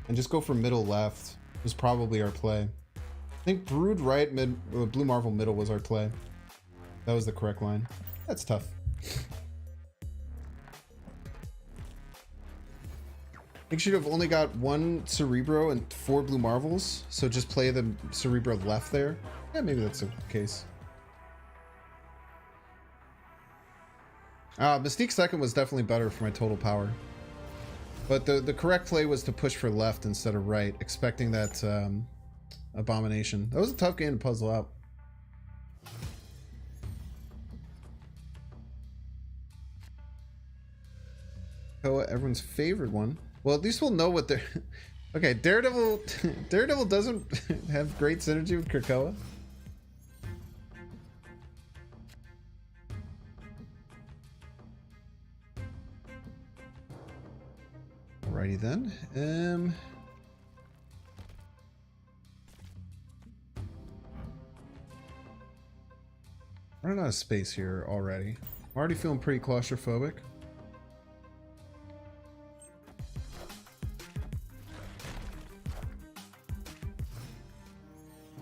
[SPEAKER 1] and just go for middle left. Was probably our play. I think Brood right, Blue Marvel middle was our play. That was the correct line. That's tough. I think she'd have only got 1 Cerebro and 4 Blue Marvels, so just play the Cerebro left there. Yeah, maybe that's the case. Mystique second was definitely better for my total power. But the correct play was to push for left instead of right, expecting that abomination. That was a tough game to puzzle out. Oh, everyone's favorite one. Well, at least we'll know what they're... Okay, Daredevil doesn't have great synergy with Krakoa. Alrighty then. Running out of space here already. I'm already feeling pretty claustrophobic.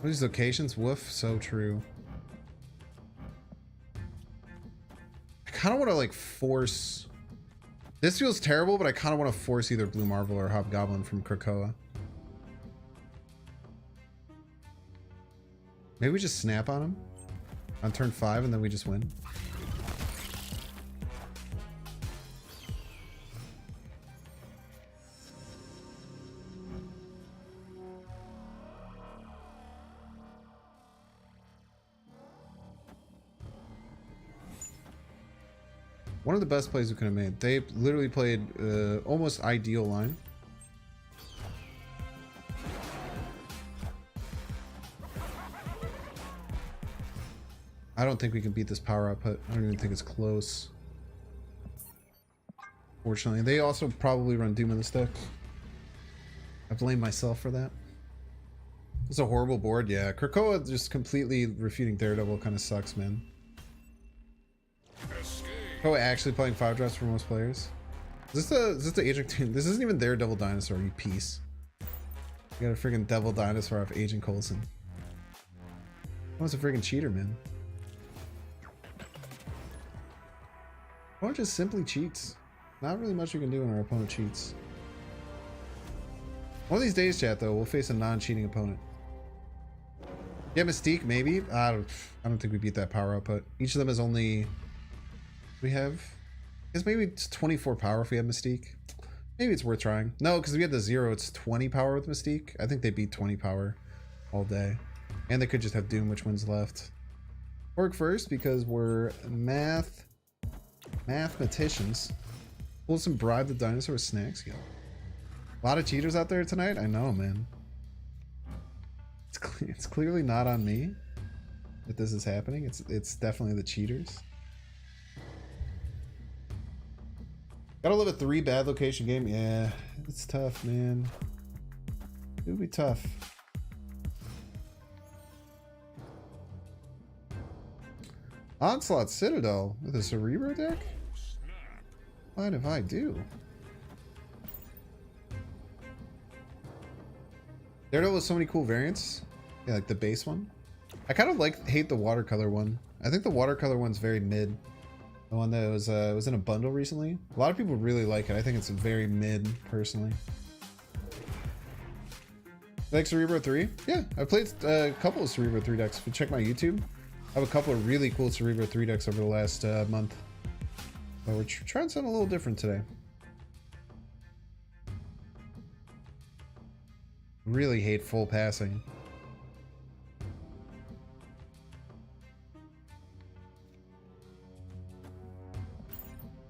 [SPEAKER 1] These locations, woof, so true. I kind of want to like force... This feels terrible, but I kind of want to force either Blue Marvel or Hobgoblin from Krakoa. Maybe we just snap on him on turn 5 and then we just win. One of the best plays we could have made. They literally played almost ideal line. I don't think we can beat this power output. I don't even think it's close. Fortunately, they also probably run Doom in the stick. I blame myself for that. It's a horrible board. Yeah, Krakoa just completely refuting Daredevil kind of sucks, man. Oh, actually playing 5 drops for most players. Is this the Agent team? This isn't even their Devil Dinosaur, you piece. You got a freaking Devil Dinosaur off Agent Coulson. Oh, it's a freaking cheater, man. Or just simply cheats. Not really much we can do when our opponent cheats. One of these days, chat, though, we'll face a non-cheating opponent. Yeah, Mystique, maybe. I don't think we beat that power output. Each of them is only... We have, I guess maybe it's 24 power if we have Mystique. Maybe it's worth trying. No, because we had the 0, it's 20 power with Mystique. I think they beat 20 power all day. And they could just have Doom, which wins left. Work first because we're mathematicians. Pull some bribe the dinosaur with snacks. Yo. A lot of cheaters out there tonight? I know, man. It's clearly not on me that this is happening. It's definitely the cheaters. Gotta live a 3 bad location game. Yeah, it's tough, man. It would be tough. Onslaught Citadel with a Cerebro deck? What if I do? Daredevil has so many cool variants. Yeah, like the base one. I kind of hate the watercolor one. I think the watercolor one's very mid. The one that was in a bundle recently. A lot of people really like it. I think it's very mid, personally. Like Cerebro 3? Yeah, I've played a couple of Cerebro 3 decks. If you check my YouTube, I have a couple of really cool Cerebro 3 decks over the last month. But we're trying something a little different today. Really hate full passing.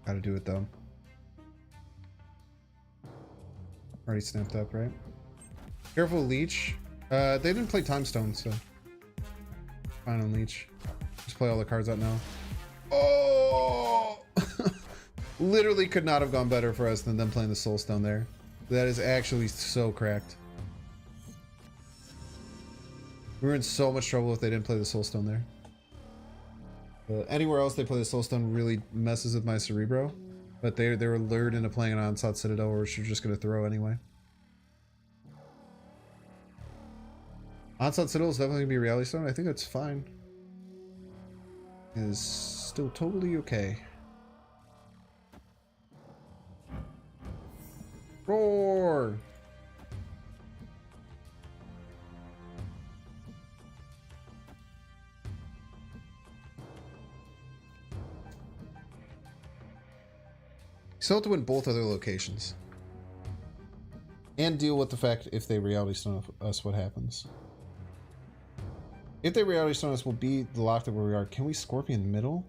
[SPEAKER 1] Gotta do it though. Already snapped up, right? Careful, Leech. They didn't play Time Stone, so fine on Leech. Just play all the cards out now. Oh! Literally could not have gone better for us than them playing the Soul Stone there. That is actually so cracked. We were in so much trouble if they didn't play the Soul Stone there. Anywhere else they play the Soulstone really messes with my Cerebro, but they were lured into playing an Onslaught Citadel, which you're just gonna throw anyway. Onslaught Citadel is definitely gonna be Reality Stone. I think that's fine. It is still totally okay. Roar! Still have to win both other locations. And deal with the fact if they Reality Stone us, what happens. If they Reality Stone us, we'll be locked up where we are. Can we Scorpion middle?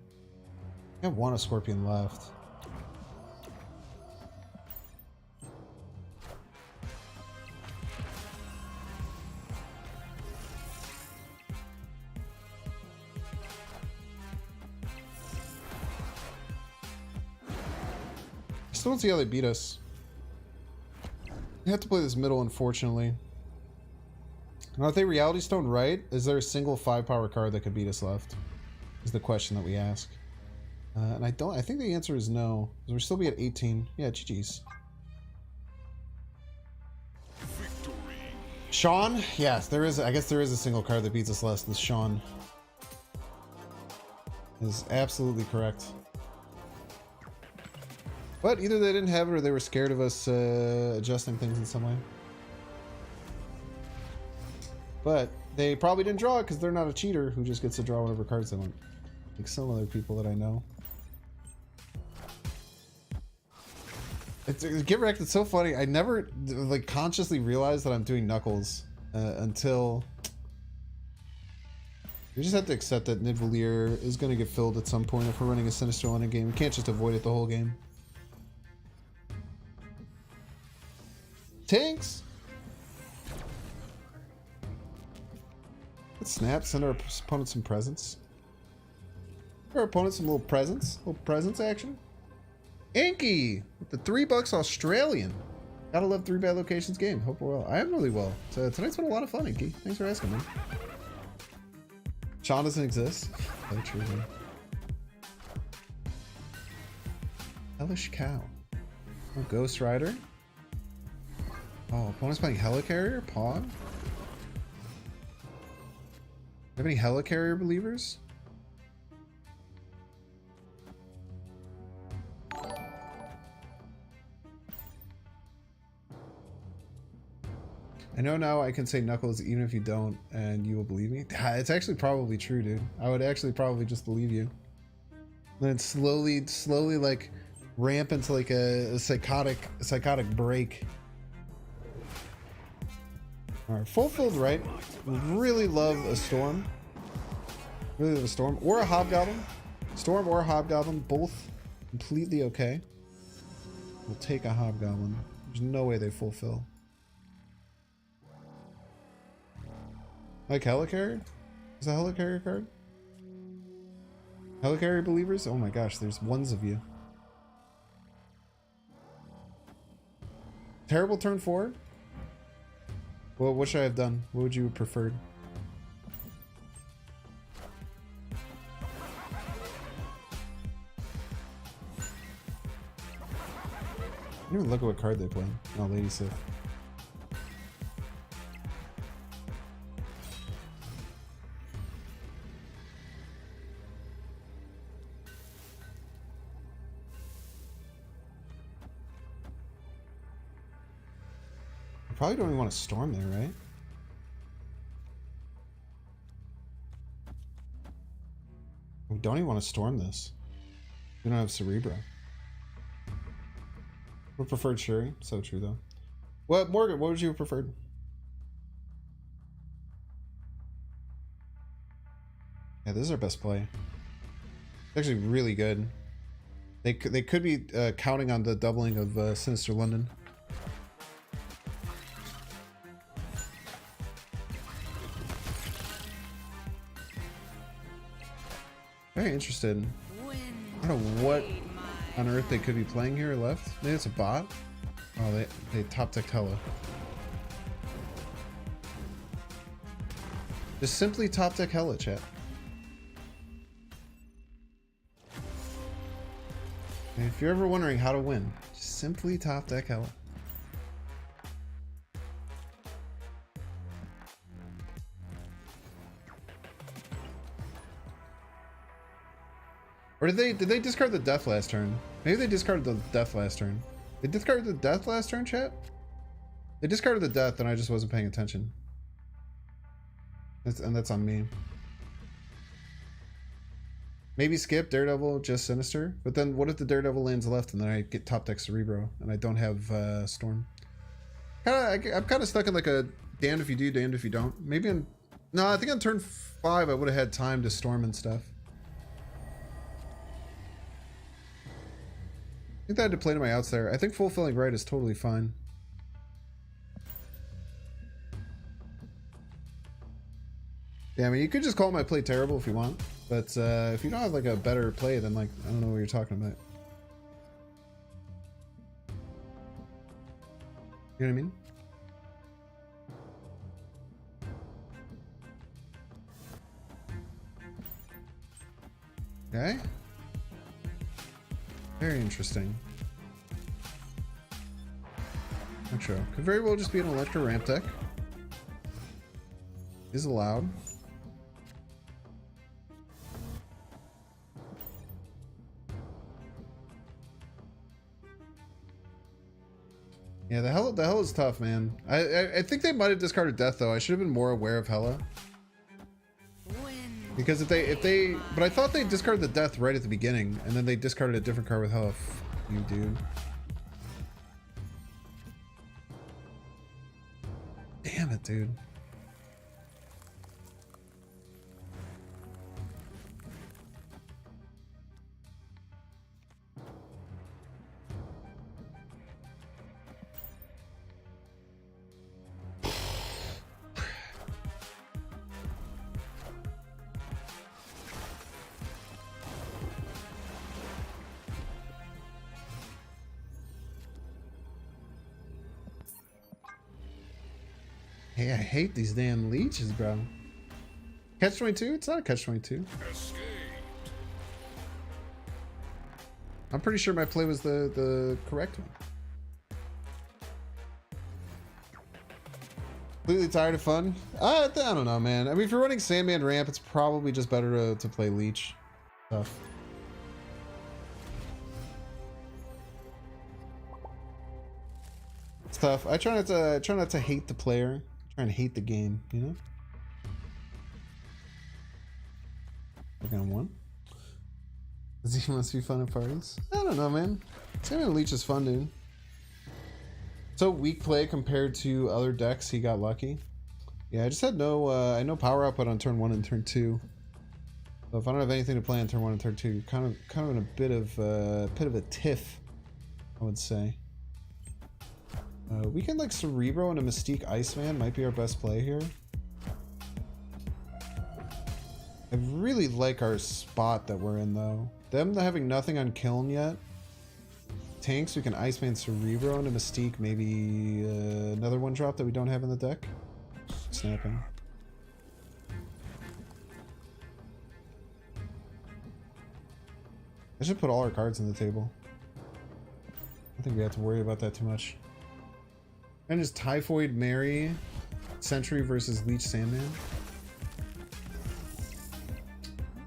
[SPEAKER 1] I want a Scorpion left. Still don't see how they beat us. You have to play this middle, unfortunately. Now, if they Reality Stone right, is there a single 5-power card that could beat us left? Is the question that we ask. And I think the answer is no. We'll still be at 18. Yeah, GG's.
[SPEAKER 3] Victory.
[SPEAKER 1] Sean? Yes, there is. I guess there is a single card that beats us less. This Sean is absolutely correct. But either they didn't have it or they were scared of us adjusting things in some way. But they probably didn't draw it because they're not a cheater who just gets to draw whatever cards they want. Like some other people that I know. Get wrecked. It's so funny. I never like consciously realized that I'm doing Knuckles until we just have to accept that Nidvalier is going to get filled at some point if we're running a Sinister London game. We can't just avoid it the whole game. Tanks! Let's snap, send our opponent some presents. Our opponent some little presents. Little presents action. Inky! With the $3 Australian. Gotta love 3 Bad Locations game. Hope we're well. I am really well. So tonight's been a lot of fun, Inky. Thanks for asking, man. Sean doesn't exist. Oh, true, man. Hellish Cow. Oh, Ghost Rider. Oh, opponent's playing Helicarrier? Pawn? Have any Helicarrier believers? I know now I can say Knuckles even if you don't, and you will believe me. It's actually probably true, dude. I would actually probably just believe you. Then slowly like ramp into like a psychotic break. Alright, fulfilled right. Really love a Storm. Really love a Storm. Or a Hobgoblin. Storm or a Hobgoblin. Both completely okay. We'll take a Hobgoblin. There's no way they fulfill. Like Helicarrier? Is that a Helicarrier card? Helicarrier believers? Oh my gosh, there's ones of you. Terrible turn forward? Well, what should I have done? What would you have preferred? I didn't even look at what card they play. Oh, Lady Sif. Probably don't even want to storm there, right? We don't even want to storm this. We don't have Cerebro. We preferred Shuri. So true, though. What, Morgan, what would you have preferred? Yeah, this is our best play. It's actually really good. They could be counting on the doubling of Sinister London. Very interested. I don't know what on earth they could be playing here left. Maybe it's a bot. Oh, they top decked Hella. Just simply top deck Hella, chat. And if you're ever wondering how to win, just simply top deck Hella. Or did they discard the death last turn? Maybe they discarded the death last turn. They discarded the death last turn, chat? They discarded the death and I just wasn't paying attention. And that's on me. Maybe skip Daredevil, just Sinister. But then what if the Daredevil lands left and then I get top deck Cerebro and I don't have Storm? I'm kind of stuck in like a damned if you do, damned if you don't. Maybe no, I think on turn 5 I would have had time to Storm and stuff. I think I had to play to my outs there. I think fulfilling right is totally fine. Yeah, I mean, you could just call my play terrible if you want, but if you don't have like a better play, then like, I don't know what you're talking about. You know what I mean? Okay. Very interesting. Metro. Could very well just be an Electro ramp deck. Is allowed. Yeah, the hell is tough, man. I think they might have discarded Death though. I should have been more aware of Hella. Because if they but I thought they discarded the Death right at the beginning, and then they discarded a different card with Hella. You dude. Damn it, dude. Hey, I hate these damn leeches, bro. Catch 22? It's not a catch 22.
[SPEAKER 3] Escaped.
[SPEAKER 1] I'm pretty sure my play was the correct one. Completely tired of fun? I don't know, man. I mean, if you're running Sandman ramp, it's probably just better to play leech stuff. It's tough. I try not to hate the player. Trying to hate the game, you know? Working on one. Z must be fun at parties. I don't know, man. Sandman Leech is fun, dude. So weak play compared to other decks. He got lucky. Yeah, I just had no power output on turn 1 and turn 2. So if I don't have anything to play on turn 1 and turn 2, you're kind of in a bit of a tiff, I would say. We can like Cerebro and a Mystique Iceman might be our best play here. I really like our spot that we're in though. Them having nothing on Kiln yet. Tanks, we can Iceman Cerebro and a Mystique, maybe another one drop that we don't have in the deck. Snapping. I should put all our cards on the table. I don't think we have to worry about that too much. And just Typhoid Mary, Sentry versus Leech Sandman.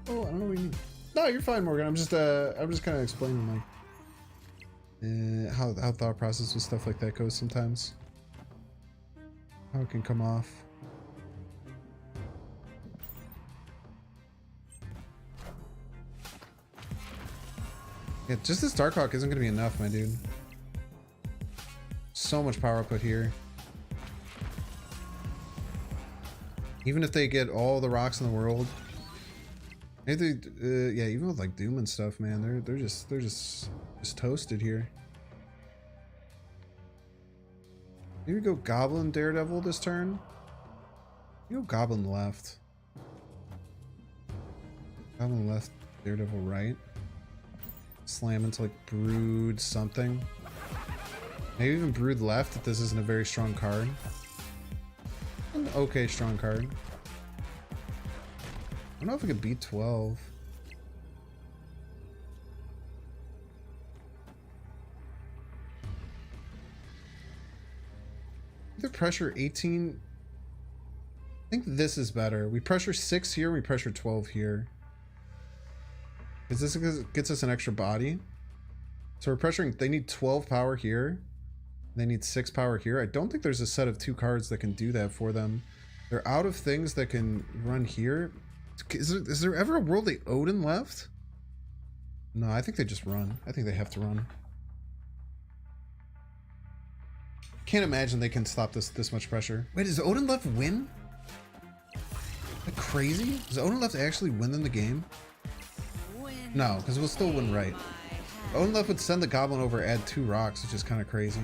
[SPEAKER 1] Oh, I don't know what you mean. No, you're fine, Morgan. I'm just kind of explaining like how thought process with stuff like that goes sometimes. How it can come off. Yeah, just this Darkhawk isn't going to be enough, my dude. So much power output here. Even if they get all the rocks in the world. Maybe yeah, even with like Doom and stuff, man, they're just toasted here. Maybe go Goblin Daredevil this turn. You go Goblin left. Goblin left, Daredevil right. Slam into like Brood something. Maybe even Brood left if this isn't a very strong card. An okay strong card. I don't know if I could beat 12. The pressure 18. I think this is better. We pressure 6 here, we pressure 12 here. Because this gets us an extra body. So we're pressuring, they need 12 power here. They need 6 power here. I don't think there's a set of 2 cards that can do that for them. They're out of things that can run here. Is there ever a world they Odin left? No, I think they just run. I think they have to run. Can't imagine they can stop this much pressure. Wait, does Odin left win? Is that crazy? Does Odin left actually win them the game? No, because we'll still win right. Odin left would send the goblin over, add 2 rocks, which is kind of crazy.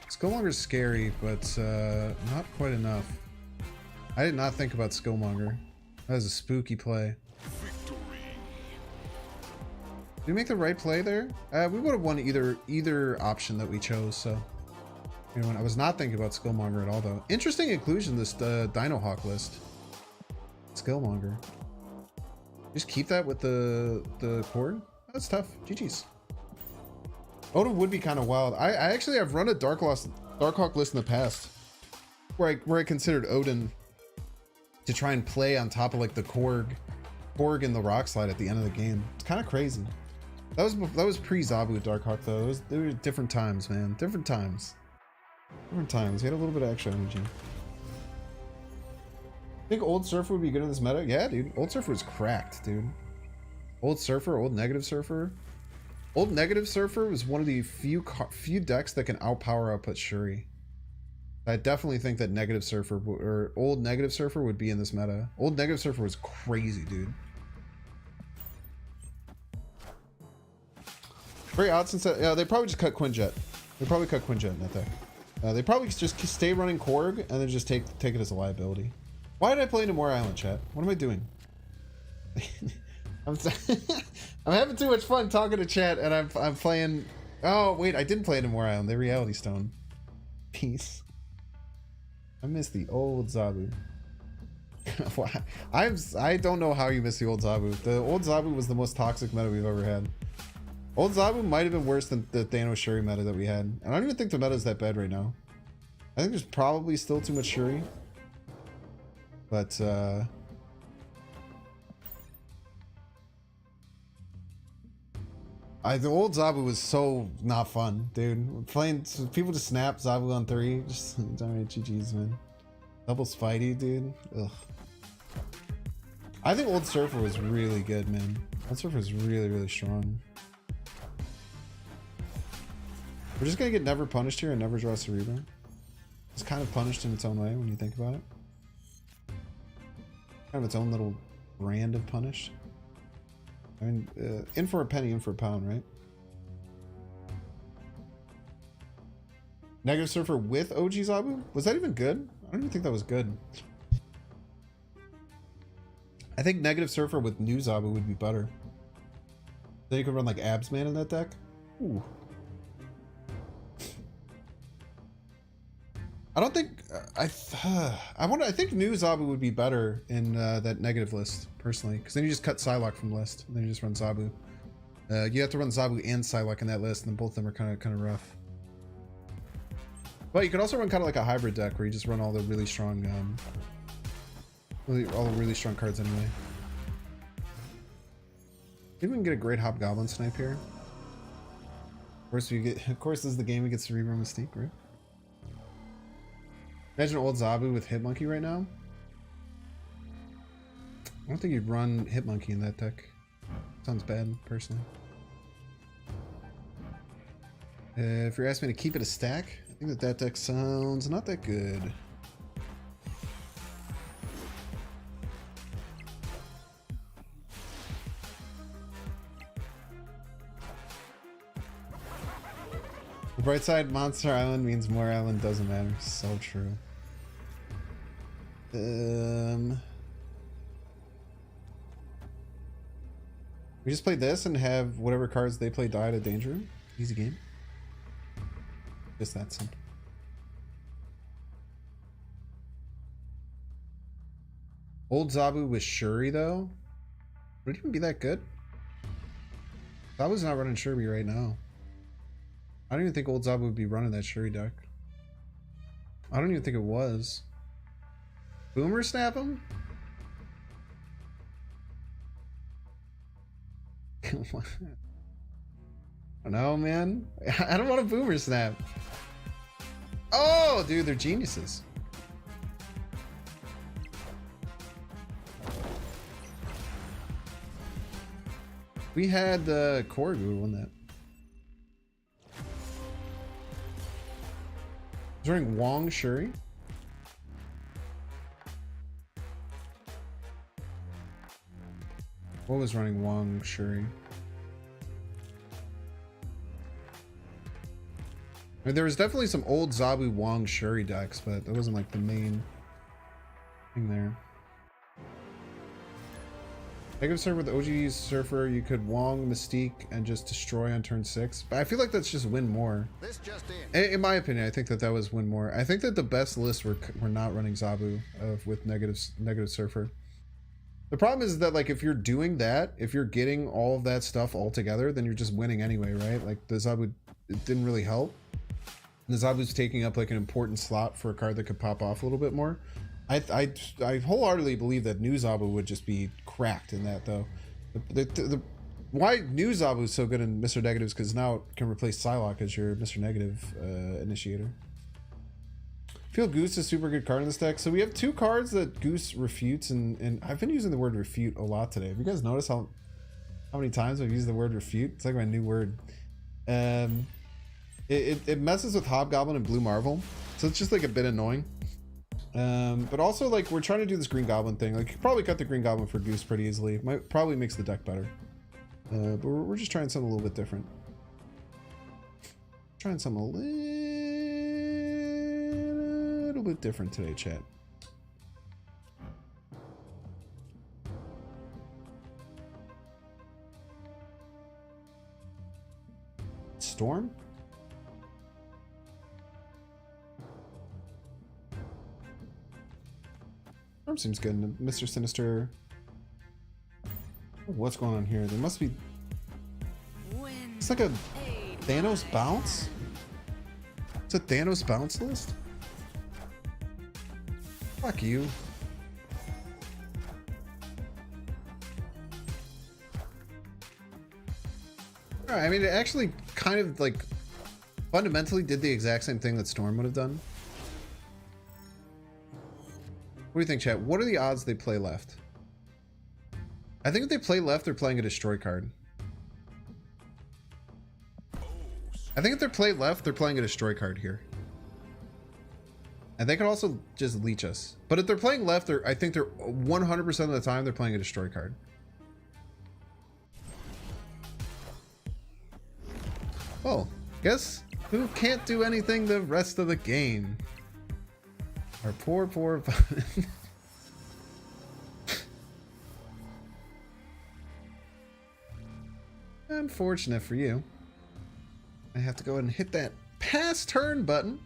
[SPEAKER 1] Skillmonger's scary, but not quite enough. I did not think about Skillmonger. That was a spooky play. Did we make the right play there? We would have won either option that we chose, so. You know, I was not thinking about Skillmonger at all, though. Interesting inclusion, this Dino Hawk list. Skillmonger. Just keep that with the cord? That's tough. GG's. Odin would be kind of wild. I actually have run a Dark Hawk list in the past where I considered Odin to try and play on top of like the Korg and the Rock Slide at the end of the game. It's kind of crazy. That was pre-Zabu Dark Hawk though. They were different times, man. Different times. Different times. He had a little bit of extra energy. Think Old Surfer would be good in this meta? Yeah, dude. Old Surfer is cracked, dude. Old Surfer, Old Negative Surfer. Old Negative Surfer was one of the few decks that can outpower output Shuri. I definitely think that Negative Surfer or Old Negative Surfer would be in this meta. Old Negative Surfer was crazy, dude. Very odd since yeah, they probably just cut Quinjet. They probably cut Quinjet in that deck. They probably just stay running Korg and then just take it as a liability. Why did I play into Moore Island, chat? What am I doing? I'm having too much fun talking to chat, and I'm playing. Oh wait, I didn't play into Moore Island. The Reality Stone. Peace. I miss the old Zabu. I don't know how you miss the old Zabu. The old Zabu was the most toxic meta we've ever had. Old Zabu might have been worse than the Thanos Shuri meta that we had. And I don't even think the meta is that bad right now. I think there's probably still too much Shuri. But the old Zabu was so not fun, dude. Playing people just snap Zabu on 3. Just alright, GG's, man. Double Spidey, dude. Ugh. I think Old Surfer was really good, man. Old Surfer was really, really strong. We're just gonna get never punished here and never draw Cerebro. It's kind of punished in its own way when you think about it. Kind of its own little brand of punish. I mean, in for a penny, in for a pound, right? Negative Surfer with OG Zabu? Was that even good? I don't even think that was good. I think Negative Surfer with new Zabu would be better. Then you could run like Absman in that deck. Ooh. I don't think I think new Zabu would be better in that negative list personally, because then you just cut Psylocke from the list, and then you just run Zabu. You have to run Zabu and Psylocke in that list, and then both of them are kind of rough. But you could also run kind of like a hybrid deck where you just run all the really strong, all the really strong cards anyway. Maybe we can get a great Hobgoblin snipe here. Of course, this is the game we get Cerebro Mystique, right? Imagine old Zabu with Hitmonkey right now. I don't think you'd run Hitmonkey in that deck. Sounds bad, personally. If you're asking me to keep it a stack, I think that deck sounds not that good. The bright side, Monster Island means Moore Island doesn't matter. So true. We just play this and have whatever cards they play die to danger room. Easy game. Just that simple. Old Zabu with Shuri though? Would it even be that good? Zabu's not running Shuri right now. I don't even think old Zabu would be running that Shuri deck. I don't even think it was. Boomer snap him? I don't know, man. I don't want a boomer snap. Oh, dude, they're geniuses. We had the Korg who won that. He's running Wong Shuri. What was running Wong Shuri? I mean, there was definitely some old Zabu Wong Shuri decks, but that wasn't like the main thing there. Negative server with OG Surfer, you could Wong Mystique and just destroy on turn 6. But I feel like that's just win more.
[SPEAKER 3] This just
[SPEAKER 1] In my opinion, I think that that was win more. I think that the best lists were not running Zabu with negative Surfer. The problem is that like if you're doing that, if you're getting all of that stuff all together, then you're just winning anyway, right? Like the Zabu, it didn't really help. The Zabu's taking up like an important slot for a card that could pop off a little bit more. I wholeheartedly believe that new Zabu would just be cracked in that though. Why new Zabu is so good in Mr. Negative is because now it can replace Psylocke as your Mr. Negative initiator. I feel Goose is a super good card in this deck. So we have two cards that Goose refutes, and I've been using the word refute a lot today. Have you guys noticed how many times I've used the word refute? It's like my new word. It messes with Hobgoblin and Blue Marvel, so it's just like a bit annoying. But also like we're trying to do this Green Goblin thing. Like you could probably cut the Green Goblin for Goose pretty easily. Probably makes the deck better. But we're just trying something a little bit different. Trying something a little bit different today, chat. Storm? Storm seems good. Mr. Sinister. What's going on here? There must be. It's like a Thanos bounce? It's a Thanos bounce list? Fuck you. Alright, I mean, it actually kind of like fundamentally did the exact same thing that Storm would have done. What do you think, chat? What are the odds they play left? I think if they play left, they're playing a destroy card. I think if they play left, they're playing a destroy card here. And they could also just leech us. But if they're playing left, I think they're 100% of the time they're playing a destroy card. Oh, guess who can't do anything the rest of the game? Our poor opponent. Unfortunate for you. I have to go ahead and hit that pass turn button.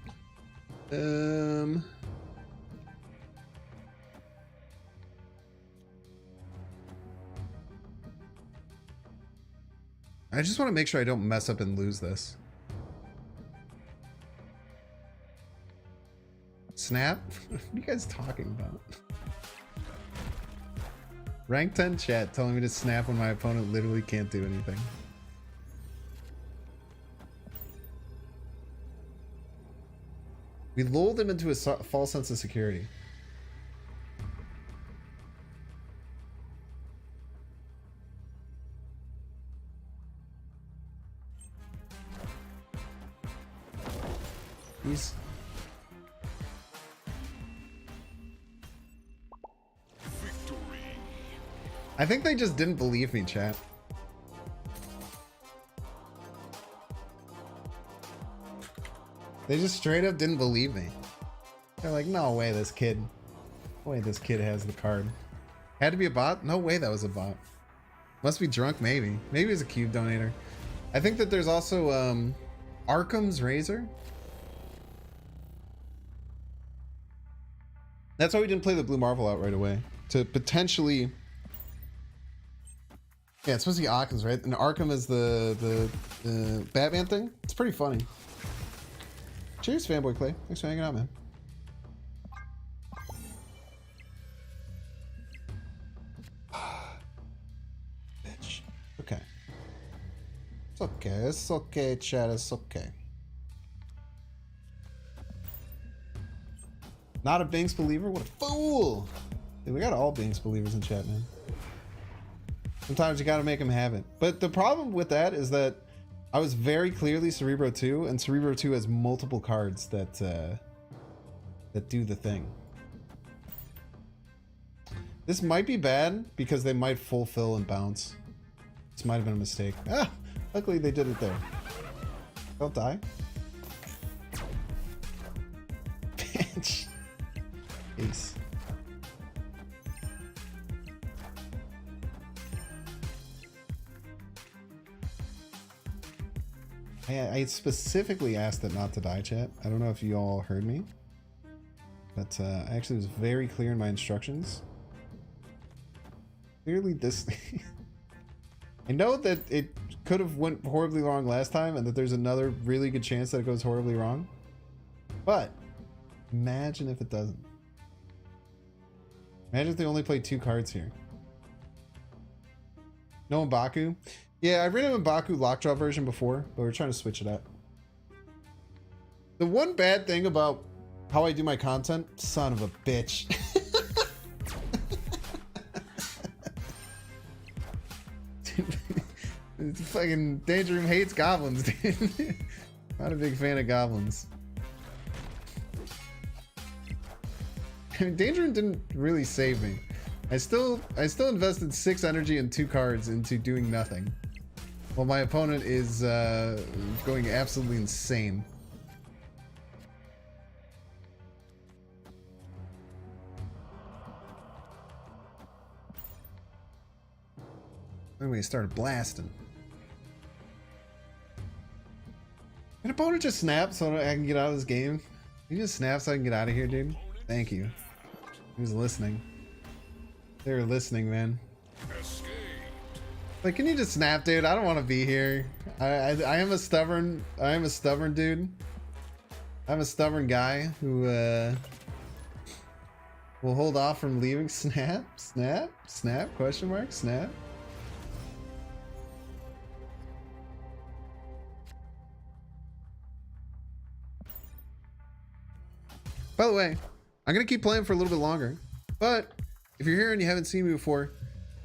[SPEAKER 1] I just want to make sure I don't mess up and lose this. Snap? What are you guys talking about? Rank 10 chat telling me to snap when my opponent literally can't do anything. We lulled him into a false sense of security. He's... I think they just didn't believe me, chat. They just straight up didn't believe me. They're like, no way this kid has the card. Had to be a bot? No way that was a bot. Must be drunk, maybe. Maybe it's a cube donator. I think that there's also Arkham's Razor. That's why we didn't play the Blue Marvel out right away. To potentially... Yeah, it's supposed to be Arkham's, right? And Arkham is the Batman thing. It's pretty funny. Cheers, Fanboy Clay. Thanks for hanging out, man. It's okay, chat. It's okay. Not a Binks believer? What a fool! Dude, we got all Binks believers in chat, man. Sometimes you gotta make them have it. But the problem with that is that I was very clearly Cerebro 2, and Cerebro 2 has multiple cards that do the thing. This might be bad because they might fulfill and bounce. This might have been a mistake. Ah! Luckily they did it there. Don't die. Bitch. Ace. I specifically asked it not to die, chat. I don't know if you all heard me, but I actually was very clear in my instructions. Clearly this... I know that it could have went horribly wrong last time and that there's another really good chance that it goes horribly wrong. But imagine if it doesn't. Imagine if they only play 2 cards here. No M'Baku? Yeah, I've ran a M'Baku lockjaw version before, but we're trying to switch it up. The one bad thing about how I do my content, son of a bitch. Dude, fucking Danger Room hates goblins, dude. Not a big fan of goblins. I mean, Danger Room didn't really save me. I still invested 6 energy and 2 cards into doing nothing. While my opponent is going absolutely insane. Anyway, he started blasting. An opponent just snapped so I can get out of this game. You just snap so I can get out of here, dude. Thank you. He was listening. They were listening, man. Like, can you just snap, dude? I don't want to be here. I am a stubborn dude. I'm a stubborn guy who will hold off from leaving. Snap, snap, snap, question mark, snap. By the way, I'm gonna keep playing for a little bit longer, but if you're here and you haven't seen me before,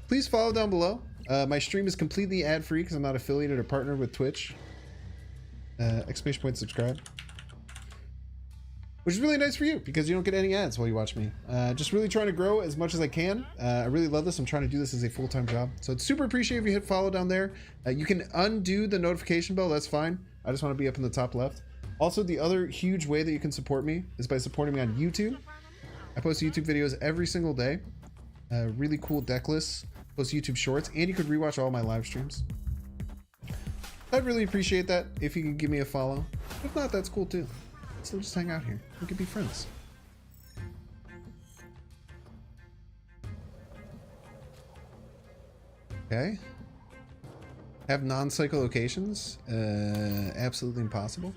[SPEAKER 1] please follow down below. My stream is completely ad-free because I'm not affiliated or partnered with Twitch. Exclamation point subscribe. Which is really nice for you because you don't get any ads while you watch me. Just really trying to grow as much as I can. I really love this. I'm trying to do this as a full-time job. So it's super appreciated if you hit follow down there. You can undo the notification bell. That's fine. I just want to be up in the top left. Also, the other huge way that you can support me is by supporting me on YouTube. I post YouTube videos every single day. Really cool deck lists. Post YouTube shorts, and you could rewatch all my live streams. I'd really appreciate that if you could give me a follow. If not, that's cool too. So just hang out here. We could be friends. Okay. Have non-cycle locations? Absolutely impossible.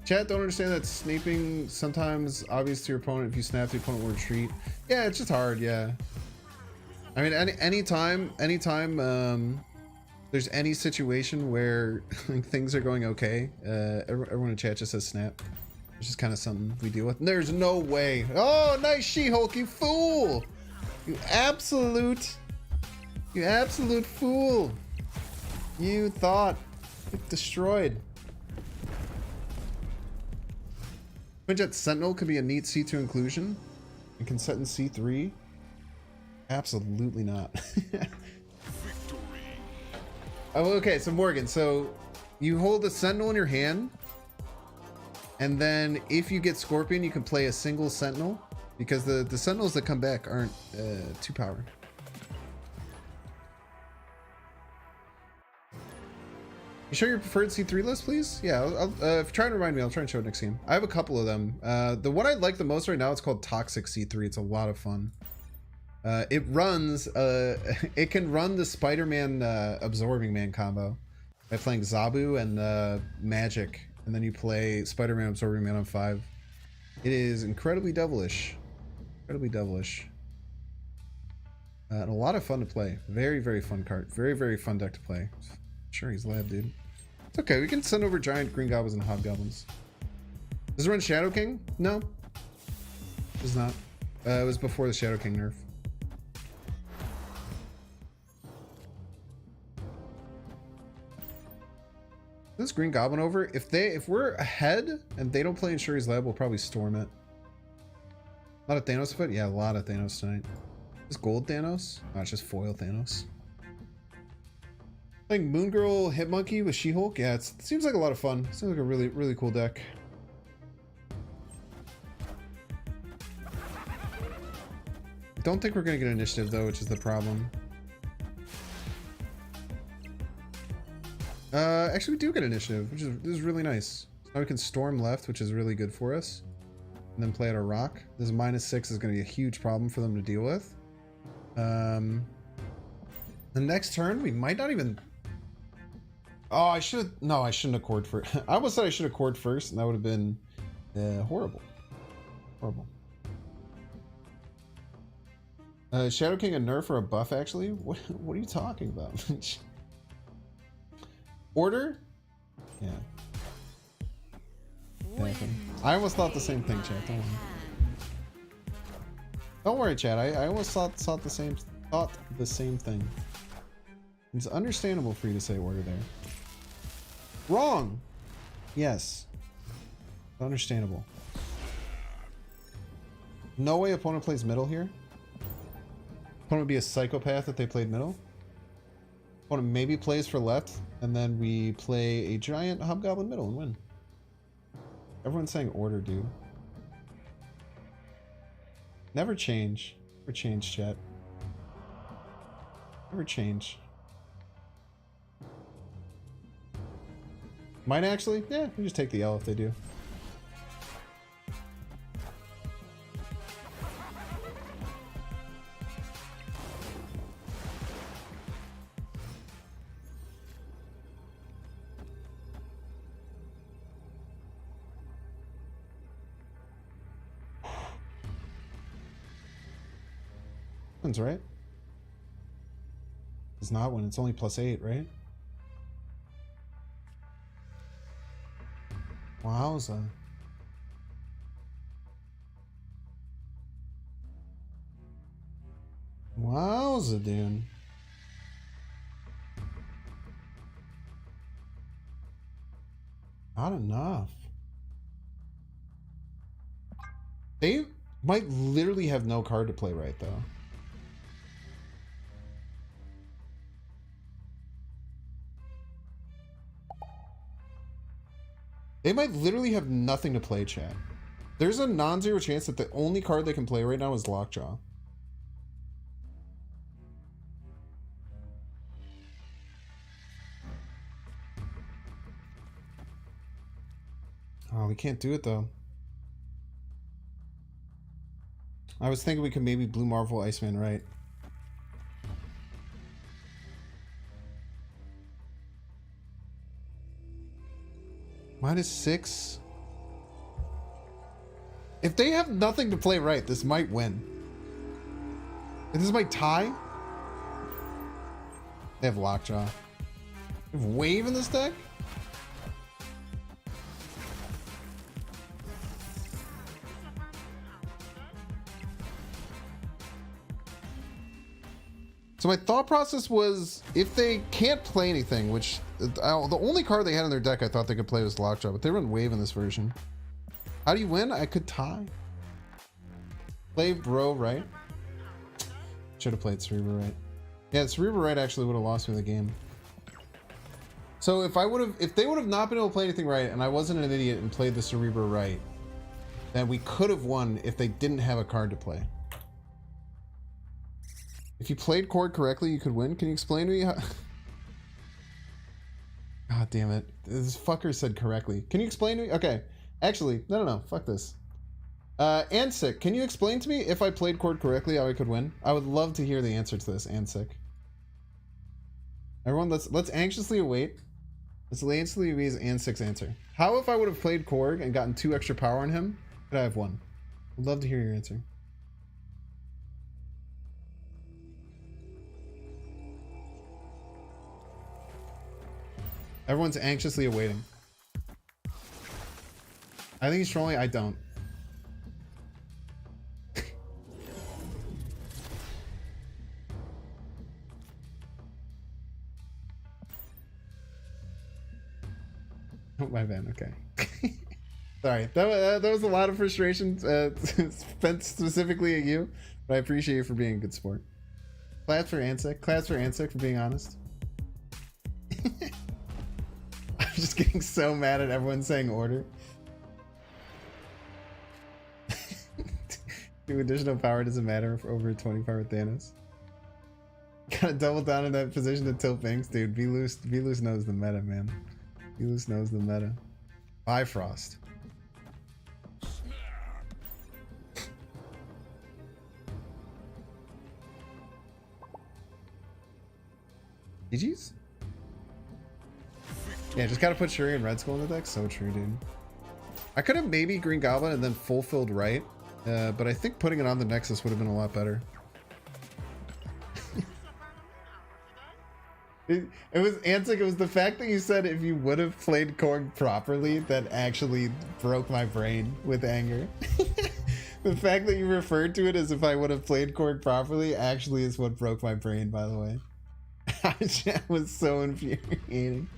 [SPEAKER 1] Chat, don't understand that snaping sometimes obvious to your opponent. If you snap, the opponent will retreat. Yeah, it's just hard. Yeah. I mean, anytime there's any situation where like, things are going okay, everyone in chat just says snap. It's just kind of something we deal with. And there's no way. Oh, nice She-Hulk, you fool! You absolute fool! You thought. Get destroyed. Quinjet Sentinel could be a neat C2 inclusion and can set in C3. Absolutely not. Oh, okay, so Morgan, so you hold a Sentinel in your hand, and then if you get Scorpion, you can play a single Sentinel, because the Sentinels that come back aren't 2 powered. You show your preferred C3 list, please? Yeah, if you're trying to remind me, I'll try and show it next game. I have a couple of them. The one I like the most right now, it's called Toxic C3. It's a lot of fun. It runs, it can run the Spider-Man Absorbing Man combo by playing Zabu and Magic, and then you play Spider-Man Absorbing Man on 5. It is incredibly devilish. Incredibly devilish. And a lot of fun to play. Very, very fun card. Very, very fun deck to play. Sure, he's lab, dude. It's okay. We can send over giant green goblins and hobgoblins. Does it run Shadow King? No. It does not. It was before the Shadow King nerf. This green goblin over. If we're ahead and they don't play in Shuri's Lab, we'll probably storm it. A lot of Thanos afoot? Yeah, a lot of Thanos tonight. Is gold Thanos? Oh, it's just foil Thanos. I think Moon Girl Hitmonkey with She-Hulk. Yeah, it seems like a lot of fun. Seems like a really, really cool deck. Don't think we're gonna get initiative though, which is the problem. Actually, we do get initiative, which is really nice. Now we can storm left, which is really good for us, and then play at a rock. This -6 is going to be a huge problem for them to deal with. The next turn, we might not even. Oh, I should. No, I shouldn't have cored first. I almost said I should have cored first, and that would have been horrible. Horrible. Shadow King a nerf or a buff? Actually, what are you talking about? Order? Yeah. I almost thought the same thing, chat. Don't worry, chat. I almost thought the same thing. It's understandable for you to say order there. Wrong. Yes. Understandable. No way opponent plays middle here. Opponent would be a psychopath if they played middle. Opponent maybe plays for left, and then we play a giant hobgoblin middle and win. Everyone's saying order, dude. Never change. Never change, chat. Never change. Might actually? Yeah, we just take the L if they do. Right? It's not when it's only +8, right? Wowza. Wowza, dude. Not enough. They might literally have no card to play right, though. They might literally have nothing to play, chat. There's a non-zero chance that the only card they can play right now is Lockjaw. Oh, we can't do it, though. I was thinking we could maybe Blue Marvel Iceman, right? -6. If they have nothing to play right, this might win. If this might tie. They have Lockjaw. They have Wave in this deck? So my thought process was, if they can't play anything, which the only card they had in their deck I thought they could play was Lockjaw, but they run Wave in this version. How do you win? I could tie. Play Bro right. Should have played Cerebro right. Yeah, Cerebro right actually would have lost me the game. So if they would have not been able to play anything right, and I wasn't an idiot and played the Cerebro right, then we could have won if they didn't have a card to play. If you played chord correctly, you could win. Can you explain to me how... God damn it. This fucker said correctly. Can you explain to me? Okay. Actually, no. Fuck this. Ansick, can you explain to me if I played chord correctly how I could win? I would love to hear the answer to this, Ansick. Everyone, let's anxiously await. Let's anxiously await Ansick's answer. How if I would have played Korg and gotten 2 extra power on him, could I have won? I'd love to hear your answer. Everyone's anxiously awaiting. I think he's trolling. I don't. Oh, my bad. Okay. Sorry. That was a lot of frustration spent specifically at you, but I appreciate you for being a good sport. Claps for Ansek. Claps for Ansek for being honest. I'm just getting so mad at everyone saying order. 2 additional power doesn't matter for over 20 power with Thanos. Gotta double down in that position to tilt banks, dude. Be loose knows the meta, man. Be loose knows the meta. Bifrost. GG's? Yeah, just gotta put Shuri and Red Skull in the deck. So true, dude. I could have maybe Green Goblin and then fulfilled right, but I think putting it on the Nexus would have been a lot better. It was Ansik, it was the fact that you said if you would have played Korg properly that actually broke my brain with anger. The fact that you referred to it as if I would have played Korg properly actually is what broke my brain, by the way. That was so infuriating.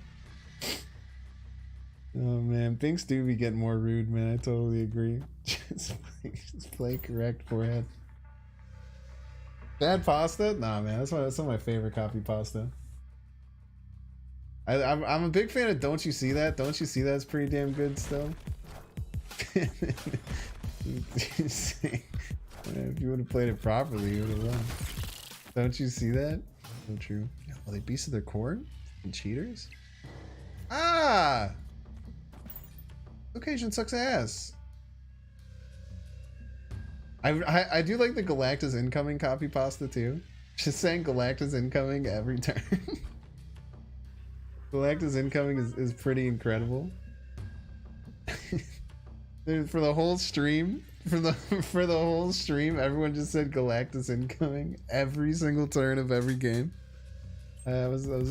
[SPEAKER 1] Oh man, Binks do be getting more rude, man. I totally agree. Just play correct forehead. Bad pasta? Nah, man, that's one of my favorite copy pasta. I'm a big fan of Don't You See That? Don't You See That's pretty damn good still. If you would have played it properly, you would have won. Don't You See That? So true. Well, they beasted their core? And cheaters? Ah! Occasion sucks ass. I do like the Galactus incoming copy pasta too. Just saying Galactus incoming every turn. Galactus incoming is pretty incredible. Dude, for the whole stream, for the whole stream, everyone just said Galactus incoming every single turn of every game. I was a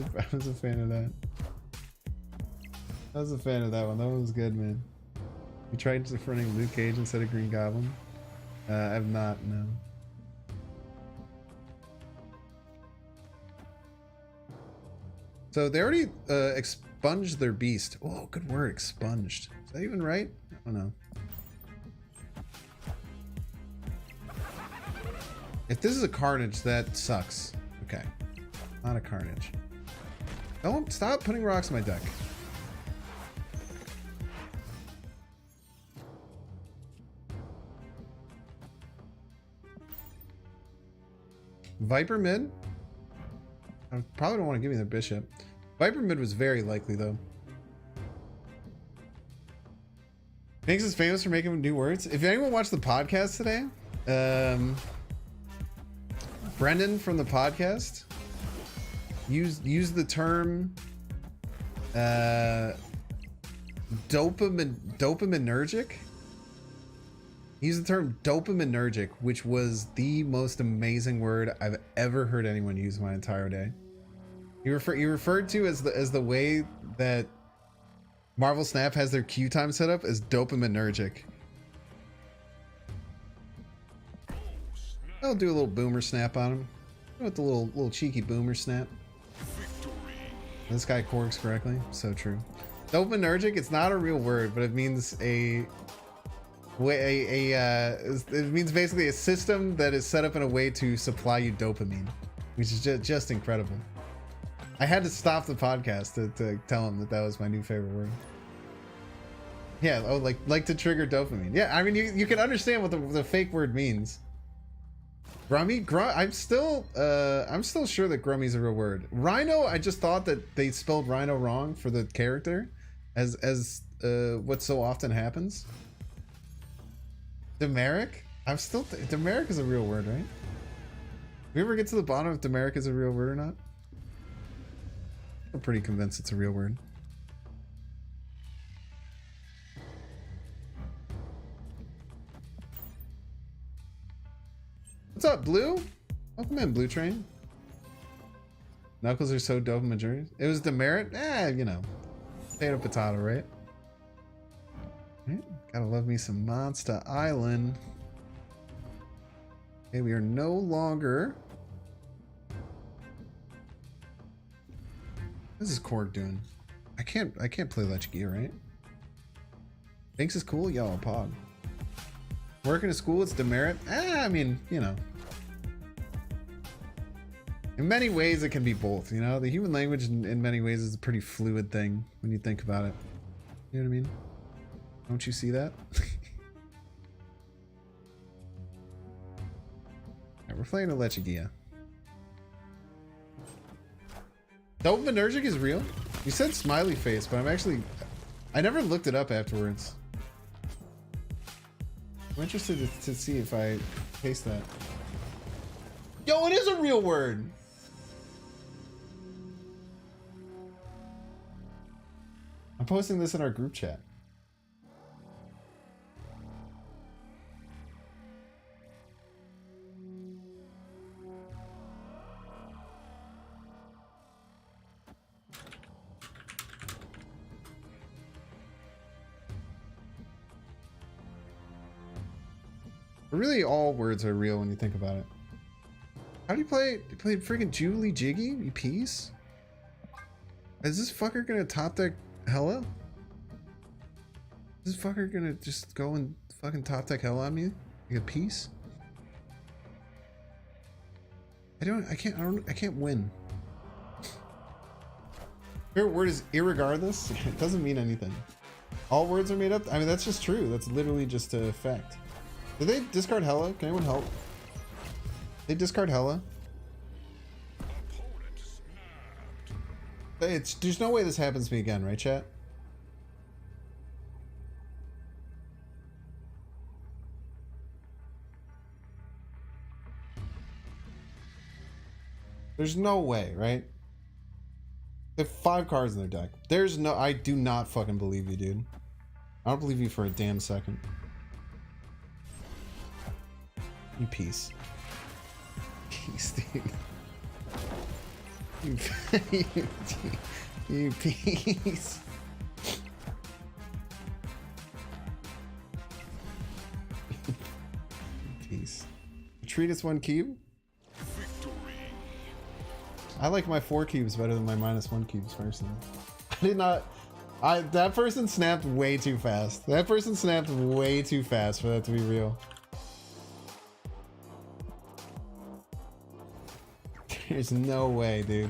[SPEAKER 1] fan of that. I was a fan of that one. That one was good, man. You tried defronting Luke Cage instead of Green Goblin? I have not, no. So they already expunged their beast. Oh, good word, expunged. Is that even right? I don't know. If this is a Carnage, that sucks. Okay. Not a Carnage. Don't stop putting rocks in my deck. Viper mid? I probably don't want to give me their bishop. Viper mid was very likely though. Banks is famous for making new words. If anyone watched the podcast today, Brendan from the podcast used the term dopaminergic. He used the term dopaminergic, which was the most amazing word I've ever heard anyone use my entire day. He referred to as the way that Marvel Snap has their queue time set up as dopaminergic. I'll do a little boomer snap on him. With the little cheeky boomer snap. This guy corks correctly. So true. Dopaminergic, it's not a real word, but it means it means basically a system that is set up in a way to supply you dopamine, which is just incredible. I had to stop the podcast to tell him that was my new favorite word. Yeah, oh, like to trigger dopamine. Yeah, I mean you can understand what the fake word means. Grummy, I'm still sure that Grummy's a real word. Rhino, I just thought that they spelled Rhino wrong for the character, as what so often happens. Demeric? Demeric is a real word, right? We ever get to the bottom if Demeric is a real word or not? I'm pretty convinced it's a real word. What's up, Blue? Welcome in, Blue Train. Knuckles are so dope in majority. It was demerit? You know. Potato, potato, right? Right, gotta love me some Monster Island. Okay, we are no longer. What is Korg doing? I can't play Lechgia, right? Thinks is cool? Yo, Pog. Working at school, it's demerit? I mean, you know. In many ways, it can be both, you know? The human language, in many ways, is a pretty fluid thing when you think about it. You know what I mean? Don't you see that? Alright, we're playing a Lechgia. Dopaminergic is real? You said smiley face, but I never looked it up afterwards. I'm interested to see if I taste that. Yo, it is a real word! I'm posting this in our group chat. Really, all words are real when you think about it. How do you play? Do you play freaking Julie Jiggy? You piece? Is this fucker gonna top deck Hella? Is this fucker gonna just go and fucking top deck Hella on me? Like a piece? I can't win. Favorite word is irregardless. It doesn't mean anything. All words are made up. I mean, that's just true. That's literally just a fact. Did they discard Hella? Can anyone help? They discard Hella? There's no way this happens to me again, right, chat? There's no way, right? They have 5 cards in their deck. There's no... I do not fucking believe you, dude. I don't believe you for a damn second. You piece. Piece, dude. You piece. Piece. Treat us 1 cube? I like my 4 cubes better than my -1 cubes personally. I did not... that person snapped way too fast. That person snapped way too fast for that to be real. There's no way, dude.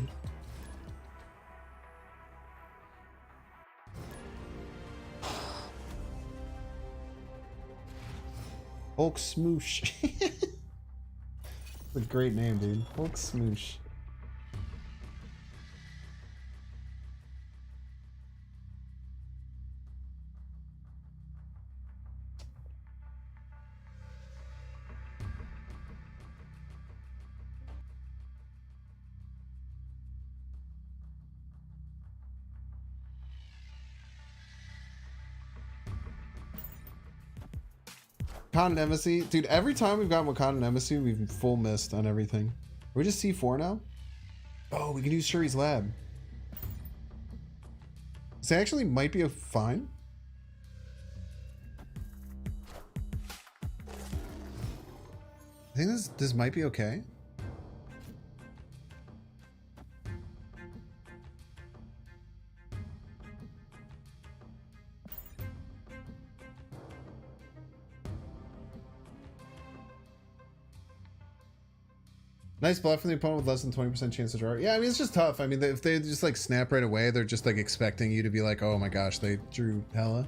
[SPEAKER 1] Hulk Smoosh. That's a great name, dude. Hulk Smoosh. Wakanda Embassy. Dude, every time we've gotten Wakanda Embassy, we've full missed on everything. Are we just C4 now? Oh, we can use Shuri's Lab. This actually might be a fine. I think this might be okay. Nice bluff from the opponent with less than 20% chance to draw. Yeah, I mean, it's just tough. I mean, if they just like snap right away, they're just like expecting you to be like, oh my gosh, they drew Hella.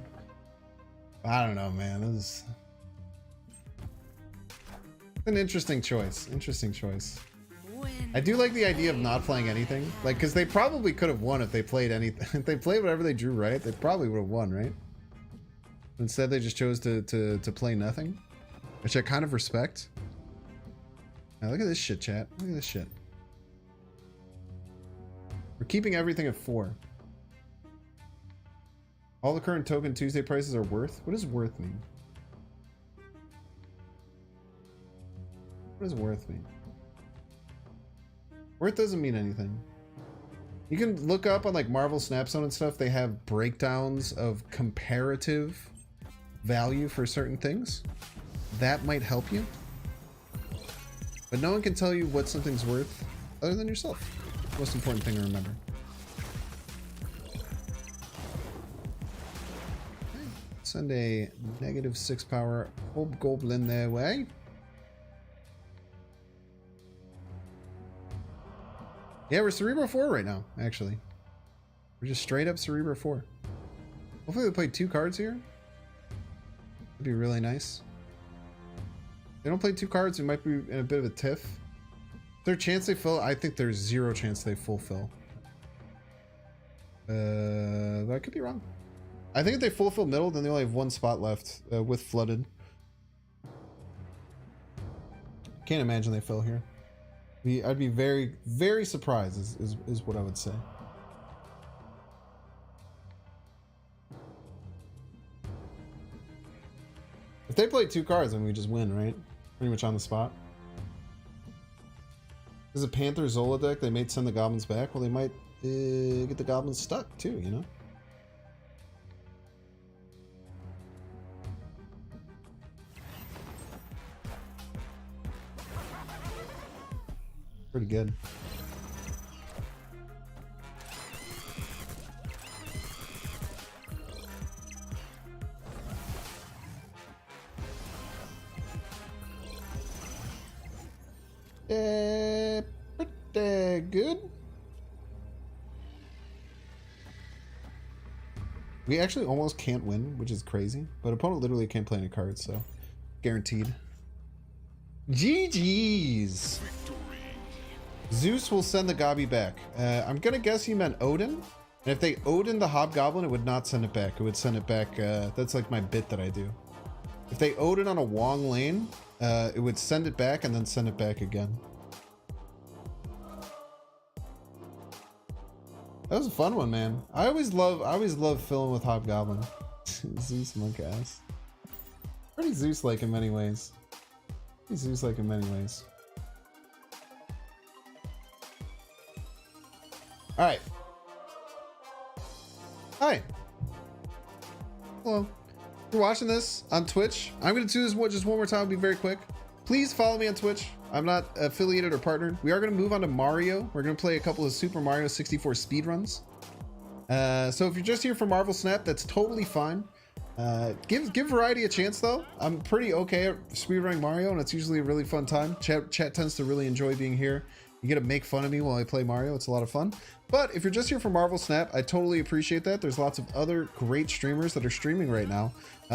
[SPEAKER 1] I don't know, man. This is an interesting choice. Interesting choice. I do like the idea of not playing anything. Like, because they probably could have won if they played anything. If they played whatever they drew right, they probably would have won, right? Instead, they just chose to play nothing, which I kind of respect. Now look at this shit, chat. Look at this shit. We're keeping everything at 4. All the current token Tuesday prices are worth? What does worth mean? What does worth mean? Worth doesn't mean anything. You can look up on like Marvel Snapzone and stuff. They have breakdowns of comparative value for certain things. That might help you. But no one can tell you what something's worth other than yourself. Most important thing to remember. Okay. Send a -6 power hobgoblin their way. Yeah, we're Cerebro 4 right now, actually. We're just straight up Cerebro 4. Hopefully they play 2 cards here. That'd be really nice. If they don't play 2 cards, we might be in a bit of a tiff. Is there a chance they fill? I think there's 0 chance they fulfill. But I could be wrong. I think if they fulfill middle, then they only have 1 spot left with flooded. Can't imagine they fill here. I'd be very, very surprised is what I would say. If they play 2 cards, then we just win, right? Pretty much on the spot. There's a Panther Zola deck. They may send the goblins back. Well, they might get the goblins stuck too, you know? Pretty good. Pretty good. We actually almost can't win, which is crazy. But opponent literally can't play any cards, so guaranteed. GG's. Zeus will send the Gobby back. I'm gonna guess he meant Odin. And if they Odin the Hobgoblin, it would not send it back. It would send it back. That's like my bit that I do. If they Odin on a Wong lane, it would send it back and then send it back again. That was a fun one, man. I always love filling with Hobgoblin. Zeus monk ass. Pretty Zeus-like in many ways. Pretty Zeus-like in many ways. All right. Hi. Hello. If you're watching this on Twitch, I'm going to do this just one more time. I'll be very quick. Please follow me on Twitch. I'm not affiliated or partnered. We are going to move on to Mario. We're going to play a couple of Super Mario 64 speedruns. So if you're just here for Marvel Snap, that's totally fine. Give Variety a chance though. I'm pretty okay at speedrunning Mario, and it's usually a really fun time. Chat tends to really enjoy being here. You get to make fun of me while I play Mario. It's a lot of fun. But if you're just here for Marvel Snap, I totally appreciate that. There's lots of other great streamers that are streaming right now.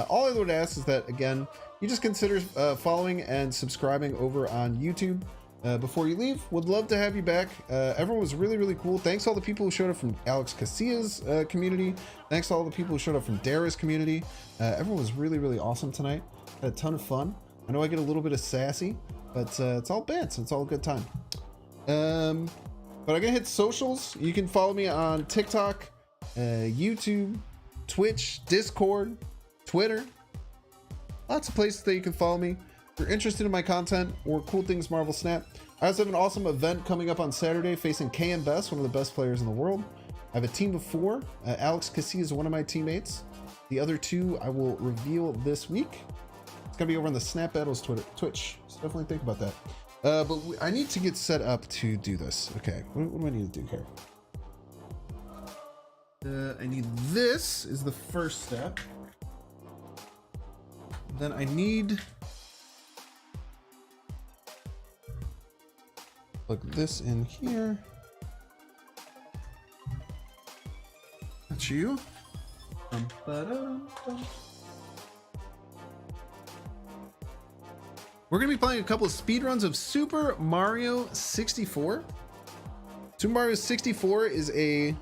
[SPEAKER 1] All I would ask is that, again, you just consider following and subscribing over on YouTube before you leave. Would love to have you back. Everyone was really, really cool. Thanks to all the people who showed up from Alex Casilla's community. Thanks to all the people who showed up from Dara's community. Everyone was really, really awesome tonight. Had a ton of fun. I know I get a little bit of sassy, but it's all bants. It's all a good time. But I'm gonna hit socials. You can follow me on TikTok, YouTube, Twitch, Discord, Twitter. Lots of places that you can follow me. If you're interested in my content or cool things Marvel Snap, I also have an awesome event coming up on Saturday facing KM Best, one of the best players in the world. I have a team of 4. Alex Casilla is one of my teammates. The other 2 I will reveal this week. It's gonna be over on the Snap Battles Twitch, so definitely think about that. But I need to get set up to do this. Okay, what do I need to do here? I need this is the first step. Then I need plug this in here. That's you. We're going to be playing a couple of speedruns of Super Mario 64. Super Mario 64 is a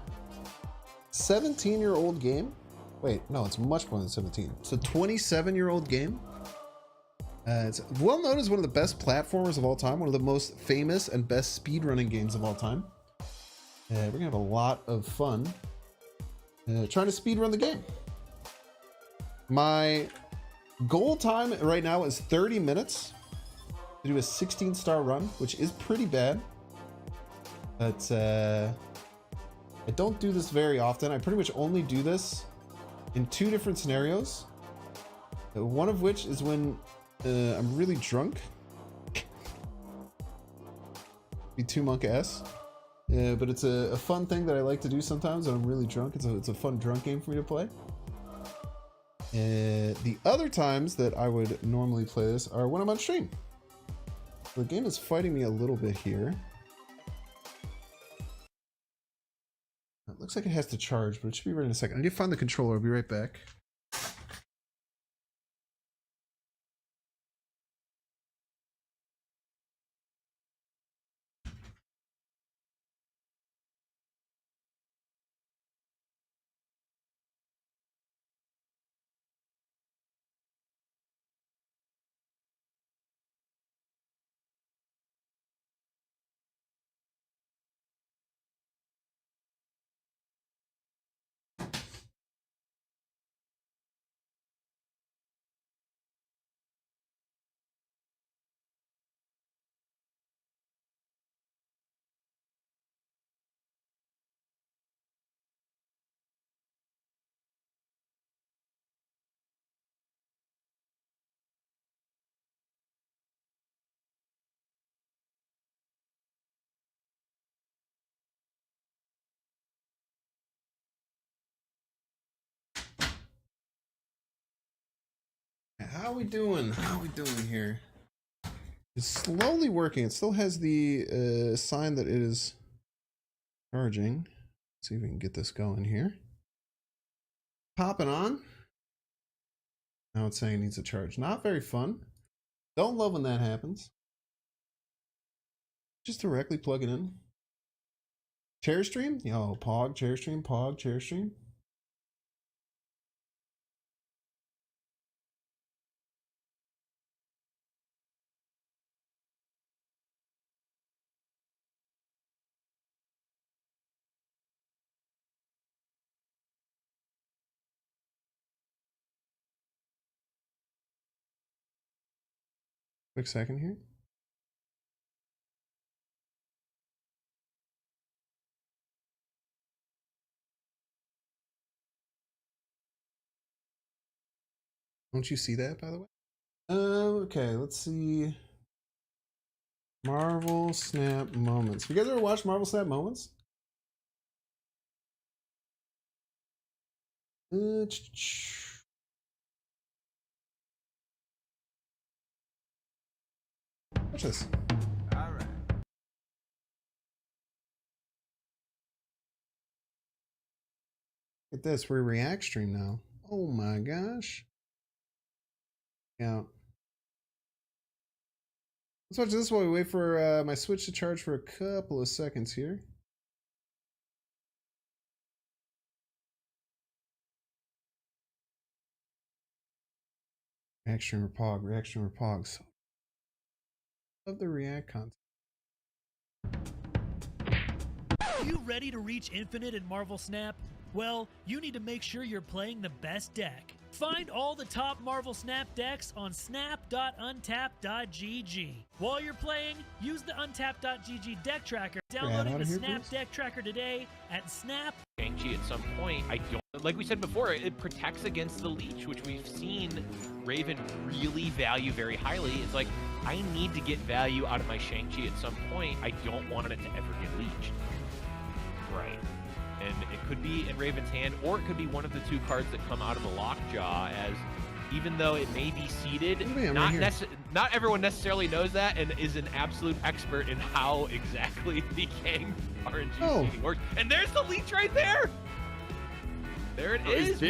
[SPEAKER 1] 17-year-old game. Wait, no, it's much more than 17. It's a 27-year-old game. It's well known as one of the best platformers of all time, one of the most famous and best speedrunning games of all time. We're going to have a lot of fun trying to speedrun the game. My goal time right now is 30 minutes to do a 16-star run, which is pretty bad. But I don't do this very often. I pretty much only do this in 2 different scenarios. One of which is when I'm really drunk. Be 2 Monk S. But it's a fun thing that I like to do sometimes when I'm really drunk. It's a fun drunk game for me to play. The other times that I would normally play this are when I'm on stream. The game is fighting me a little bit here. It looks like it has to charge, but it should be ready in a second. I need to find the controller. I'll be right back. How are we doing? How are we doing here? It's slowly working. It still has the sign that it is charging. Let's see if we can get this going here. Popping on. Now it's saying it needs a charge. Not very fun. Don't love when that happens. Just directly plug it in. Chair stream? Yo, Pog, chair stream, Pog, chair stream. Quick second here. Don't you see that, by the way? Okay, let's see. Marvel Snap Moments. You guys ever watch Marvel Snap Moments? Watch this.
[SPEAKER 4] All right.
[SPEAKER 1] Look at this. We're React stream now. Oh my gosh. Yeah. Let's watch this while we wait for my Switch to charge for a couple of seconds here. React streamer Pog, React streamer Pog. So love the React content.
[SPEAKER 5] Are you ready to reach infinite in Marvel Snap? Well, you need to make sure you're playing the best deck. Find all the top Marvel Snap decks on snap.untap.gg. While you're playing, use the untap.gg deck tracker. Downloading the Snap deck tracker today at snap.
[SPEAKER 6] Shang-Chi at some point, I don't, like we said before, it protects against the leech, which we've seen Raven really value very highly. It's like, I need to get value out of my Shang-Chi at some point. I don't want it to ever get leeched. Right. And it could be in Raven's hand, or it could be one of the 2 cards that come out of the lockjaw, as even though it may be seeded, not everyone necessarily knows that and is an absolute expert in how exactly the Kang RNG seeding works. And there's the leech right there! There it is.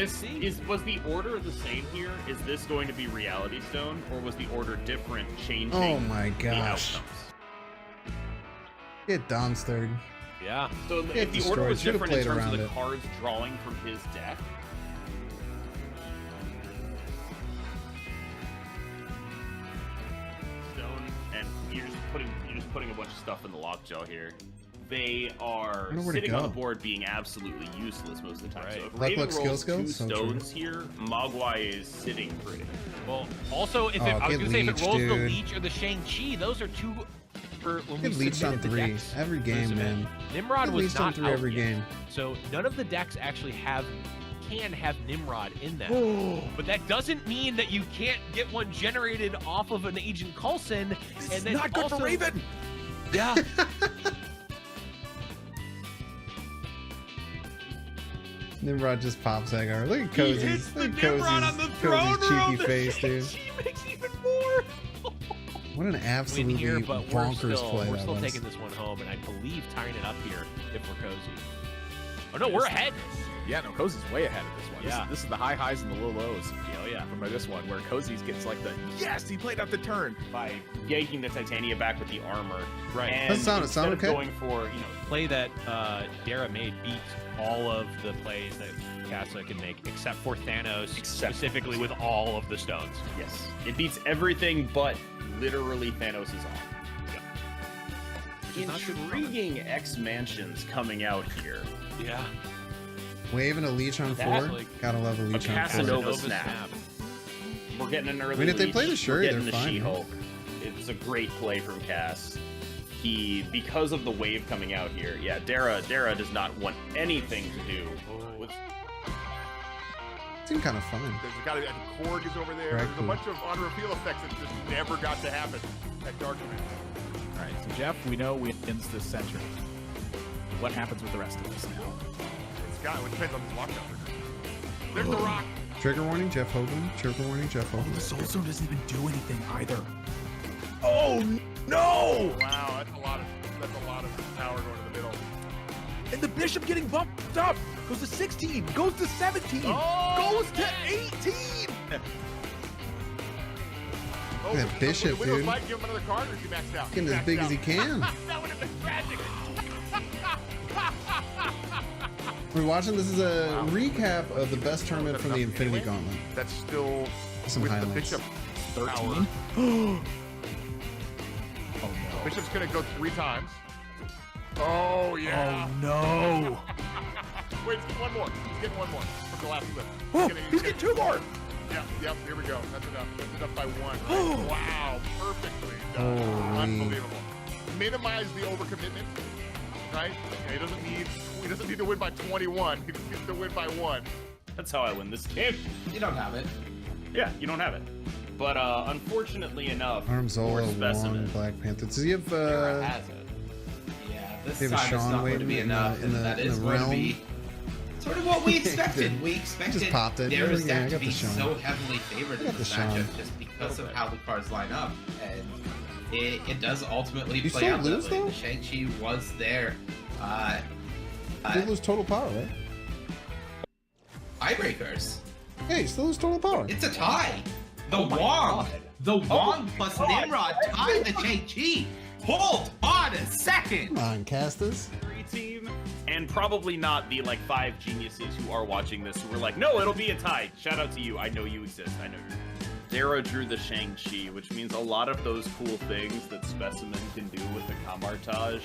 [SPEAKER 7] Was the order the same here? Is this going to be Reality Stone, or was the order different, changing?
[SPEAKER 1] Oh my gosh. Get Domstered.
[SPEAKER 6] Yeah.
[SPEAKER 7] So if the order was different in terms of the cards drawing from his deck. Stone, and you're just putting a bunch of stuff in the lockjaw here. They are sitting on the board being absolutely useless most of the time. Right. So if Raven rolls 2 stones here, Mogwai is sitting pretty.
[SPEAKER 6] Well, also, if I was going to say, if it rolls the leech or the Shang-Chi, those are 2 remember when we
[SPEAKER 1] Get leached on
[SPEAKER 6] submitted the
[SPEAKER 1] 3
[SPEAKER 6] decks
[SPEAKER 1] every
[SPEAKER 6] for
[SPEAKER 1] game,
[SPEAKER 6] submit,
[SPEAKER 1] man.
[SPEAKER 6] Nimrod
[SPEAKER 1] Get
[SPEAKER 6] was
[SPEAKER 1] leached on
[SPEAKER 6] not
[SPEAKER 1] 3
[SPEAKER 6] out
[SPEAKER 1] every
[SPEAKER 6] yet.
[SPEAKER 1] game.
[SPEAKER 6] So none of the decks actually can have Nimrod in them. But that doesn't mean that you can't get one generated off of an Agent Coulson.
[SPEAKER 8] This is
[SPEAKER 6] then
[SPEAKER 8] not good
[SPEAKER 6] also,
[SPEAKER 8] for Raven.
[SPEAKER 6] Yeah.
[SPEAKER 1] Nimrod just pops Hagar. Look at
[SPEAKER 6] He
[SPEAKER 1] Cozy's.
[SPEAKER 6] hits the
[SPEAKER 1] Look at
[SPEAKER 6] Nimrod on the throne
[SPEAKER 1] Cozy's
[SPEAKER 6] room.
[SPEAKER 1] cheeky face, dude.
[SPEAKER 6] She makes even more.
[SPEAKER 1] What an
[SPEAKER 6] Win
[SPEAKER 1] absolutely
[SPEAKER 6] here, but we're
[SPEAKER 1] bonkers
[SPEAKER 6] still,
[SPEAKER 1] play
[SPEAKER 6] we're
[SPEAKER 1] that
[SPEAKER 6] still
[SPEAKER 1] was.
[SPEAKER 6] taking this one home, and I believe tying it up here if we're Cozy. Oh no, we're ahead.
[SPEAKER 8] Yeah, no, Cozy's way ahead of this one.
[SPEAKER 6] Yeah.
[SPEAKER 8] This is the high highs and the low lows.
[SPEAKER 6] Oh yeah.
[SPEAKER 8] From this one, where Cozy's gets like the yes, he played out the turn.
[SPEAKER 7] By yanking the Titania back with the armor.
[SPEAKER 6] Right.
[SPEAKER 7] And
[SPEAKER 1] That sound
[SPEAKER 7] instead of
[SPEAKER 1] okay?
[SPEAKER 7] going for,
[SPEAKER 6] Play that Dara made beats all of the plays that Casa can make, except for Thanos, specifically with all of the stones.
[SPEAKER 7] yes, it beats everything but literally Thanos' off. Intriguing X-Mansions coming out here.
[SPEAKER 6] Yeah.
[SPEAKER 1] Wave and a leech on 4.
[SPEAKER 7] That,
[SPEAKER 1] Gotta love a leech on 4.
[SPEAKER 7] Casanova snap. We're getting an early.
[SPEAKER 1] I mean, if they
[SPEAKER 7] leech.
[SPEAKER 1] play the Shuri,
[SPEAKER 7] We're getting
[SPEAKER 1] they're
[SPEAKER 7] the
[SPEAKER 1] fine,
[SPEAKER 7] She-Hulk. It's a great play from Cass. Because of the wave coming out here, yeah, Dara does not want anything to do with.
[SPEAKER 1] Seemed kind of fun.
[SPEAKER 3] There's got to Korg is over there.
[SPEAKER 1] Right,
[SPEAKER 3] There's
[SPEAKER 1] cool.
[SPEAKER 3] a bunch of on-reveal effects that just never got to happen at Darkman.
[SPEAKER 8] All right, so Jeff, we know wins this center. What happens with the rest of this now?
[SPEAKER 3] It depends on this lockdown. There's the rock.
[SPEAKER 1] Trigger warning, Jeff Hogan. Trigger warning, Jeff Hogan.
[SPEAKER 8] The Soul Stone doesn't even do anything either. Oh no!
[SPEAKER 3] Wow, that's a lot of power going to the middle.
[SPEAKER 8] And the Bishop getting bumped up. Goes to 16, goes to 17, goes to 18.
[SPEAKER 3] Oh,
[SPEAKER 1] That Bishop,
[SPEAKER 3] Widow's
[SPEAKER 1] dude.
[SPEAKER 3] might give him another card or is he maxed out?
[SPEAKER 1] Getting
[SPEAKER 3] He's
[SPEAKER 1] as
[SPEAKER 3] maxed
[SPEAKER 1] big as
[SPEAKER 3] out.
[SPEAKER 1] he can.
[SPEAKER 3] That would have been tragic.
[SPEAKER 1] We're watching. This is a recap of the best tournament from the Infinity Gauntlet.
[SPEAKER 3] That's still
[SPEAKER 1] Some
[SPEAKER 3] with
[SPEAKER 1] highlights.
[SPEAKER 3] the Bishop
[SPEAKER 8] 13.
[SPEAKER 3] power.
[SPEAKER 8] Oh no.
[SPEAKER 3] Bishop's gonna go 3 times. Oh yeah.
[SPEAKER 8] Oh no.
[SPEAKER 3] Wait, he's getting one more. He's getting one more from the last flip.
[SPEAKER 8] Oh, he's getting 2 more.
[SPEAKER 3] Yeah, yep, here we go. That's enough. That's enough by 1. Right? Wow, perfectly done.
[SPEAKER 1] Holy.
[SPEAKER 3] Unbelievable. Minimize the overcommitment, right? Yeah, he doesn't need to win by 21. He just needs to win by 1.
[SPEAKER 7] That's how I win this game.
[SPEAKER 9] You don't have it.
[SPEAKER 7] Yeah, you don't have it. But unfortunately enough,
[SPEAKER 1] Arm
[SPEAKER 7] for
[SPEAKER 1] Zola,
[SPEAKER 7] Specimen,
[SPEAKER 1] 1, Black Panther. Does he have
[SPEAKER 9] Dara has it. Yeah, this
[SPEAKER 1] They have a
[SPEAKER 9] time it's
[SPEAKER 1] Sean
[SPEAKER 9] not going to
[SPEAKER 1] waiting
[SPEAKER 9] be
[SPEAKER 1] in the-
[SPEAKER 9] enough,
[SPEAKER 1] in
[SPEAKER 9] and
[SPEAKER 1] the-
[SPEAKER 9] that
[SPEAKER 1] in
[SPEAKER 9] is
[SPEAKER 1] the
[SPEAKER 9] going to
[SPEAKER 1] realm?
[SPEAKER 9] be sort of what we expected. We expected
[SPEAKER 1] Just popped it.
[SPEAKER 9] Dara's
[SPEAKER 1] Yeah, I
[SPEAKER 9] deck to
[SPEAKER 1] got the
[SPEAKER 9] be
[SPEAKER 1] Sean.
[SPEAKER 9] so heavily favored in
[SPEAKER 1] got the
[SPEAKER 9] this
[SPEAKER 1] Sean.
[SPEAKER 9] matchup just because of how the cards line up, and it does ultimately
[SPEAKER 1] You
[SPEAKER 9] play
[SPEAKER 1] still
[SPEAKER 9] out
[SPEAKER 1] lose,
[SPEAKER 9] that way.
[SPEAKER 1] though?
[SPEAKER 9] The Shang-Chi was there.
[SPEAKER 1] You lose total power, right?
[SPEAKER 9] Tiebreakers.
[SPEAKER 1] Hey, you still lose total power.
[SPEAKER 9] It's a tie. The
[SPEAKER 6] Oh my
[SPEAKER 9] Wong.
[SPEAKER 6] God.
[SPEAKER 9] The Wong plus
[SPEAKER 6] God.
[SPEAKER 9] Nimrod tied the Shang-Chi. Hold on a second.
[SPEAKER 1] Come on, casters.
[SPEAKER 7] team, and probably not the 5 geniuses who are watching this who were like, no, it'll be a tie. Shout out to you. I know you exist. I know you. Dara drew the Shang-Chi, which means a lot of those cool things that Specimen can do with the Camartage.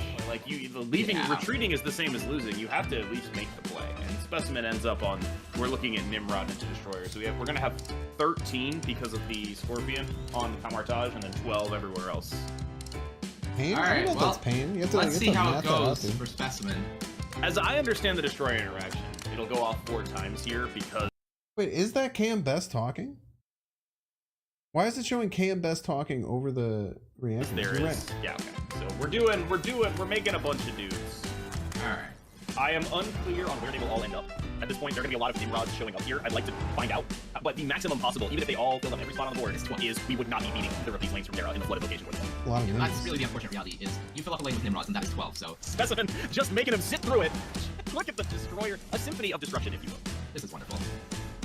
[SPEAKER 7] Retreating is the same as losing. You have to at least make the play. And Specimen ends up on, we're looking at Nimrod into Destroyer. So we're going to have 13 because of the Scorpion on Camartage, and then 12 everywhere else.
[SPEAKER 1] Pain?
[SPEAKER 9] All
[SPEAKER 1] I
[SPEAKER 9] right,
[SPEAKER 1] don't know if
[SPEAKER 9] well,
[SPEAKER 1] that's pain. You have to,
[SPEAKER 9] let's
[SPEAKER 1] you
[SPEAKER 9] see
[SPEAKER 1] have to
[SPEAKER 9] how it
[SPEAKER 1] math that out,
[SPEAKER 9] goes
[SPEAKER 1] dude.
[SPEAKER 9] for Specimen.
[SPEAKER 7] As I understand the Destroyer interaction, it'll go off 4 times here because
[SPEAKER 1] Wait, is that KM Best talking? Why is it showing KM Best talking over the reaction?
[SPEAKER 7] there is. Yeah, okay. So we're making a bunch of dudes.
[SPEAKER 9] All right.
[SPEAKER 7] I am unclear on where they will all end up. At this point, there are going to be a lot of Nimrods showing up here. I'd like to find out. But the maximum possible, even if they all fill up every spot on the board, is we would not be beating either of these lanes from Dara in the flooded location with them.
[SPEAKER 1] A lot of
[SPEAKER 9] That's
[SPEAKER 1] names.
[SPEAKER 9] really the unfortunate reality is you fill up a lane with Nimrods and that is 12, so
[SPEAKER 7] Specimen, just making him sit through it. Look at the Destroyer. A symphony of destruction, if you will.
[SPEAKER 9] this is wonderful.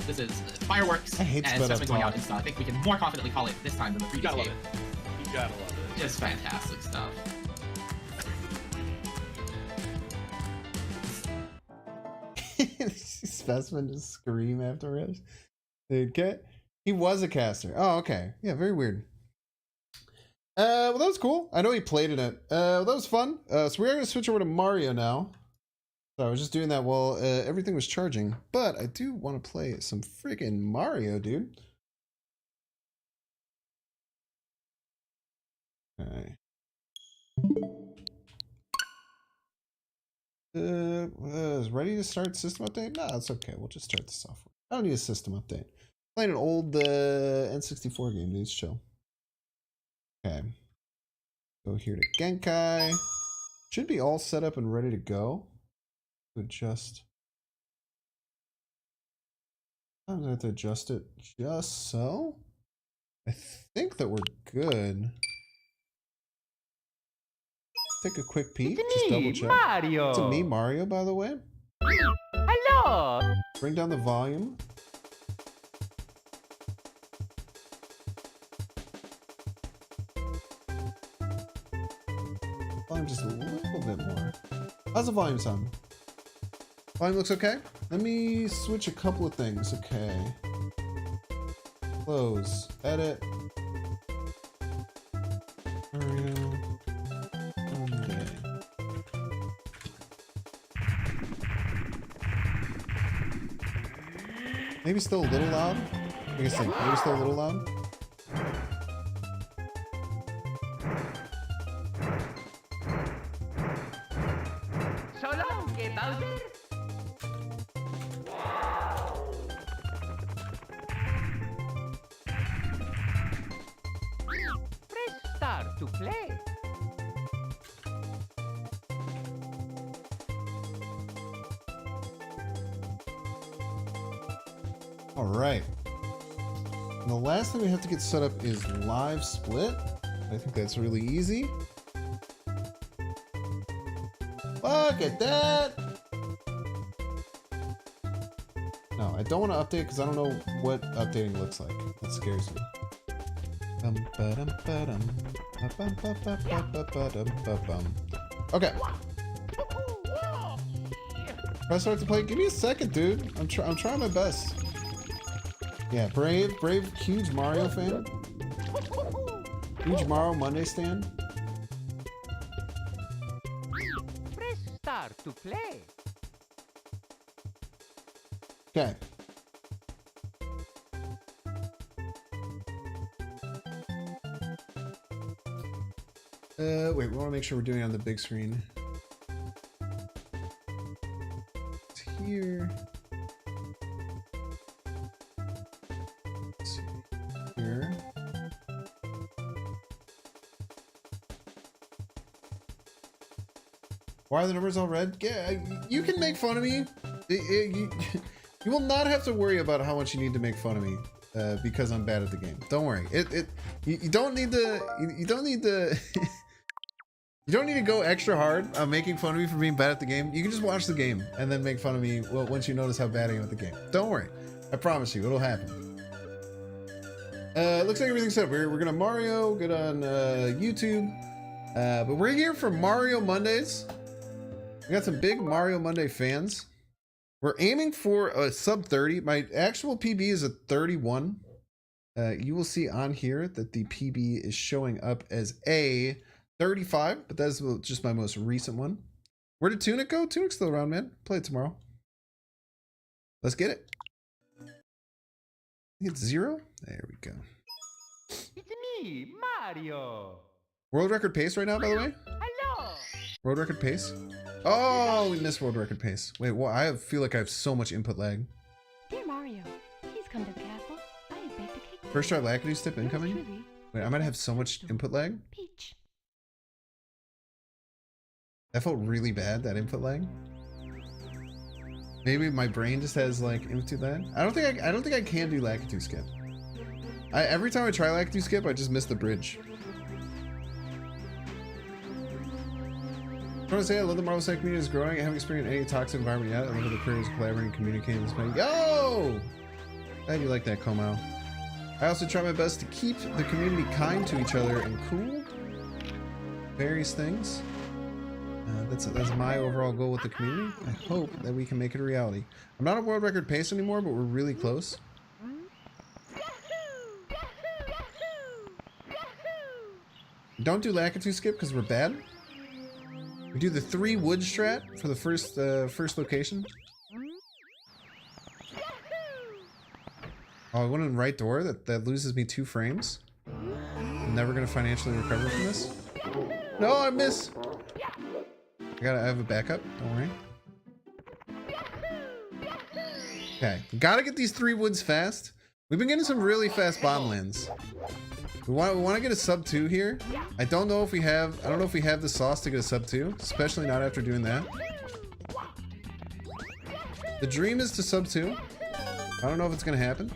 [SPEAKER 9] This is fireworks
[SPEAKER 1] I hate
[SPEAKER 9] and
[SPEAKER 1] sped up
[SPEAKER 9] Specimen going out
[SPEAKER 1] talk.
[SPEAKER 9] in style. I think we can more confidently call it this time than the
[SPEAKER 7] You
[SPEAKER 9] previous
[SPEAKER 7] gotta love
[SPEAKER 9] game.
[SPEAKER 7] it. You gotta love it.
[SPEAKER 9] Just fantastic stuff.
[SPEAKER 1] Specimen just scream after Rich. Dude, he was a caster. Oh, okay. Yeah, very weird. Well, that was cool. I know he played in it. That was fun. So we're going to switch over to Mario now. So I was just doing that while everything was charging. But I do want to play some freaking Mario, dude. Okay. Is ready to start system update? No, it's okay. We'll just start the software. I don't need a system update. Playing an old N64 game, dude. It's chill. Okay. Go here to Genkai. Should be all set up and ready to go. Adjust. I'm gonna have to adjust it just so. I think that we're good. Take a quick peek. Just double check.
[SPEAKER 10] Mario.
[SPEAKER 1] It's a me, Mario, by the way.
[SPEAKER 10] Hello.
[SPEAKER 1] Bring down the volume. Volume just a little bit more. How's the volume sound? Volume looks okay. Let me switch a couple of things. Okay. Close. Edit. Mario. Monday. Maybe still a little loud. What do you guys think? Maybe still a little loud.
[SPEAKER 10] To play.
[SPEAKER 1] All right. And the last thing we have to get set up is live split. I think that's really easy. Look at that. No, I don't want to update because I don't know what updating looks like. That scares me. Okay. Press start to play. Give me a second, dude. I'm trying my best. Yeah, Brave, huge Mario fan. Huge Mario Monday stand.
[SPEAKER 10] Press start to play.
[SPEAKER 1] Okay. Wait, we want to make sure we're doing it on the big screen. It's here. Let's see. Here. Why are the numbers all red? Yeah, you can make fun of me. You will not have to worry about how much you need to make fun of me because I'm bad at the game. Don't worry. You don't need to. You don't need to. You don't need to go extra hard on making fun of me for being bad at the game. You can just watch the game and then make fun of me once you notice how bad I am at the game. Don't worry. I promise you, it'll happen. Looks like everything's set up. We're gonna Mario, good on YouTube. But we're here for Mario Mondays. We got some big Mario Monday fans. We're aiming for a sub 30. My actual PB is a 31. You will see on here that the PB is showing up as a 35, but that's just my most recent one. Where did Tunic go? Tunic's still around, man. Play it tomorrow. Let's get it. I think it's 0. There we go.
[SPEAKER 10] It's me, Mario.
[SPEAKER 1] World record pace right now, by the way.
[SPEAKER 10] Hello.
[SPEAKER 1] World record pace. Oh, we missed world record pace. Wait, well, feel like I have so much input lag.
[SPEAKER 11] Dear Mario, please come to the castle. I have baked a cake.
[SPEAKER 1] First try Galactus tip incoming. Wait, I might have so much input lag.
[SPEAKER 11] Peach.
[SPEAKER 1] That felt really bad, that input lag. Maybe my brain just has like input lag. I don't think I can do Lakitu skip. Every time I try Lakitu skip, I just miss the bridge. I want to say I love the Marvel Snap community is growing. I haven't experienced any toxic environment yet. I love the creators collaborating, communicating, this way. Yo! Glad you like that, Komao. I also try my best to keep the community kind to each other and cool. Various things. That's my overall goal with the community. I hope that we can make it a reality. I'm not a world record pace anymore, but we're really close. Don't do Lakitu skip because we're bad. We do the 3 wood strat for the first location. Oh, I went in the right door. That loses me 2 frames. I'm never gonna financially recover from this. No, I miss. I have a backup. Don't worry. Okay, gotta get these 3 woods fast. We've been getting some really fast bomb lands. We want to get a sub 2 here. I don't know if we have the sauce to get a sub 2, especially not after doing that. The dream is to sub 2. I don't know if it's gonna happen.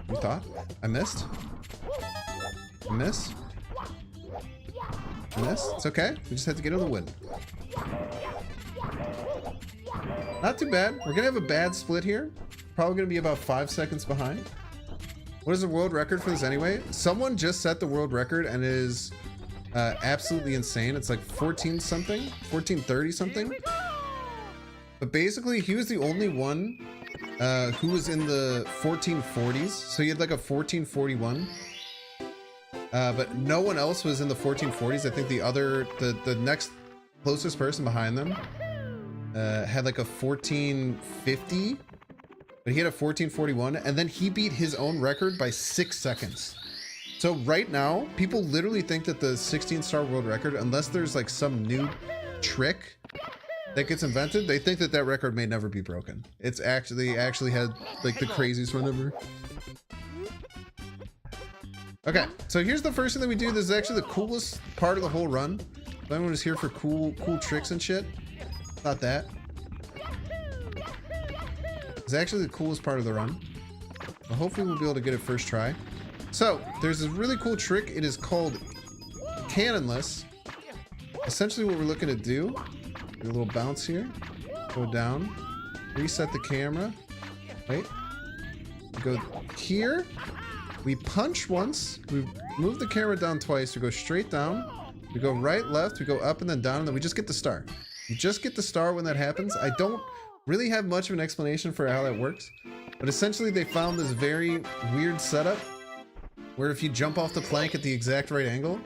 [SPEAKER 1] You thought? I missed. I missed. I missed. It's okay. We just had to get on the wood. Not too bad. We're gonna have a bad split here. Probably gonna be about 5 seconds behind. What is the world record for this anyway? Someone just set the world record and it is absolutely insane. It's like 14 something, 1430 something. But basically, he was the only one who was in the 1440s. So he had like a 1441. But no one else was in the 1440s. I think the next closest person behind them had like a 1450. But he had a 1441, and then he beat his own record by 6 seconds. So right now, people literally think that the 16-star world record, unless there's like some new trick that gets invented, they think that that record may never be broken. It's actually had like the craziest run ever. Okay, so here's the first thing that we do. This is actually the coolest part of the whole run. If anyone is here for cool tricks and shit, not that. It's actually the coolest part of the run. But hopefully we'll be able to get it first try. So there's this really cool trick. It is called cannonless. Essentially what we're looking to do, a little bounce here, go down, reset the camera, wait, we go here, we punch once, we move the camera down twice, we go straight down, we go right, left, we go up and then down, and then we just get the star. You just get the star when that happens. I don't really have much of an explanation for how that works, but essentially they found this very weird setup where if you jump off the plank at the exact right angle,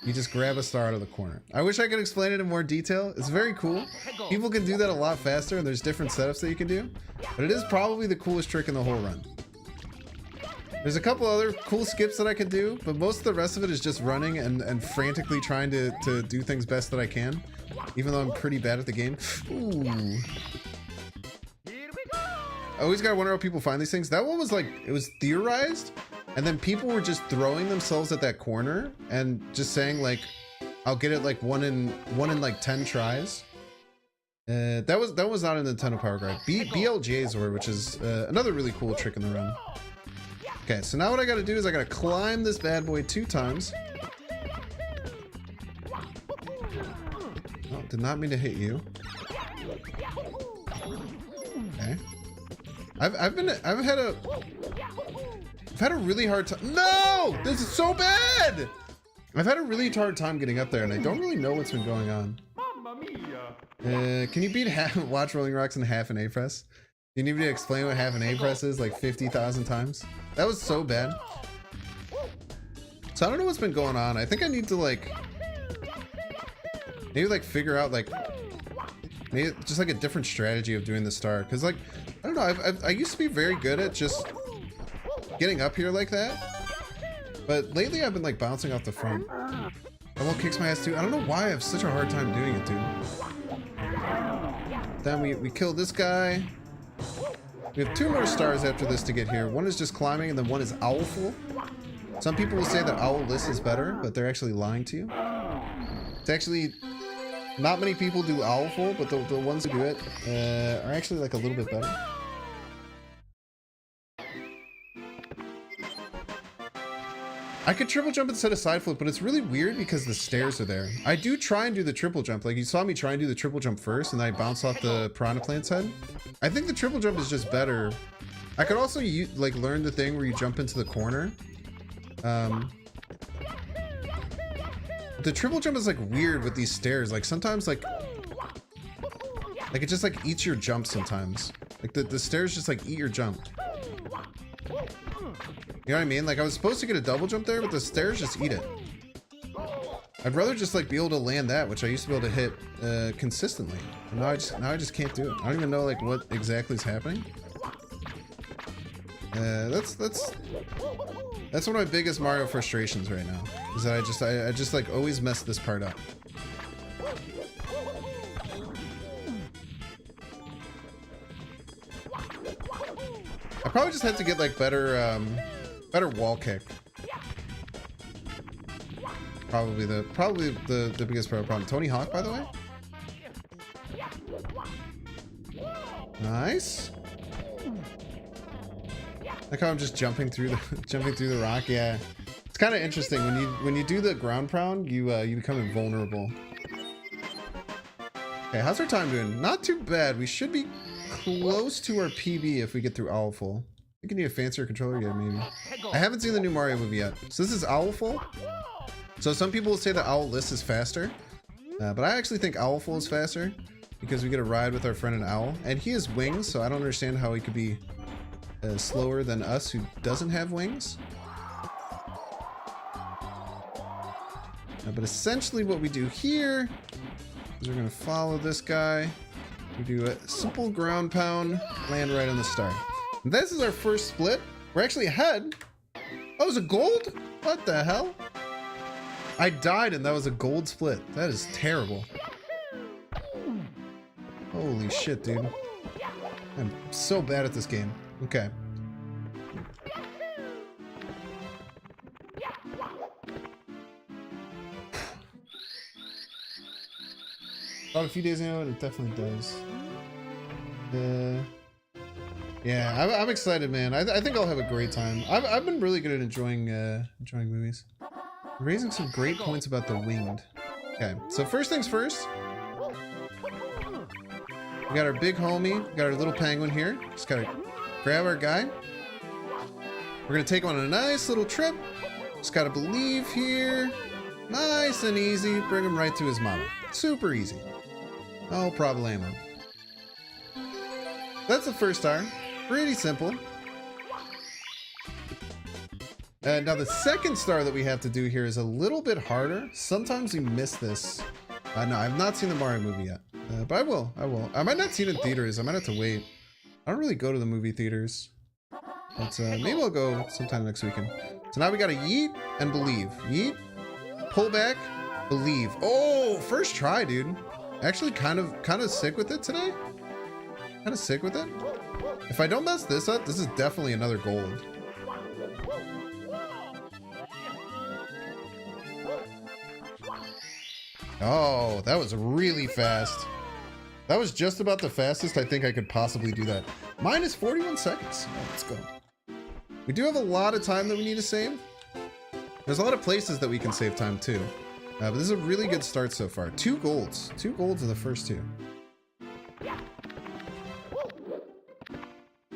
[SPEAKER 1] you just grab a star out of the corner. I wish I could explain it in more detail. It's very cool. People can do that a lot faster, and there's different setups that you can do, but it is probably the coolest trick in the whole run. There's a couple other cool skips that I could do, but most of the rest of it is just running and frantically trying to do things best that I can, even though I'm pretty bad at the game. Ooh. I always gotta wonder how people find these things. That one was like, it was theorized, and then people were just throwing themselves at that corner and just saying like, I'll get it like one in like 10 tries. That was not a Nintendo Power Guide. BLJ's were, which is another really cool trick in the run. Okay, so now what I gotta do is I gotta climb this bad boy 2 times. Oh, did not mean to hit you. Okay. I've had a really hard time. No! This is so bad! I've had a really hard time getting up there, and I don't really know what's been going on. Can you beat watch Rolling Rocks in half an A press? Do you need me to explain what half an A press is like 50,000 times? That was so bad. So I don't know what's been going on. I think I need to like maybe like figure out like maybe just like a different strategy of doing the star, because like I don't know, I used to be very good at just getting up here like that, but lately I've been like bouncing off the front. That one kicks my ass too. I don't know why I have such a hard time doing it, dude. Then we kill this guy. We have 2 more stars after this to get here. One is just climbing, and then one is owlful. Some people will say that owlless is better, but they're actually lying to you. It's actually not many people do owlful, but the ones who do it are actually like a little bit better. I could triple jump instead of side flip, but it's really weird because the stairs are there. I do try and do the triple jump. Like you saw me try and do the triple jump first, and then I bounce off the piranha plant's head. I think the triple jump is just better. I could also like learn the thing where you jump into the corner. The triple jump is like weird with these stairs. Like sometimes like it just like eats your jump sometimes. Like the stairs just like eat your jump. You know what I mean? Like I was supposed to get a double jump there, but the stairs just eat it. I'd rather just like be able to land that, which I used to be able to hit consistently. And now I just can't do it. I don't even know like what exactly is happening. Let's That's one of my biggest Mario frustrations right now. Is that I just like always mess this part up. I probably just have to get like better wall kick. Probably the biggest problem. Tony Hawk, by the way. Nice. Like how I'm just jumping through the rock. Yeah, it's kind of interesting when you do the ground pound, you become invulnerable. Okay, how's our time doing? Not too bad. We should be close to our PB if we get through Owlful. I think I need a fancier controller. Yeah, maybe. I haven't seen the new Mario movie yet. So this is Owlful. So some people will say that Owless is faster, but I actually think Owlful is faster because we get a ride with our friend an owl, and he has wings, so I don't understand how he could be slower than us who doesn't have wings. But essentially what we do here is we're going to follow this guy. We do a simple ground pound, land right on the star. And this is our first split. We're actually ahead. Oh, it was a gold? What the hell? I died and that was a gold split. That is terrible. Holy shit, dude. I'm so bad at this game. Okay. About a few days ago, it definitely does. Yeah, I'm excited, man. I think I'll have a great time. I've been really good at enjoying movies. Raising some great points about the winged. Okay, so first things first. We got our big homie. We got our little penguin here. Just gotta grab our guy. We're gonna take him on a nice little trip. Just gotta believe here. Nice and easy. Bring him right to his mama. Super easy. No problemo. That's the first star. Pretty simple. Now the second star that we have to do here is a little bit harder. Sometimes we miss this. No, I've not seen the Mario movie yet. But I will. I might not see it in theaters. I might have to wait. I don't really go to the movie theaters. But maybe I'll go sometime next weekend. So now we gotta yeet and believe. Yeet, pull back, believe. Oh, first try, dude. Actually kind of sick with it today. Kind of sick with it. If I don't mess this up, this is definitely another gold. Oh, that was really fast. That was just about the fastest I think I could possibly do that. Minus 41 seconds. Oh, let's go. We do have a lot of time that we need to save. There's a lot of places that we can save time too. But this is a really good start so far. 2 golds. 2 golds in the first 2.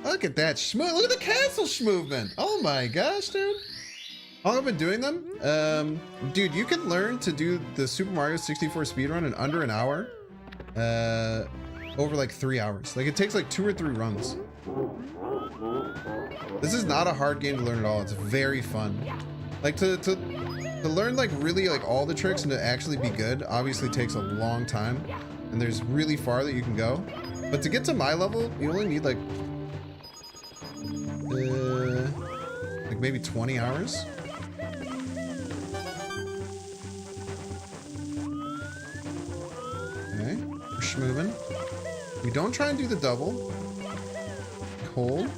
[SPEAKER 1] Look at that schmoo. Look at the castle movement. Oh my gosh, dude. How long have I been doing them? Dude, you can learn to do the Super Mario 64 speedrun in under an hour. Over like 3 hours. Like it takes like 2 or 3 runs. This is not a hard game to learn at all. It's very fun. Like to learn like really like all the tricks and to actually be good obviously takes a long time. And there's really far that you can go. But to get to my level, you only need like maybe 20 hours. Okay, we're schmoving. We don't try and do the double. Hold.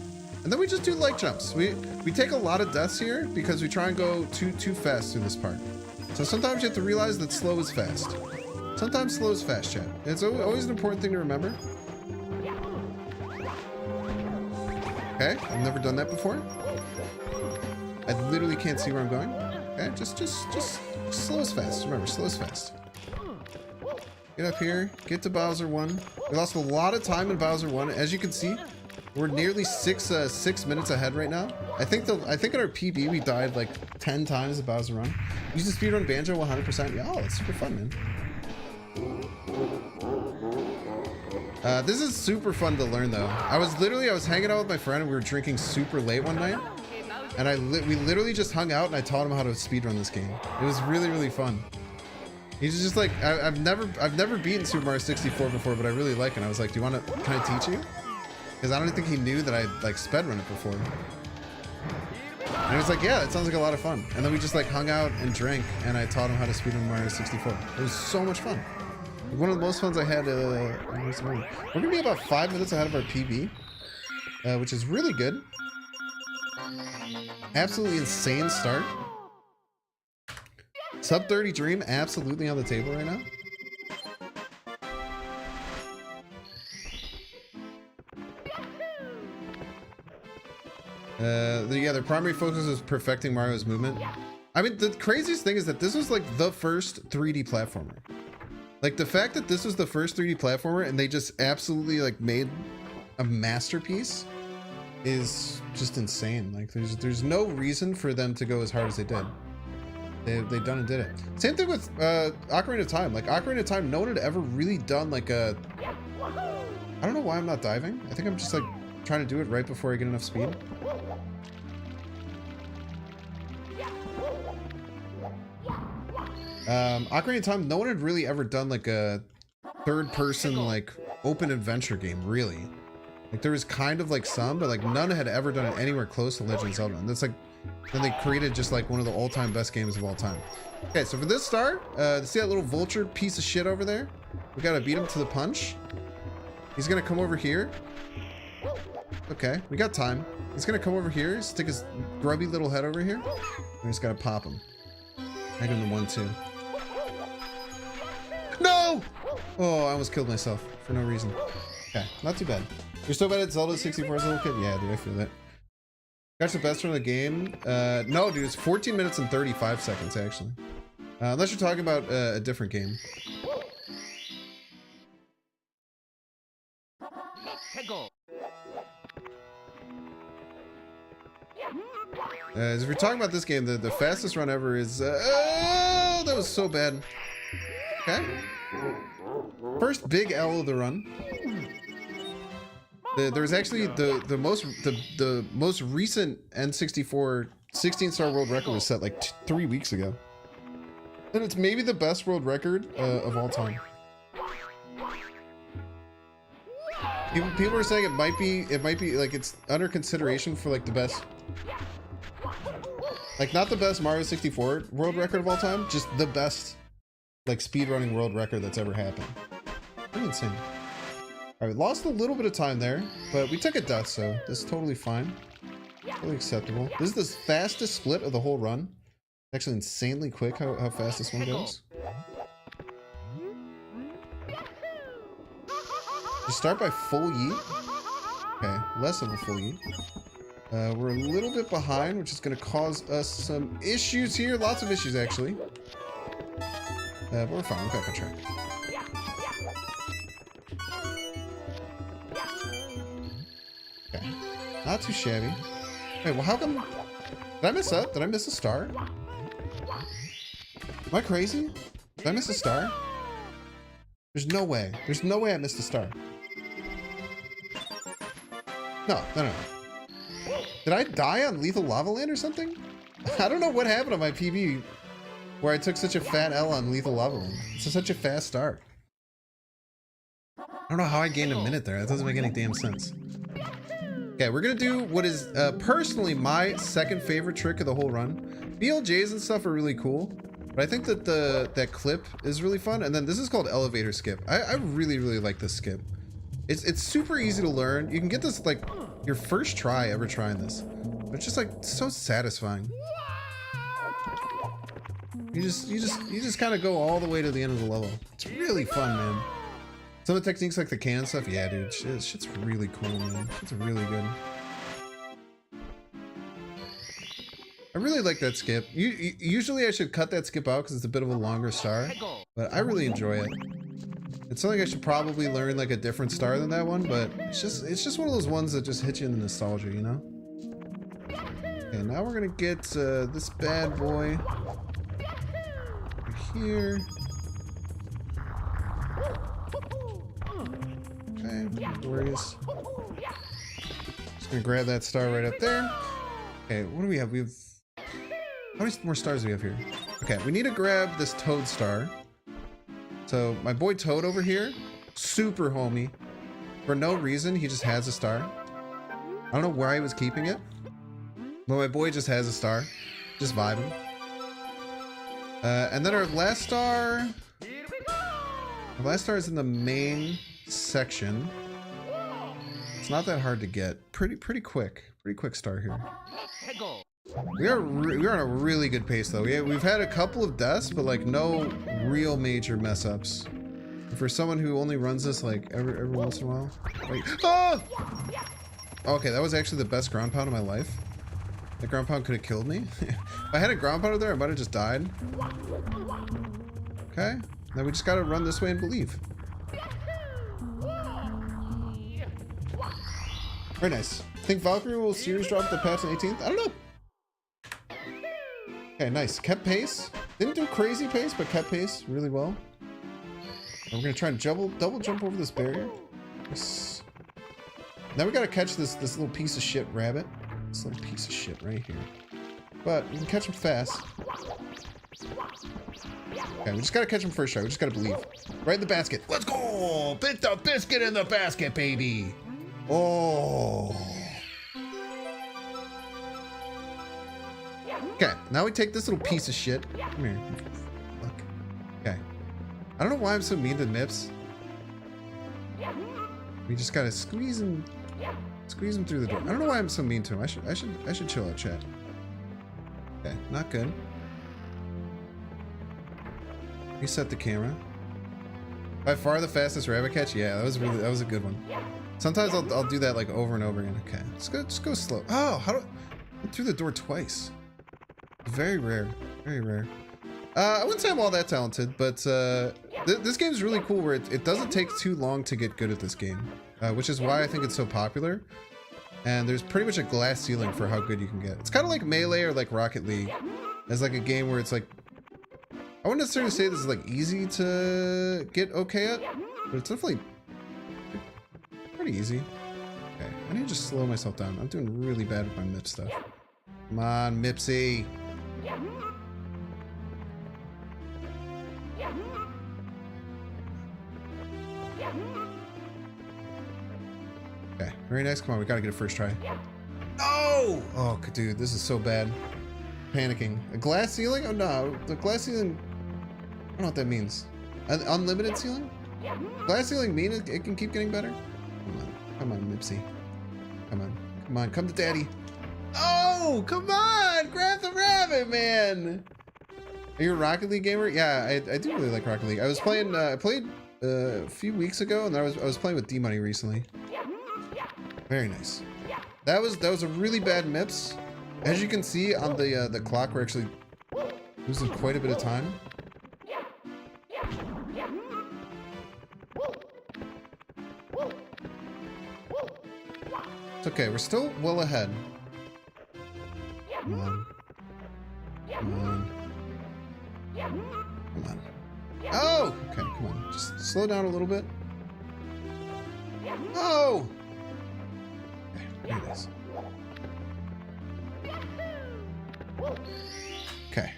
[SPEAKER 1] And then we just do light jumps. We take a lot of deaths here because we try and go too fast through this part. So sometimes you have to realize that slow is fast. Sometimes slow is fast, chat. It's always an important thing to remember. Okay, I've never done that before. I literally can't see where I'm going. Okay, just slow is fast. Remember, slow is fast. Get up here, get to Bowser 1. We lost a lot of time in Bowser 1. As you can see, we're nearly 6 minutes ahead right now. I think in our PB we died like 10 times at Bowser Run. Use the speedrun Banjo 100%. Yeah, oh, it's super fun, man. This is super fun to learn though. I was hanging out with my friend and we were drinking super late one night. And we literally just hung out and I taught him how to speedrun this game. It was really fun. He's just like, I've never beaten Super Mario 64 before, but I really like it. And I was like, can I teach you? Because I don't think he knew that I like sped run it before. And he was like, yeah, it sounds like a lot of fun. And then we just like hung out and drank, and I taught him how to speedrun Mario 64. It was so much fun. One of the most funs I had. We're gonna be about 5 minutes ahead of our PB, which is really good. Absolutely insane start. Sub 30 dream absolutely on the table right now. Yeah, their primary focus is perfecting Mario's movement. I mean, the craziest thing is that this was like the first 3D platformer. Like the fact that this was the first 3D platformer and they just absolutely like made a masterpiece is just insane. Like there's no reason for them to go as hard as they did. They done and did it. Same thing with Ocarina of Time. Like Ocarina of Time, no one had ever really done like a... I don't know why I'm not diving. I think I'm just like trying to do it right before I get enough speed. Ocarina of Time, no one had really ever done like a third person like open adventure game, really. Like there was kind of like some, but like none had ever done it anywhere close to Legend of Zelda. And that's like, then they created just like one of the all-time best games of all time. Okay, so for this star, see that little vulture piece of shit over there? We gotta beat him to the punch. He's gonna come over here. Okay, we got time. He's gonna come over here, stick his grubby little head over here. We just gotta pop him. I give him the 1-2. No! Oh, I almost killed myself for no reason. Okay, not too bad. You're so bad at Zelda 64 as a little kid? Yeah, dude, I feel that. Catch the best run of the game? No, dude, it's 14 minutes and 35 seconds, actually. Unless you're talking about a different game. If we're talking about this game, the fastest run ever is... oh, that was so bad. Okay. First big L of the run. There was actually the most recent N64 16-star world record was set like 3 weeks ago, and it's maybe the best world record of all time. People are saying it might be like it's under consideration for like the best, like not the best Mario 64 world record of all time, just the best like speedrunning world record that's ever happened. Pretty insane. All right, we lost a little bit of time there, but we took a death, so this is totally fine. Totally acceptable. This is the fastest split of the whole run. Actually insanely quick how fast this one goes. You start by full yeet. Okay, less of a full yeet. We're a little bit behind, which is going to cause us some issues here. Lots of issues, actually. But we're fine. We're back on track. Okay. Not too shabby. Wait, well, how come... Did I miss up? Did I miss a star? Am I crazy? Did I miss a star? There's no way. There's no way I missed a star. No. Did I die on Lethal Lava Land or something? I don't know what happened on my PB where I took such a fat L on Lethal Lava Land. It's such a fast start. I don't know how I gained a minute there. That doesn't make any damn sense. Okay, we're gonna do what is personally my second favorite trick of the whole run. BLJs and stuff are really cool, but I think that that clip is really fun. And then this is called elevator skip. I really like this skip. It's super easy to learn. You can get this like your first try ever trying this. But it's just like so satisfying. You just kind of go all the way to the end of the level. It's really fun, man. Some of the techniques like the can stuff, yeah, dude, shit's really cool, man. It's really good. I really like that skip. Usually I should cut that skip out because it's a bit of a longer star, but I really enjoy it. It's something I should probably learn like a different star than that one, but it's just one of those ones that just hit you in the nostalgia, you know? Okay, now we're gonna get this bad boy right here. Okay, where he is. Just gonna grab that star right up there. Okay, what do we have? We have... How many more stars do we have here? Okay, we need to grab this Toad star. So my boy Toad over here, super homie. For no reason, he just has a star. I don't know where he was keeping it. But my boy just has a star. Just vibing. And then our last star... Our last star is in the main section. It's not that hard to get. Pretty quick. Pretty quick star here. We are on a really good pace though. We've had a couple of deaths, but like no real major mess ups. For someone who only runs this like every once in a while. Wait. Oh! Okay, that was actually the best ground pound of my life. The ground pound could have killed me. If I had a ground pounder there, I might have just died. Okay. Now we just gotta run this way and believe. Very nice. Think Valkyrie will series drop the patch on 18th? I don't know. Okay, nice. Kept pace. Didn't do crazy pace, but kept pace really well. And we're gonna try and double jump over this barrier. Yes. Now we gotta catch this little piece of shit rabbit. This little piece of shit right here. But we can catch him fast. Okay, we just gotta catch him first try. We just gotta believe. Right in the basket. Let's go! Put the biscuit in the basket, baby! Oh. Okay, now we take this little piece of shit. Come here. Look. Okay. I don't know why I'm so mean to Mips. We just gotta squeeze him through the door. I don't know why I'm so mean to him. I should chill out, chat. Okay, not good. Reset the camera. By far the fastest rabbit catch. Yeah, that was a good one. Sometimes I'll do that like over and over again. Okay, just go slow. Oh, how do I went through the door twice? Very rare, very rare. I wouldn't say I'm all that talented, but this game is really cool where it doesn't take too long to get good at this game, which is why I think it's so popular. And there's pretty much a glass ceiling for how good you can get. It's kind of like Melee or like Rocket League, as like a game where it's like, I wouldn't necessarily say this is like easy to get okay at, but it's definitely pretty easy. Okay, I need to just slow myself down. I'm doing really bad with my Mip stuff. Come on, Mipsy. Okay, very nice. Come on, we gotta get a first try. No! Oh, dude, this is so bad. Panicking. A glass ceiling? Oh no, the glass ceiling. I don't know what that means. An unlimited ceiling? Glass ceiling mean it can keep getting better? Come on, Mipsy. Come on, come to daddy. Oh, come on! Grab the rabbit, man! Are you a Rocket League gamer? Yeah, I do really like Rocket League. I was playing, I played a few weeks ago, and I was playing with D-Money recently. Very nice. That was a really bad Mips. As you can see on the clock, we're actually losing quite a bit of time. It's okay, we're still well ahead. Come on. Come on. Come on. Oh! Okay, come on. Just slow down a little bit. Oh! Okay, there it is. Okay.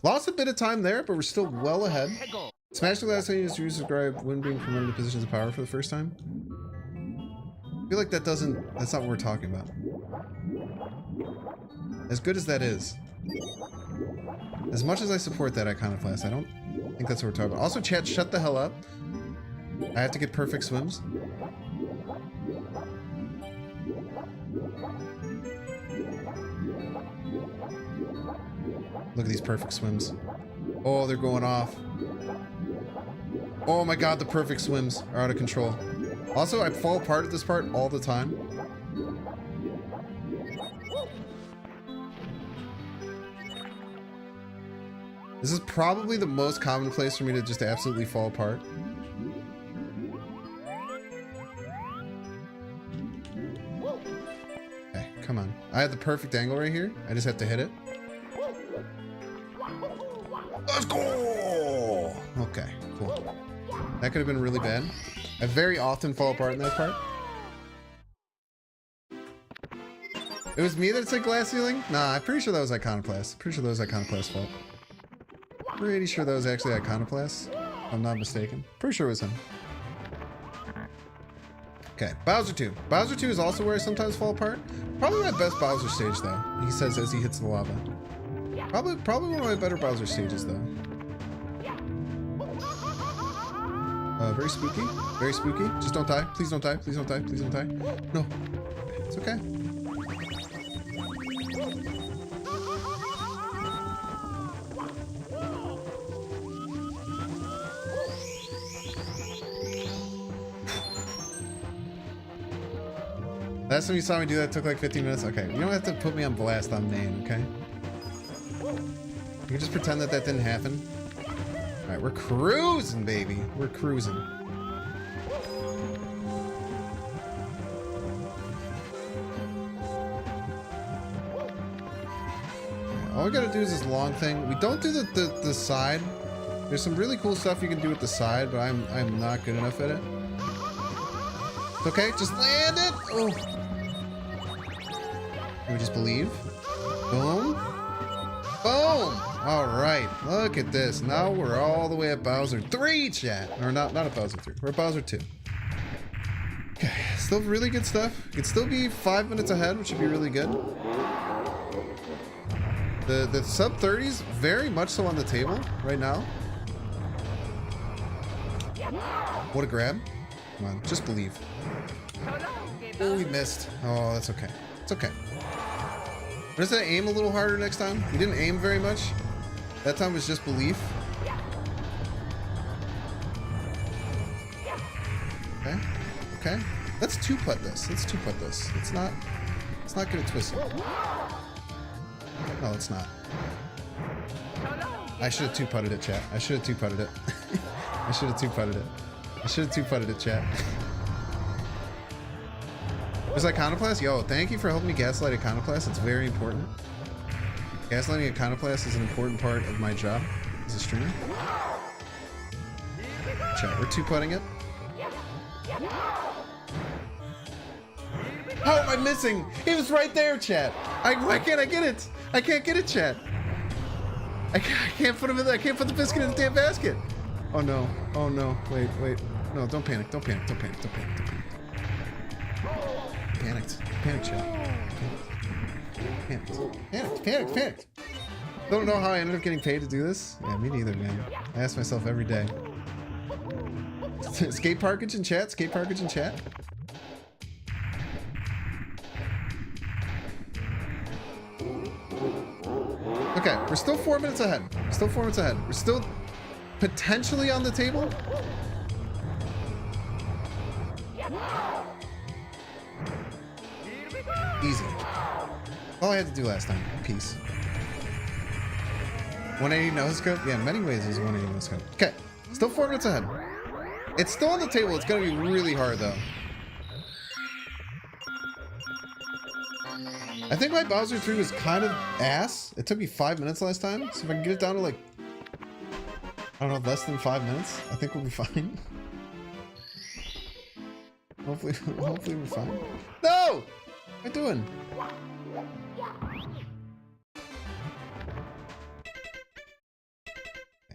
[SPEAKER 1] Lost a bit of time there, but we're still well ahead. Smash the glass time you subscribe when being promoted to positions of power for the first time. I feel like that's not what we're talking about. As good as that is. As much as I support that iconoclast, I don't think that's what we're talking about. Also, chat, shut the hell up. I have to get perfect swims. Look at these perfect swims. Oh, they're going off. Oh my god, the perfect swims are out of control. Also, I fall apart at this part all the time. This is probably the most common place for me to just absolutely fall apart. Okay, come on. I have the perfect angle right here. I just have to hit it. Let's go! Okay, cool. That could have been really bad. I very often fall apart in that part. It was me that said glass ceiling? Nah, I'm pretty sure that was Iconoclast. Pretty sure that was Iconoclast's fault. Pretty sure that was actually Iconoclast. If I'm not mistaken. Pretty sure it was him. Okay, Bowser 2. Bowser 2 is also where I sometimes fall apart. Probably my best Bowser stage, though. He says as he hits the lava. Probably one of my better Bowser stages, though. Very spooky. Very spooky. Just don't die. Please don't die. Please don't die. Please don't die. No. It's okay. Last time you saw me do that took like 15 minutes. Okay, you don't have to put me on blast on main, okay? You can just pretend that that didn't happen. All right, we're cruising, baby. We're cruising. All we gotta do is this long thing. We don't do the side. There's some really cool stuff you can do with the side, but I'm not good enough at it. It's okay, just land it. Oh. Can we just believe? Boom. Boom. All right, look at this. Now we're all the way at Bowser 3, chat. Or not at Bowser 3. We're at Bowser 2. Okay, still really good stuff. Could still be 5 minutes ahead, which would be really good. The sub 30s very much so on the table right now. What a grab. Come on, just believe. Oh, we missed. Oh, that's okay. It's okay. Does that aim a little harder next time? We didn't aim very much. That time was just belief. Okay. Okay. Let's two-putt this. Let's two-putt this. It's not gonna twist it. No, it's not. I should have two-putted it, chat. I should have two-putted it. I should have two-putted it. I should have two-putted it, chat. There's Iconoclast? Yo, thank you for helping me gaslight Iconoclast. It's very important. Gaslighting Iconoclast is an important part of my job as a streamer. Chat, we're two-putting it. How am I missing? He was right there, chat. Why can't I get it? I can't get it, chat. I can't put him in there. I can't put the biscuit in the damn basket. Oh no. Oh no. Wait. No, don't panic. Don't panic. Don't panic. Don't panic. Don't panic. Panicked. Panic, chat. Panicked. Don't know how I ended up getting paid to do this. Yeah, me neither, man. I ask myself every day. Skate parkage in chat. Skate parkage in chat. Okay, we're still 4 minutes ahead. Still 4 minutes ahead. We're still potentially on the table. Easy. All I had to do last time. Peace. 180 no scope? Yeah, in many ways there's 180 no scope. Okay, still 4 minutes ahead. It's still on the table. It's gonna be really hard though. I think my Bowser 3 was kind of ass. It took me 5 minutes last time. So if I can get it down to like, I don't know, less than 5 minutes, I think we'll be fine. Hopefully we're fine. No! What am I doing?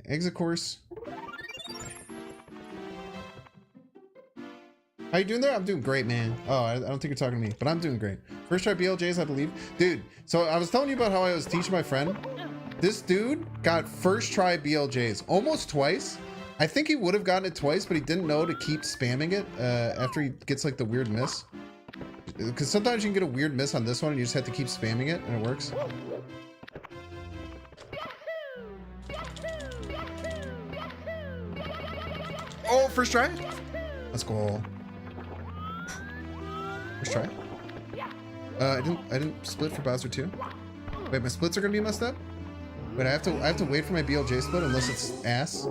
[SPEAKER 1] Exit course. How you doing there? I'm doing great, man. Oh, I don't think you're talking to me, but I'm doing great. First try BLJs, I believe. Dude, so I was telling you about how I was teaching my friend. This dude got first try BLJs almost twice. I think he would have gotten it twice, but he didn't know to keep spamming it after he gets like the weird miss. Because sometimes you can get a weird miss on this one and you just have to keep spamming it and it works. Oh, first try? Let's go. First try. I didn't split for Bowser 2. Wait, my splits are gonna be messed up? Wait, I have to wait for my BLJ split unless it's ass.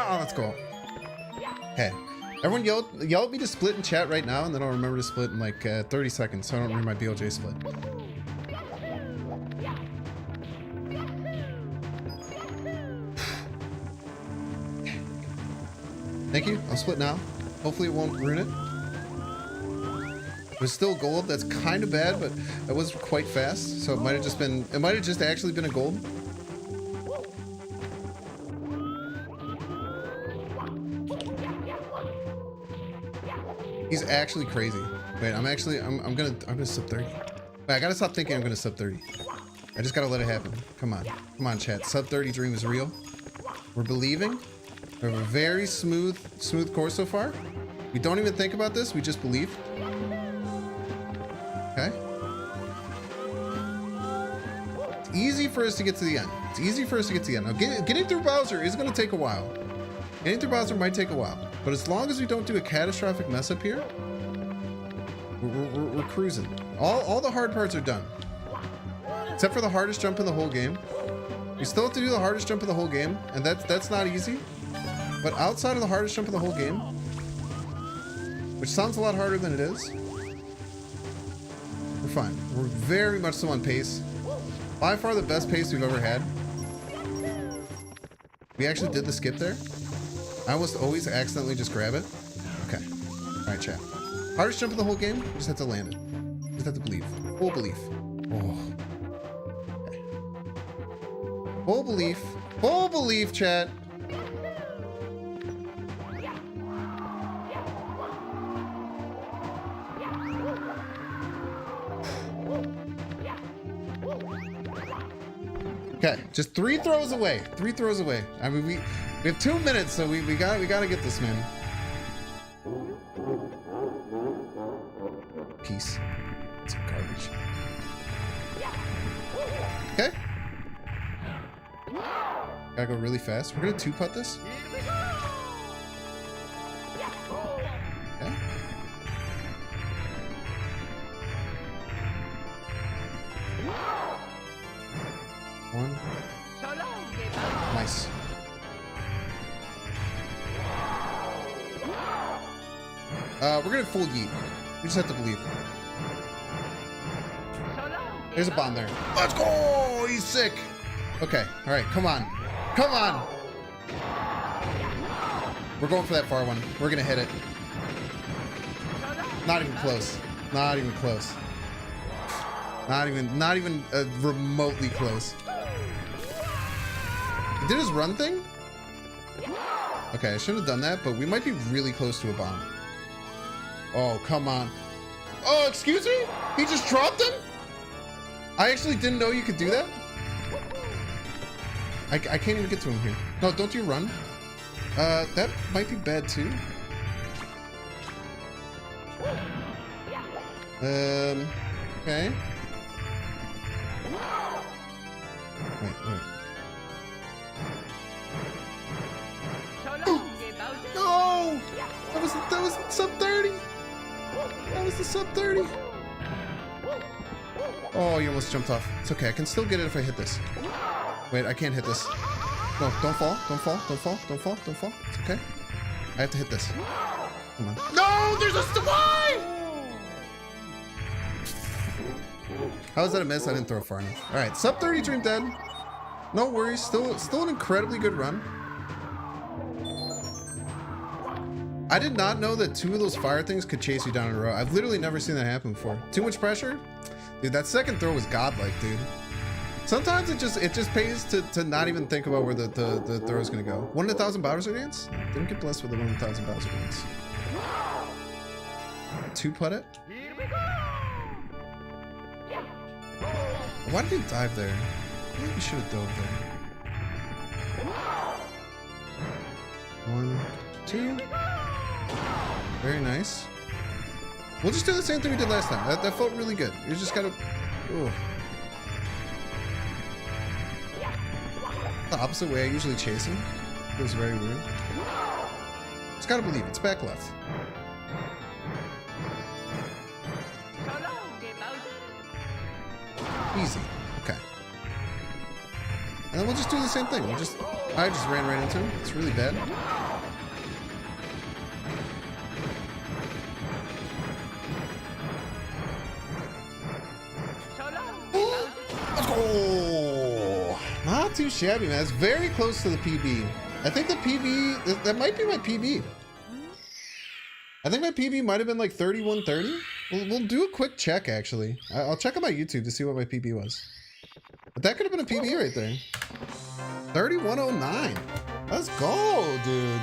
[SPEAKER 1] Oh, let's go. Okay. Everyone yell at me to split in chat right now, and then I'll remember to split in like 30 seconds, so I don't remember my BLJ split. Thank you. I'll split now. Hopefully it won't ruin it. There's still gold. That's kind of bad, but it was quite fast, so it might have just actually been a gold. He's actually crazy. Wait, I'm gonna sub 30. Wait, I gotta stop thinking I'm gonna sub 30. I just gotta let it happen. Come on, chat. Sub 30 dream is real. We're believing. We have a very smooth course so far. We don't even think about this. We just believe. Okay. It's easy for us to get to the end. It's easy for us to get to the end. Now, getting through Bowser is gonna take a while. Getting through Bowser might take a while, but as long as we don't do a catastrophic mess up here, we're cruising. All the hard parts are done, except for the hardest jump in the whole game. We still have to do the hardest jump in the whole game, and that's not easy. But outside of the hardest jump in the whole game, which sounds a lot harder than it is, we're fine. We're very much so on pace. By far the best pace we've ever had. We actually did the skip there. I almost always accidentally just grab it. Okay. All right, chat. Hardest jump in the whole game. You just have to land it. Just have to believe. Full belief. Oh. Okay. Full belief. Full belief, chat. Okay, just 3 throws away. 3 throws away. I mean, we have 2 minutes, so we gotta get this, man. Peace. Some garbage. Okay. Gotta go really fast. We're gonna 2-putt this. Okay. One. Nice. We're gonna full yeet. We just have to believe. There's a bomb there. Let's go! He's sick. Okay. All right. Come on. Come on. We're going for that far one. We're gonna hit it. Not even close. Not even close. Not even remotely close. Did his run thing? Okay, I should have done that, but we might be really close to a bomb. Oh, come on. Oh, excuse me? He just dropped him? I actually didn't know you could do that. I can't even get to him here. No, don't you run? That might be bad too. Okay. Wait. No! That was sub 30. That was the sub 30. Oh, you almost jumped off. It's okay. I can still get it if I hit this. Wait, I can't hit this. No, don't fall. Don't fall. Don't fall. Don't fall. Don't fall. It's okay. I have to hit this. Come on. No, there's a why? How was that a miss? I didn't throw far enough. All right, sub 30 dream dead. No worries. Still an incredibly good run. I did not know that 2 of those fire things could chase you down in a row. I've literally never seen that happen before. Too much pressure? Dude, that second throw was godlike, dude. Sometimes it just pays to not even think about where the throw is gonna go. 1 in 1,000 Bowser dance? Didn't get blessed with the 1 in 1,000 Bowser dance. 2-putt it? Why did he dive there? I think we should have dove there. 1, 2. Very nice. We'll just do the same thing we did last time. That felt really good. You just gotta... Ooh. The opposite way I usually chase him. Feels very weird. Just gotta believe. It's back left. Easy. Okay. And then we'll just do the same thing. I just ran right into him. It's really bad. Let's go! Not too shabby, man. It's very close to the PB. I think the PB, that might be my PB. I think my PB might have been like 31:30. We'll do a quick check, actually. I'll check on my YouTube to see what my PB was. But that could have been a PB right there. 31:09. Let's go, dude.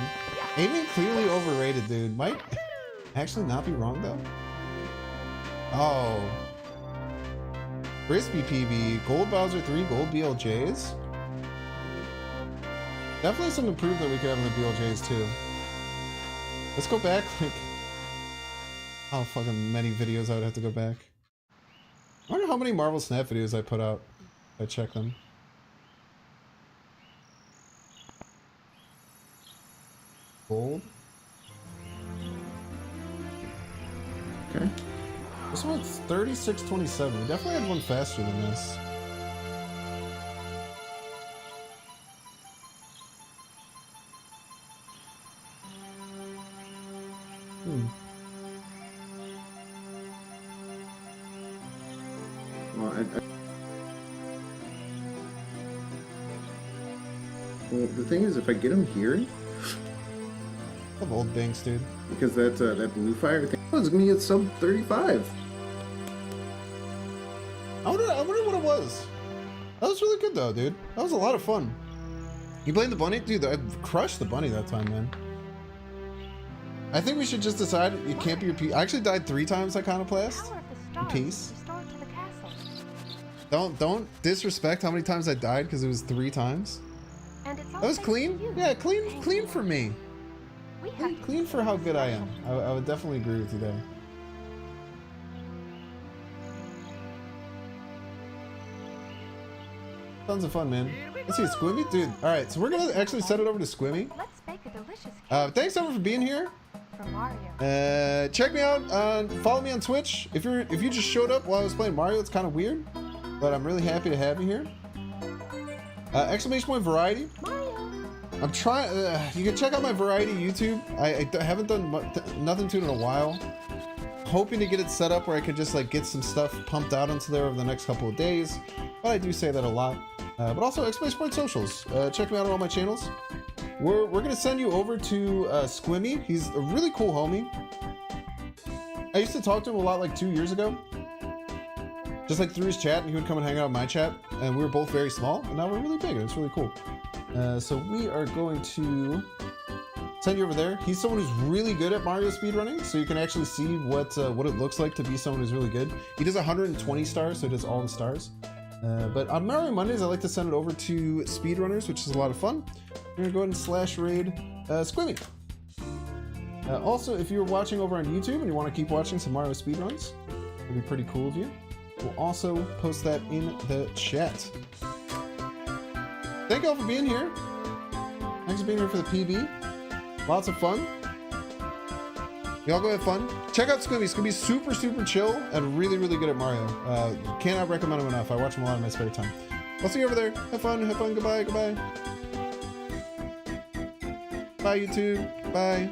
[SPEAKER 1] Aiming clearly overrated, dude. actually not be wrong though? Oh. Frisbee PB, Gold Bowser 3, Gold BLJs. Definitely some improvement we could have in the BLJs too. Let's go back like how fucking many videos I would have to go back. I wonder how many Marvel Snap videos I put out. I check them. Gold. Okay. This one's 3627. We definitely had one faster than this. Well, well, the thing is, if I get him here, I love old banks, dude. Because that blue fire thing is gonna get sub 35. I wonder what it was. That was really good though, dude. That was a lot of fun. You playing the bunny, dude? I crushed the bunny that time, man. I think we should just decide it can't be repeat. I actually died 3 times Iconoplast. In peace. Don't disrespect how many times I died because it was 3 times. That was clean. Yeah, clean for me. Clean for how good I am. I would definitely agree with you there. Tons of fun, man. Let's see, Squimmy, dude. All right, so we're gonna actually set it over to Squimmy.
[SPEAKER 11] Let's bake a delicious cake.
[SPEAKER 1] Thanks everyone for being here.
[SPEAKER 11] From Mario.
[SPEAKER 1] Check me out. Follow me on Twitch. If you just showed up while I was playing Mario, it's kind of weird, but I'm really happy to have you here. Exclamation point variety.
[SPEAKER 11] Mario.
[SPEAKER 1] I'm trying. You can check out my variety YouTube. I haven't done nothing to it in a while. Hoping to get it set up where I could just like get some stuff pumped out into there over the next couple of days. But I do say that a lot. But also exclamation point socials. Check me out on all my channels. We're gonna send you over to Squimmy. He's a really cool homie. I used to talk to him a lot like 2 years ago. Just like through his chat, and he would come and hang out in my chat. And we were both very small, and now we're really big, and it's really cool. So we are going to send you over there. He's someone who's really good at Mario speedrunning, so you can actually see what it looks like to be someone who's really good. He does 120 stars, so he does all the stars. But on Mario Mondays, I like to send it over to speedrunners, which is a lot of fun. We're gonna go ahead and /raid Squimmy. Also, if you're watching over on YouTube and you want to keep watching some Mario speedruns, it'd be pretty cool of you. We'll also post that in the chat. Thank you all for being here. Thanks for being here for the PB. Lots of fun. Y'all go have fun. Check out Squimmy. Squimmy's super, super chill and really, really good at Mario. Cannot recommend him enough. I watch him a lot in my spare time. I'll see you over there. Have fun. Have fun. Goodbye. Goodbye. Bye, YouTube. Bye.